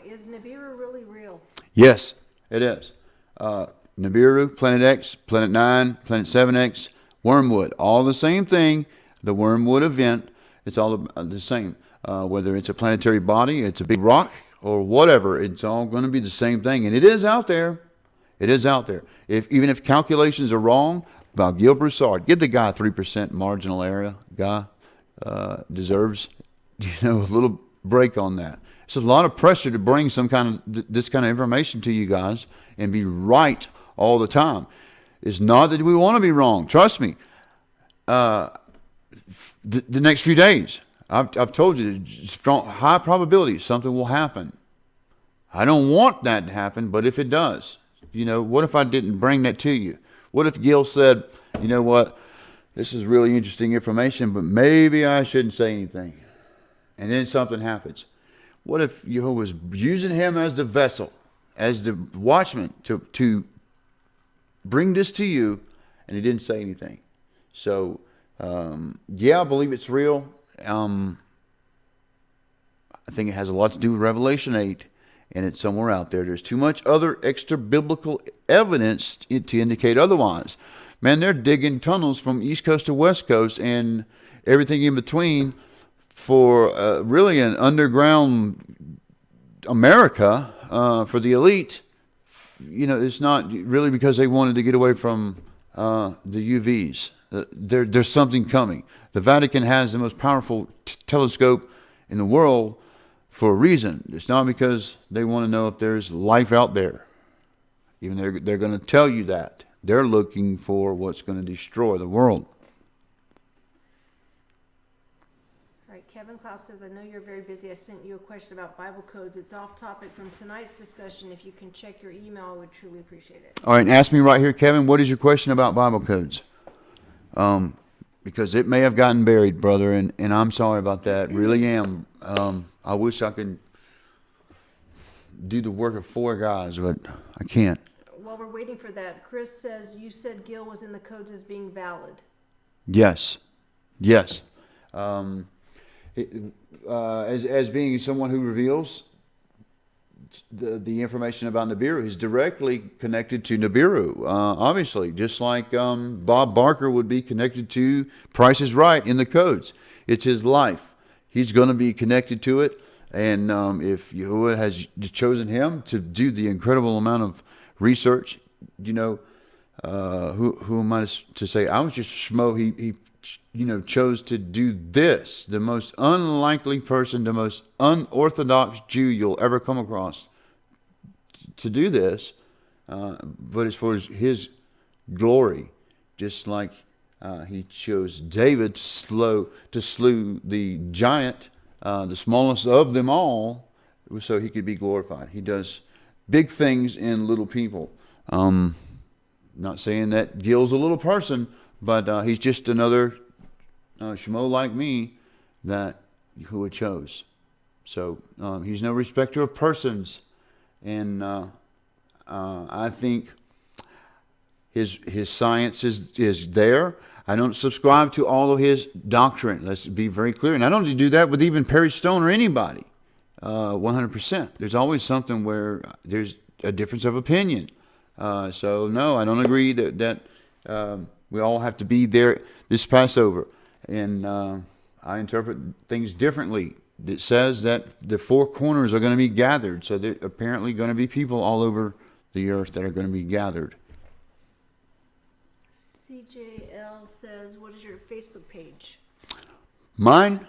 Is Nibiru really real? Yes, it is. Nibiru, Planet X, Planet 9, Planet 7X, Wormwood, all the same thing. The Wormwood event, it's all the same. Whether it's a planetary body, it's a big rock, or whatever, it's all going to be the same thing. And it is out there. It is out there. Even if calculations are wrong, about Gil Broussard, give the guy 3% marginal area. Guy deserves, a little break on that. It's a lot of pressure to bring this kind of information to you guys and be right all the time. It's not that we want to be wrong. Trust me. The next few days, I've told you, strong, high probability something will happen. I don't want that to happen, but if it does, what if I didn't bring that to you? What if Gil said, you know what, this is really interesting information, but maybe I shouldn't say anything. And then something happens. What if Jehovah was using him as the vessel, as the watchman to bring this to you, and he didn't say anything? So, I believe it's real. I think it has a lot to do with Revelation 8, and it's somewhere out there. There's too much other extra biblical evidence to indicate otherwise. Man, they're digging tunnels from East Coast to West Coast and everything in between for really an underground America for the elite. It's not really because they wanted to get away from the UVs. There's something coming. The Vatican has the most powerful telescope in the world for a reason. It's not because they want to know if there's life out there. Even they're going to tell you that. They're looking for what's going to destroy the world. All right, Kevin Klaus says, I know you're very busy. I sent you a question about Bible codes. It's off topic from tonight's discussion. If you can check your email, I would truly appreciate it. All right, and ask me right here, Kevin, what is your question about Bible codes? Because it may have gotten buried, brother, and I'm sorry about that. Really am. I wish I could do the work of 4 guys, but I can't. While we're waiting for that, Chris says, you said Gil was in the codes as being valid. Yes. As being someone who reveals the information about Nibiru is directly connected to Nibiru, obviously, just like Bob Barker would be connected to Price is Right in the codes. It's his life. He's going to be connected to it, and if Yahuwah has chosen him to do the incredible amount of research, who am I to say? I was just schmo. He chose to do this. The most unlikely person, the most unorthodox Jew you'll ever come across to do this, but it's for his glory, just like he chose David to slew the giant, the smallest of them all, so he could be glorified. He does big things in little people. Not saying that Gil's a little person, but he's just another Shemo like me that Yahuwah chose. So he's no respecter of persons, and I think his science is there. I don't subscribe to all of his doctrine. Let's be very clear, and I don't do that with even Perry Stone or anybody. 100%. There's always something where there's a difference of opinion. So no, I don't agree that we all have to be there this Passover. And I interpret things differently. It says that the 4 corners are going to be gathered. So there are apparently going to be people all over the earth that are going to be gathered. CJL says, what is your Facebook page? Mine,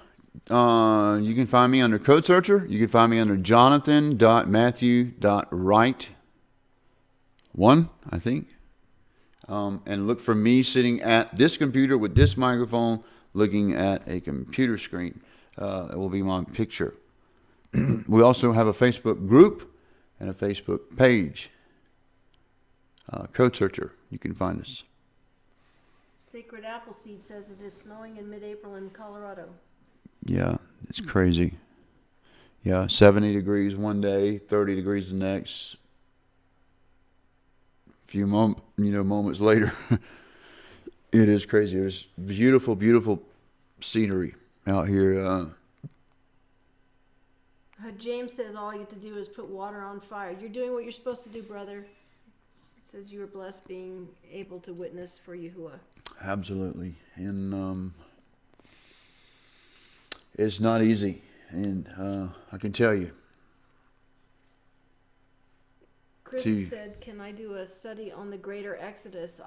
you can find me under Code Searcher. You can find me under jonathan.matthew.wright1, I think. And look for me sitting at this computer with this microphone looking at a computer screen. It will be my picture. We also have a Facebook group and a Facebook page. Code Searcher, you can find us. Sacred Appleseed says it is snowing in mid-April in Colorado. Yeah, it's crazy. Yeah, 70 degrees one day, 30 degrees the next, few moments later. It is crazy. There's beautiful, beautiful scenery out here. James says all you have to do is put water on fire. You're doing what you're supposed to do, brother. It says you were blessed being able to witness for Yahuwah. Absolutely. And it's not easy. And I can tell you. Chris said, can I do a study on the greater Exodus?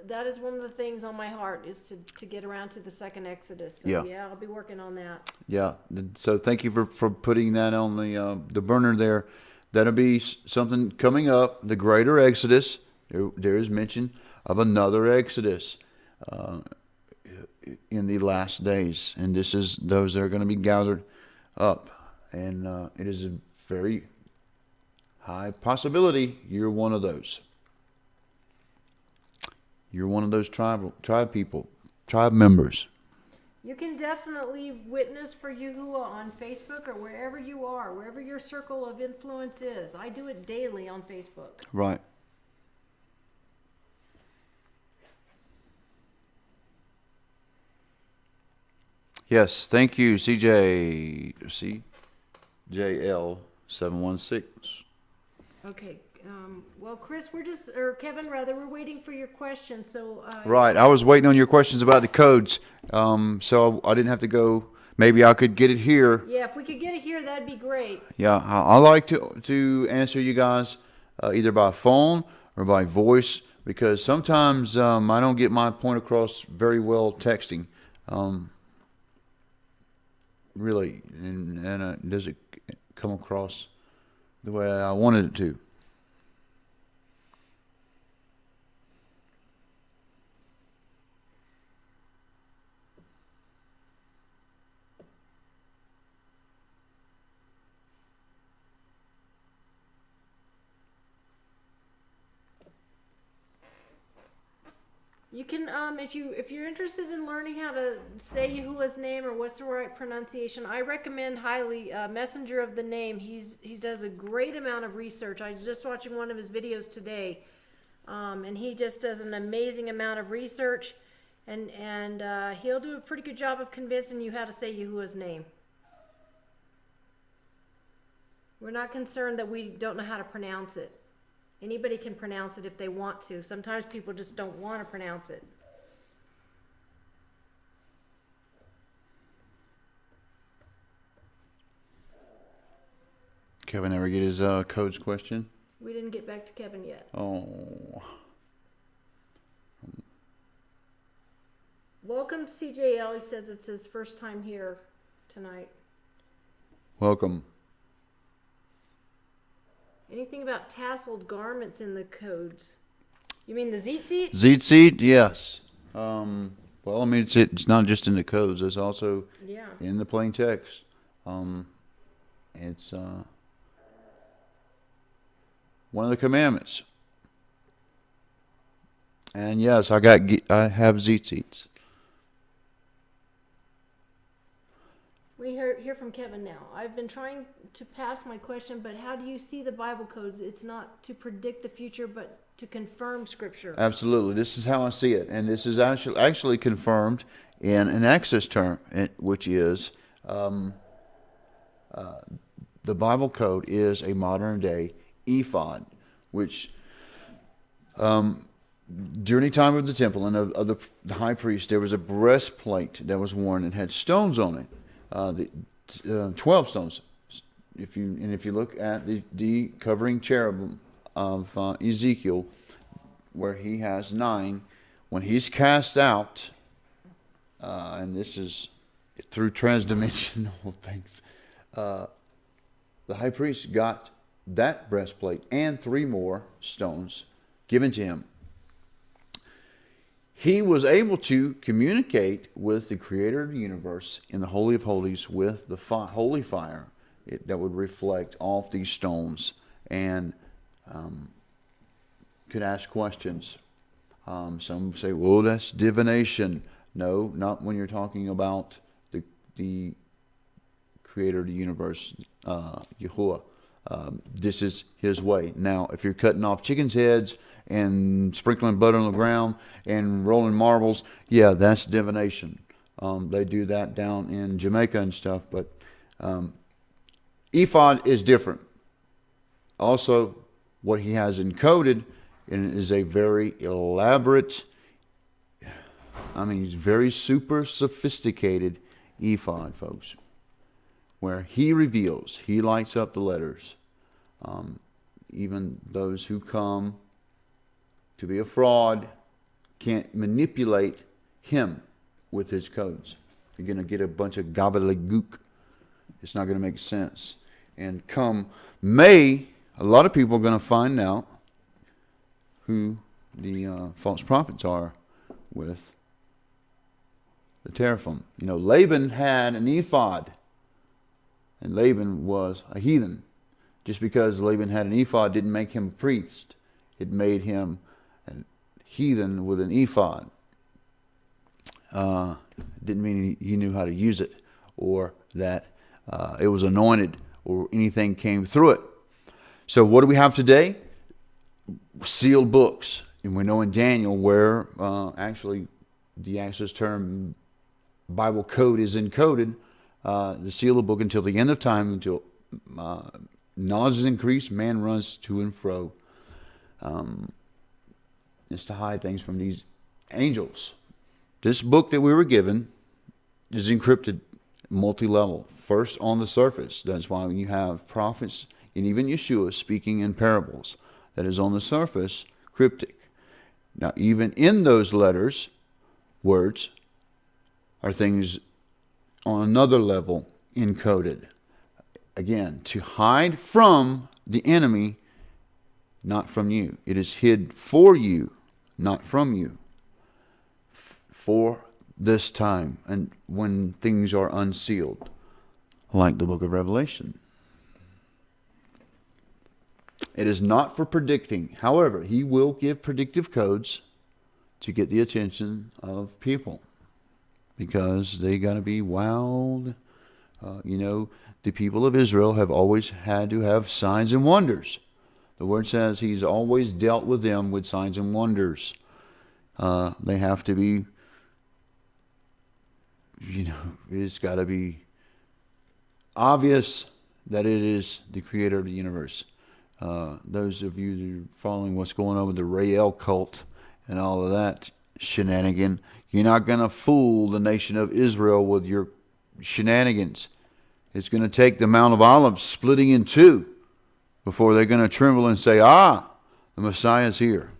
That is one of the things on my heart, is to get around to the second Exodus. So yeah, I'll be working on that. Yeah. So thank you for putting that on the burner there. That'll be something coming up, the greater Exodus. There is mention of another Exodus in the last days. And this is those that are going to be gathered up. And it is a very high possibility you're one of those. You're one of those tribe people, tribe members. You can definitely witness for Yahuwah on Facebook or wherever you are, wherever your circle of influence is. I do it daily on Facebook. Right. Yes, thank you, CJL716. Okay. Well, Chris, or Kevin, rather, we're waiting for your question. So. Right. I was waiting on your questions about the codes, so I didn't have to go. Maybe I could get it here. Yeah, if we could get it here, that'd be great. Yeah, I like to answer you guys either by phone or by voice, because sometimes I don't get my point across very well texting. Really, and does it come across the way I wanted it to? You can, if you're interested in learning how to say Yahuwah's name or what's the right pronunciation, I recommend highly Messenger of the Name. He does a great amount of research. I was just watching one of his videos today, and he just does an amazing amount of research, and he'll do a pretty good job of convincing you how to say Yahuwah's name. We're not concerned that we don't know how to pronounce it. Anybody can pronounce it if they want to. Sometimes people just don't want to pronounce it. Kevin ever get his codes question? We didn't get back to Kevin yet. Oh. Welcome to CJL. He says it's his first time here tonight. Welcome. Anything about tasseled garments in the codes? You mean the Tzitzit? Tzitzit, yes. Well, I mean, it's not just in the codes. It's also in the plain text. It's one of the commandments. And yes, I have Tzitzits. We hear from Kevin now. I've been trying to pass my question, but how do you see the Bible codes? It's not to predict the future, but to confirm Scripture. Absolutely. This is how I see it. And this is actually confirmed in an Exodus term, which is the Bible code is a modern day ephod, which during the time of the temple and of the high priest, there was a breastplate that was worn and had stones on it. 12 stones. If you look at the covering cherubim of Ezekiel, where he has 9, when he's cast out, and this is through transdimensional things, the high priest got that breastplate and 3 more stones given to him. He was able to communicate with the Creator of the universe in the Holy of Holies with the holy fire that would reflect off these stones, and could ask questions. Some say, well, that's divination. No, not when you're talking about the Creator of the universe, Yahuwah. This is His way. Now, if you're cutting off chickens' heads and sprinkling blood on the ground and rolling marbles. Yeah, that's divination. They do that down in Jamaica and stuff, but ephod is different. Also, what he has encoded is a very elaborate, very super sophisticated ephod, folks, where he reveals, he lights up the letters. Even those who come to be a fraud can't manipulate him with his codes. You're going to get a bunch of gobbledygook. It's not going to make sense. And come May, a lot of people are going to find out who the false prophets are with the teraphim. Laban had an ephod, and Laban was a heathen. Just because Laban had an ephod didn't make him a priest. It made him a heathen with an ephod. Didn't mean he knew how to use it, or that it was anointed, or anything came through it. So what do we have today? Sealed books. And we know in Daniel where actually the access term Bible code is encoded, the seal of the book until the end of time, until knowledge is increased, man runs to and fro. It's to hide things from these angels. This book that we were given is encrypted multi-level. First on the surface. That's why when you have prophets and even Yeshua speaking in parables, that is on the surface cryptic. Now even in those letters, words are things on another level encoded. Again, to hide from the enemy, not from you. It is hid for you, not from you. For this time, and when things are unsealed, like the book of Revelation. It is not for predicting. However, he will give predictive codes to get the attention of people, because they got to be wowed. The people of Israel have always had to have signs and wonders. The word says he's always dealt with them with signs and wonders. They have to be, it's got to be obvious that it is the creator of the universe. Those of you that are following what's going on with the Rael cult and all of that shenanigan, you're not going to fool the nation of Israel with your shenanigans. It's going to take the Mount of Olives splitting in two before they're going to tremble and say, the Messiah's here.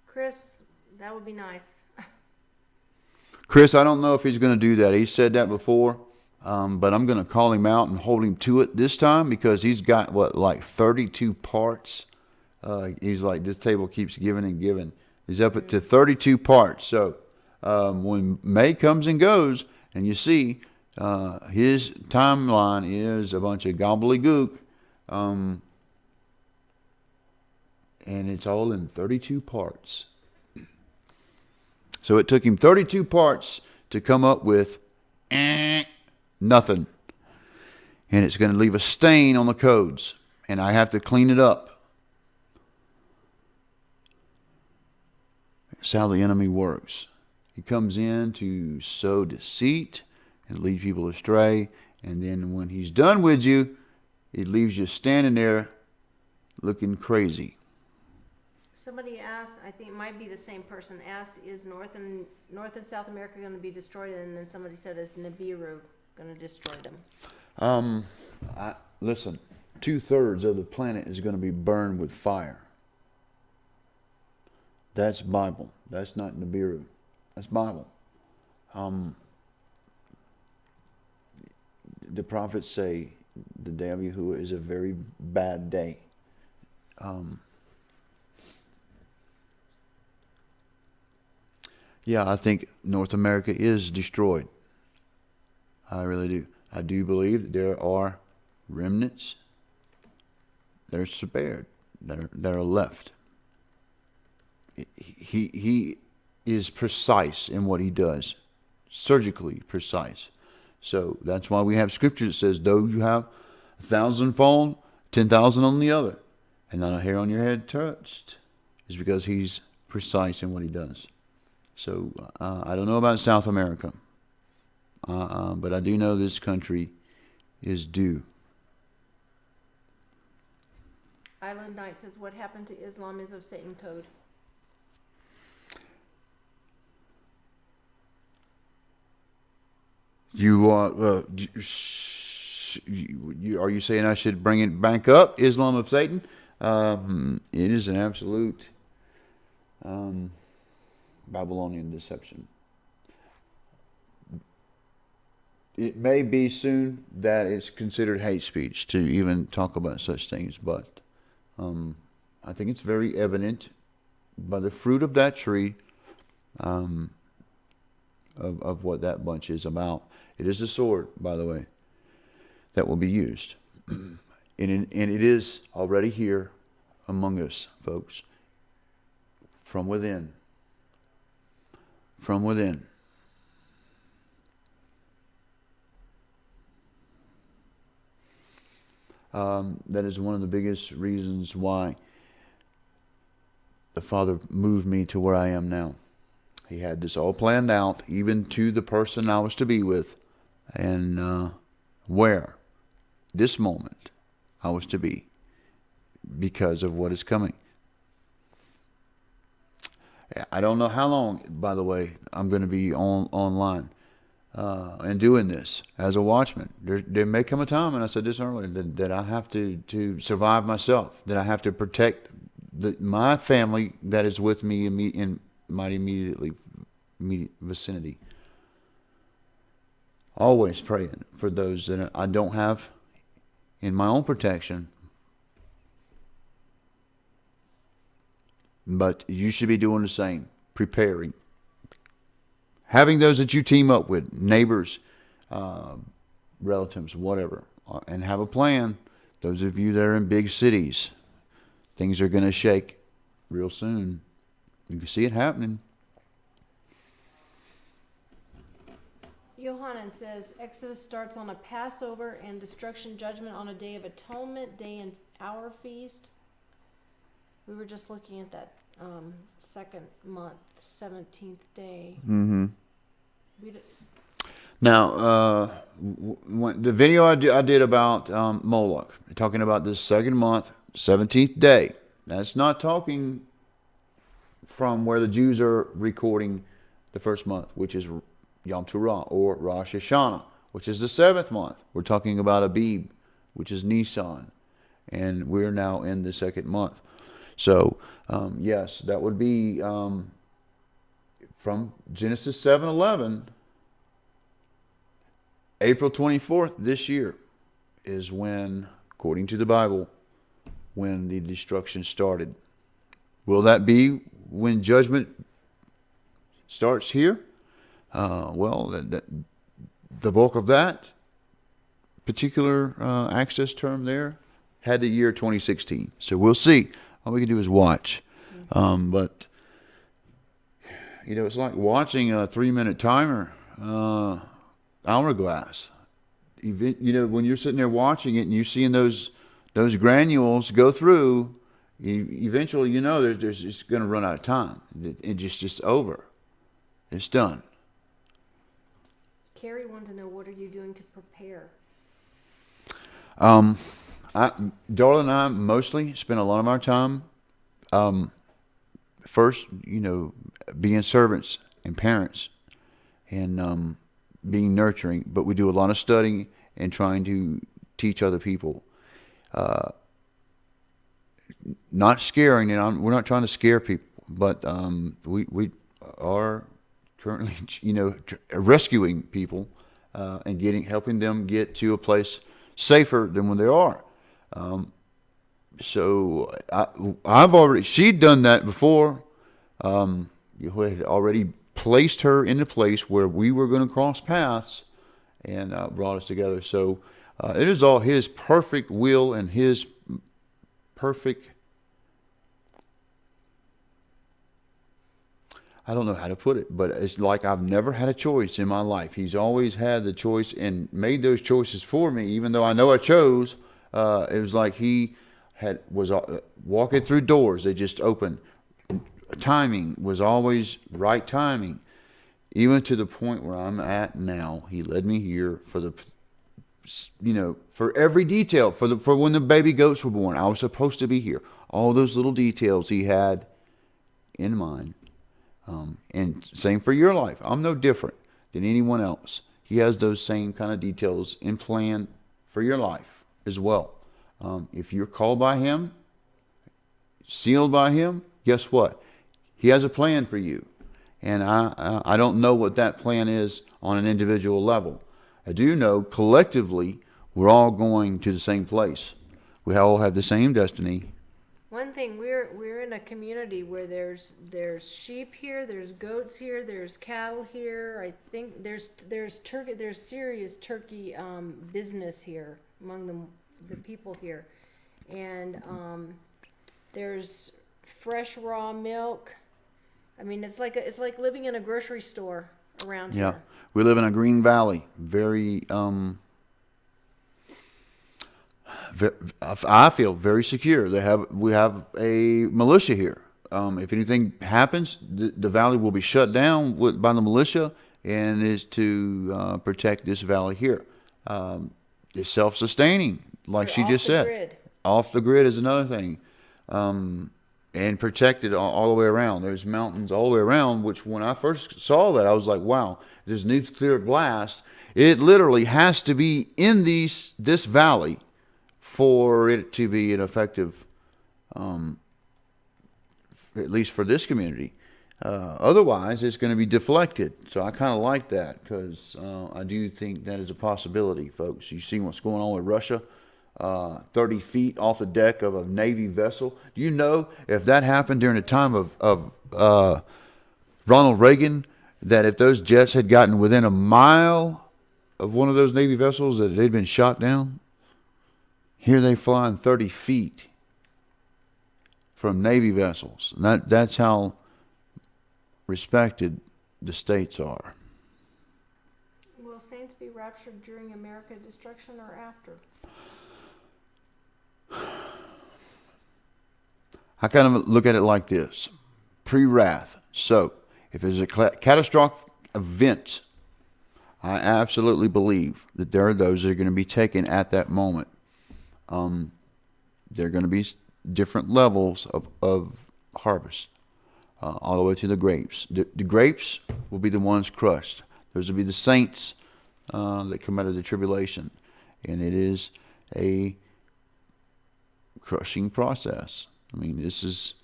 Chris, that would be nice. Chris, I don't know if he's going to do that. He said that before, but I'm going to call him out and hold him to it this time, because he's got, 32 parts. He's like, this table keeps giving and giving. He's up to 32 parts. So when May comes and goes, and you see his timeline is a bunch of gobbledygook, and it's all in 32 parts. So it took him 32 parts to come up with nothing. And it's going to leave a stain on the codes. And I have to clean it up. That's how the enemy works. He comes in to sow deceit and lead people astray. And then when he's done with you, it leaves you standing there looking crazy. Somebody asked, I think it might be the same person, asked, is North and South America going to be destroyed? And then somebody said, is Nibiru going to destroy them? Listen, 2/3 of the planet is going to be burned with fire. That's Bible. That's not Nibiru. That's Bible. The prophets say the day of Yahuwah is a very bad day. Yeah, I think North America is destroyed. I really do. I do believe that there are remnants that are spared, that are left. He is precise in what he does, surgically precise. So that's why we have scripture that says, though you have 1,000 fallen, 10,000 on the other, and not a hair on your head touched, is because he's precise in what he does. So I don't know about South America, but I do know this country is due. Island Knight says, what happened to Islam is of Satan code. You are you saying I should bring it back up, Islam of Satan? It is an absolute Babylonian deception. It may be soon that it's considered hate speech to even talk about such things, but I think it's very evident by the fruit of that tree of what that bunch is about. It is a sword, by the way, that will be used. And it is already here among us, folks, from within. From within. That is one of the biggest reasons why the Father moved me to where I am now. He had this all planned out, even to the person I was to be with, and where this moment I was to be, because of what is coming. I don't know how long, by the way, I'm going to be online and doing this as a watchman. There may come a time, and I said this earlier, that I have to survive myself, that I have to protect my family that is with me in my immediate vicinity. Always praying for those that I don't have in my own protection. But you should be doing the same, preparing. Having those that you team up with, neighbors, relatives, whatever, and have a plan. Those of you that are in big cities, things are going to shake real soon. You can see it happening. Yohanan says, Exodus starts on a Passover and destruction judgment on a Day of Atonement, day and hour feast. We were just looking at that second month, 17th day. Mm-hmm. Now, the video I did about Moloch, talking about this second month, 17th day. That's not talking from where the Jews are recording the first month, which is Yom Teruah, or Rosh Hashanah, which is the 7th month. We're talking about Abib, which is Nisan, and we're now in the second month. So, yes, that would be from Genesis 7:11. April 24th this year is when, according to the Bible, when the destruction started. Will that be when judgment starts here? Well, the bulk of that particular access term there had the year 2016. So we'll see. All we can do is watch. But, you know, it's like watching a 3-minute timer, hourglass. You know, when you're sitting there watching it and you're seeing those granules go through, eventually, you know, there's just going to run out of time. It's just over. It's done. Carrie wanted to know, what are you doing to prepare? Darla and I mostly spend a lot of our time, first, you know, being servants and parents and being nurturing. But we do a lot of studying and trying to teach other people. Not scaring, and we're not trying to scare people, but we are currently, you know, rescuing people and helping them get to a place safer than when they are. So she'd done that before. You had already placed her in a place where we were going to cross paths and brought us together. So it is all His perfect will and His perfect I don't know how to put it, but it's like I've never had a choice in my life. He's always had the choice and made those choices for me, even though I know I chose. It was like he was walking through doors. They just opened. Timing was always right timing, even to the point where I'm at now. He led me here for for every detail, for when the baby goats were born. I was supposed to be here. All those little details he had in mind. And same for your life. I'm no different than anyone else. He has those same kind of details in plan for your life as well. If you're called by him, sealed by him, guess what? He has a plan for you. And I don't know what that plan is on an individual level. I do know collectively we're all going to the same place. We all have the same destiny. One thing, we're in a community where there's sheep here, there's goats here, there's cattle here. I think there's turkey, there's serious turkey business here among the people here, and there's fresh raw milk. I mean, it's like living in a grocery store around Yeah, here. we live in a green valley. Very I feel very secure. We have a militia here. If anything happens, the valley will be shut down by the militia, and is to protect this valley here. It's self-sustaining, like We're she off just the said. grid. Off the grid is another thing, and protected all the way around. There's mountains all the way around. Which when I first saw that, I was like, "Wow, this nuclear blast! It literally has to be in this valley." For it to be an effective, at least for this community. Otherwise, it's going to be deflected. So I kind of like that because I do think that is a possibility, folks. You see what's going on with Russia? 30 feet off the deck of a Navy vessel. Do you know if that happened during the time of Ronald Reagan, that if those jets had gotten within a mile of one of those Navy vessels, that they'd been shot down? Here they flying 30 feet from Navy vessels. And that's how respected the states are. Will saints be raptured during America's destruction or after? I kind of look at it like this. Pre-wrath. So, if there's a catastrophic event, I absolutely believe that there are those that are going to be taken at that moment. There are going to be different levels of harvest, all the way to the grapes. The grapes will be the ones crushed. Those will be the saints that come out of the tribulation. And it is a crushing process. I mean, this is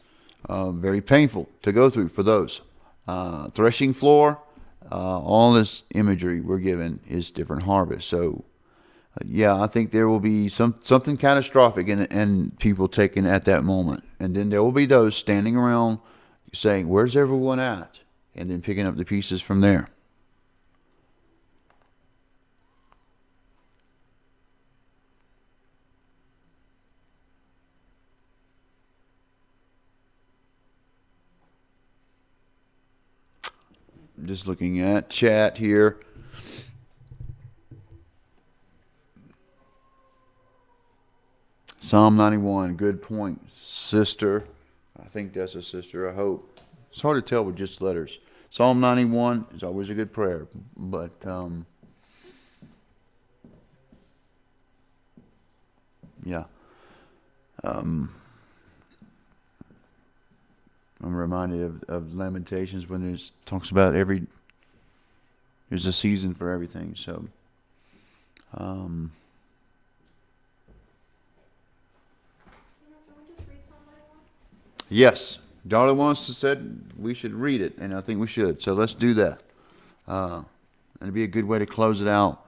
very painful to go through for those. Threshing floor, all this imagery we're given is different harvest. So, yeah, I think there will be something catastrophic and people taken at that moment. And then there will be those standing around saying, "Where's everyone at?" And then picking up the pieces from there. Just looking at chat here. Psalm 91, good point, sister. I think that's a sister, I hope. It's hard to tell with just letters. Psalm 91 is always a good prayer, but yeah. I'm reminded of Lamentations when it talks about there's a season for everything. So, yes, Darla wants to said we should read it, and I think we should. So let's do that. It'd be a good way to close it out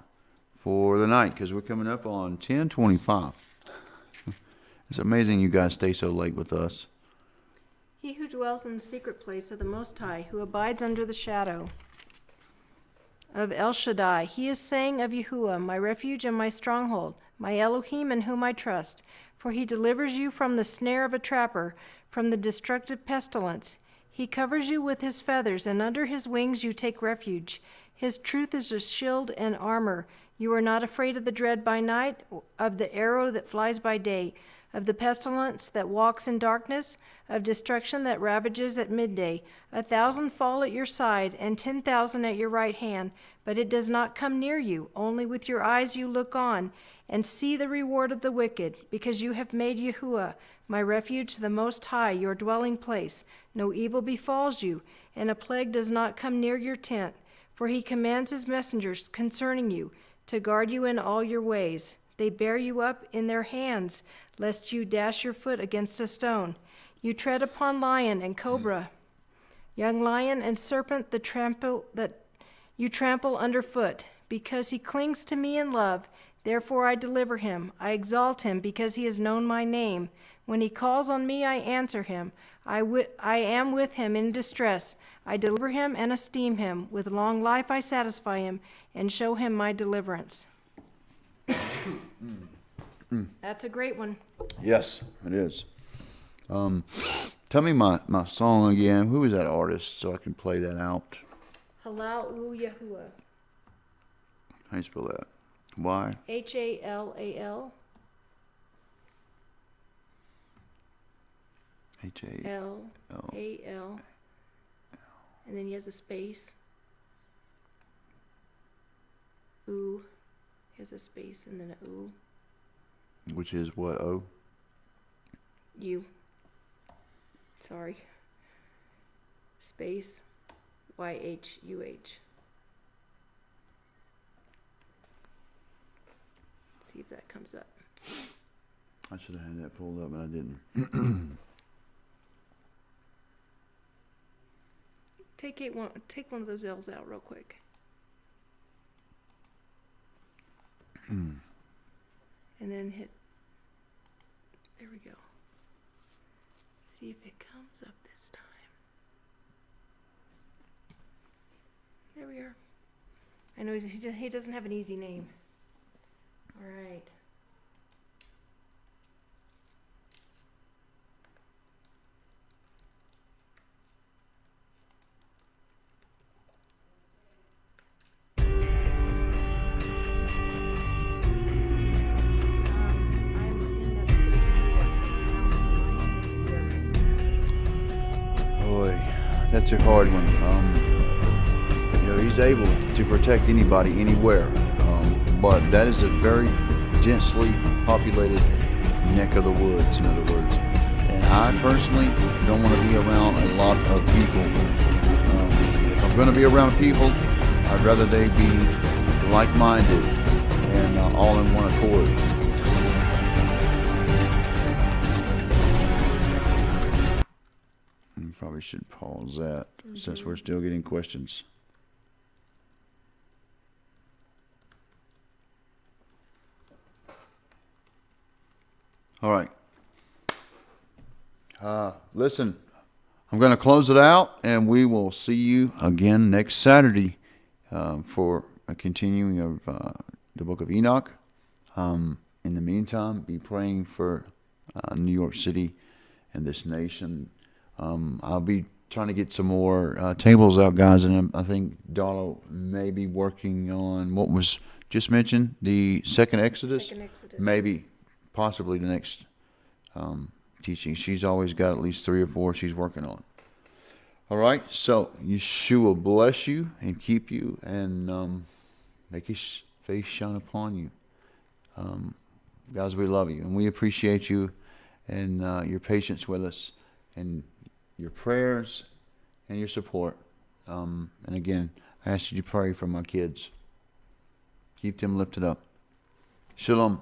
for the night because we're coming up on 10:25. It's amazing you guys stay so late with us. He who dwells in the secret place of the Most High, who abides under the shadow of El Shaddai, he is saying of Yahuwah, my refuge and my stronghold, my Elohim in whom I trust. For he delivers you from the snare of a trapper, from the destructive pestilence. He covers you with his feathers, and under his wings you take refuge. His truth is a shield and armor. You are not afraid of the dread by night, of the arrow that flies by day, of the pestilence that walks in darkness, of destruction that ravages at midday. 1,000 fall at your side, and 10,000 at your right hand, but it does not come near you. Only with your eyes you look on, and see the reward of the wicked, because you have made Yahuwah, my refuge, the Most High, your dwelling place. No evil befalls you, and a plague does not come near your tent. For he commands his messengers concerning you, to guard you in all your ways. They bear you up in their hands, lest you dash your foot against a stone. You tread upon lion and cobra, young lion and serpent that you trample underfoot. Because he clings to me in love, therefore I deliver him. I exalt him because he has known my name. When he calls on me, I answer him. I am with him in distress. I deliver him and esteem him. With long life I satisfy him and show him my deliverance. That's a great one. Yes, it is. Tell me my song again. Who is that artist so I can play that out? Halal Yahuwah. How do you spell that? Y? Halal. H-A-L. L-A-L. And then he has a space. Ooh. He has a space and then a ooh. Which is what, O? U. Sorry. Space. Y-H-U-H. See if that comes up. I should have had that pulled up, but I didn't. Take one of those L's out real quick. Hmm. And then hit. There we go. See if it comes up this time. There we are. I know he doesn't have an easy name. All right. Boy, that's a hard one. He's able to protect anybody, anywhere. But that is a very densely populated neck of the woods, in other words. And I personally don't want to be around a lot of people. If I'm going to be around people, I'd rather they be like-minded and all in one accord. Probably should pause that since we're still getting questions. All right. Listen, I'm going to close it out, and we will see you again next Saturday for a continuing of the book of Enoch. In the meantime, be praying for New York City and this nation. I'll be trying to get some more tables out, guys, and I think Darla may be working on what was just mentioned, the second Exodus. Maybe, possibly the next teaching. She's always got at least 3 or 4 she's working on. All right, so Yeshua bless you and keep you and make his face shine upon you. Guys, we love you and we appreciate you and your patience with us and your prayers and your support. And again, I ask you to pray for my kids. Keep them lifted up. Shalom.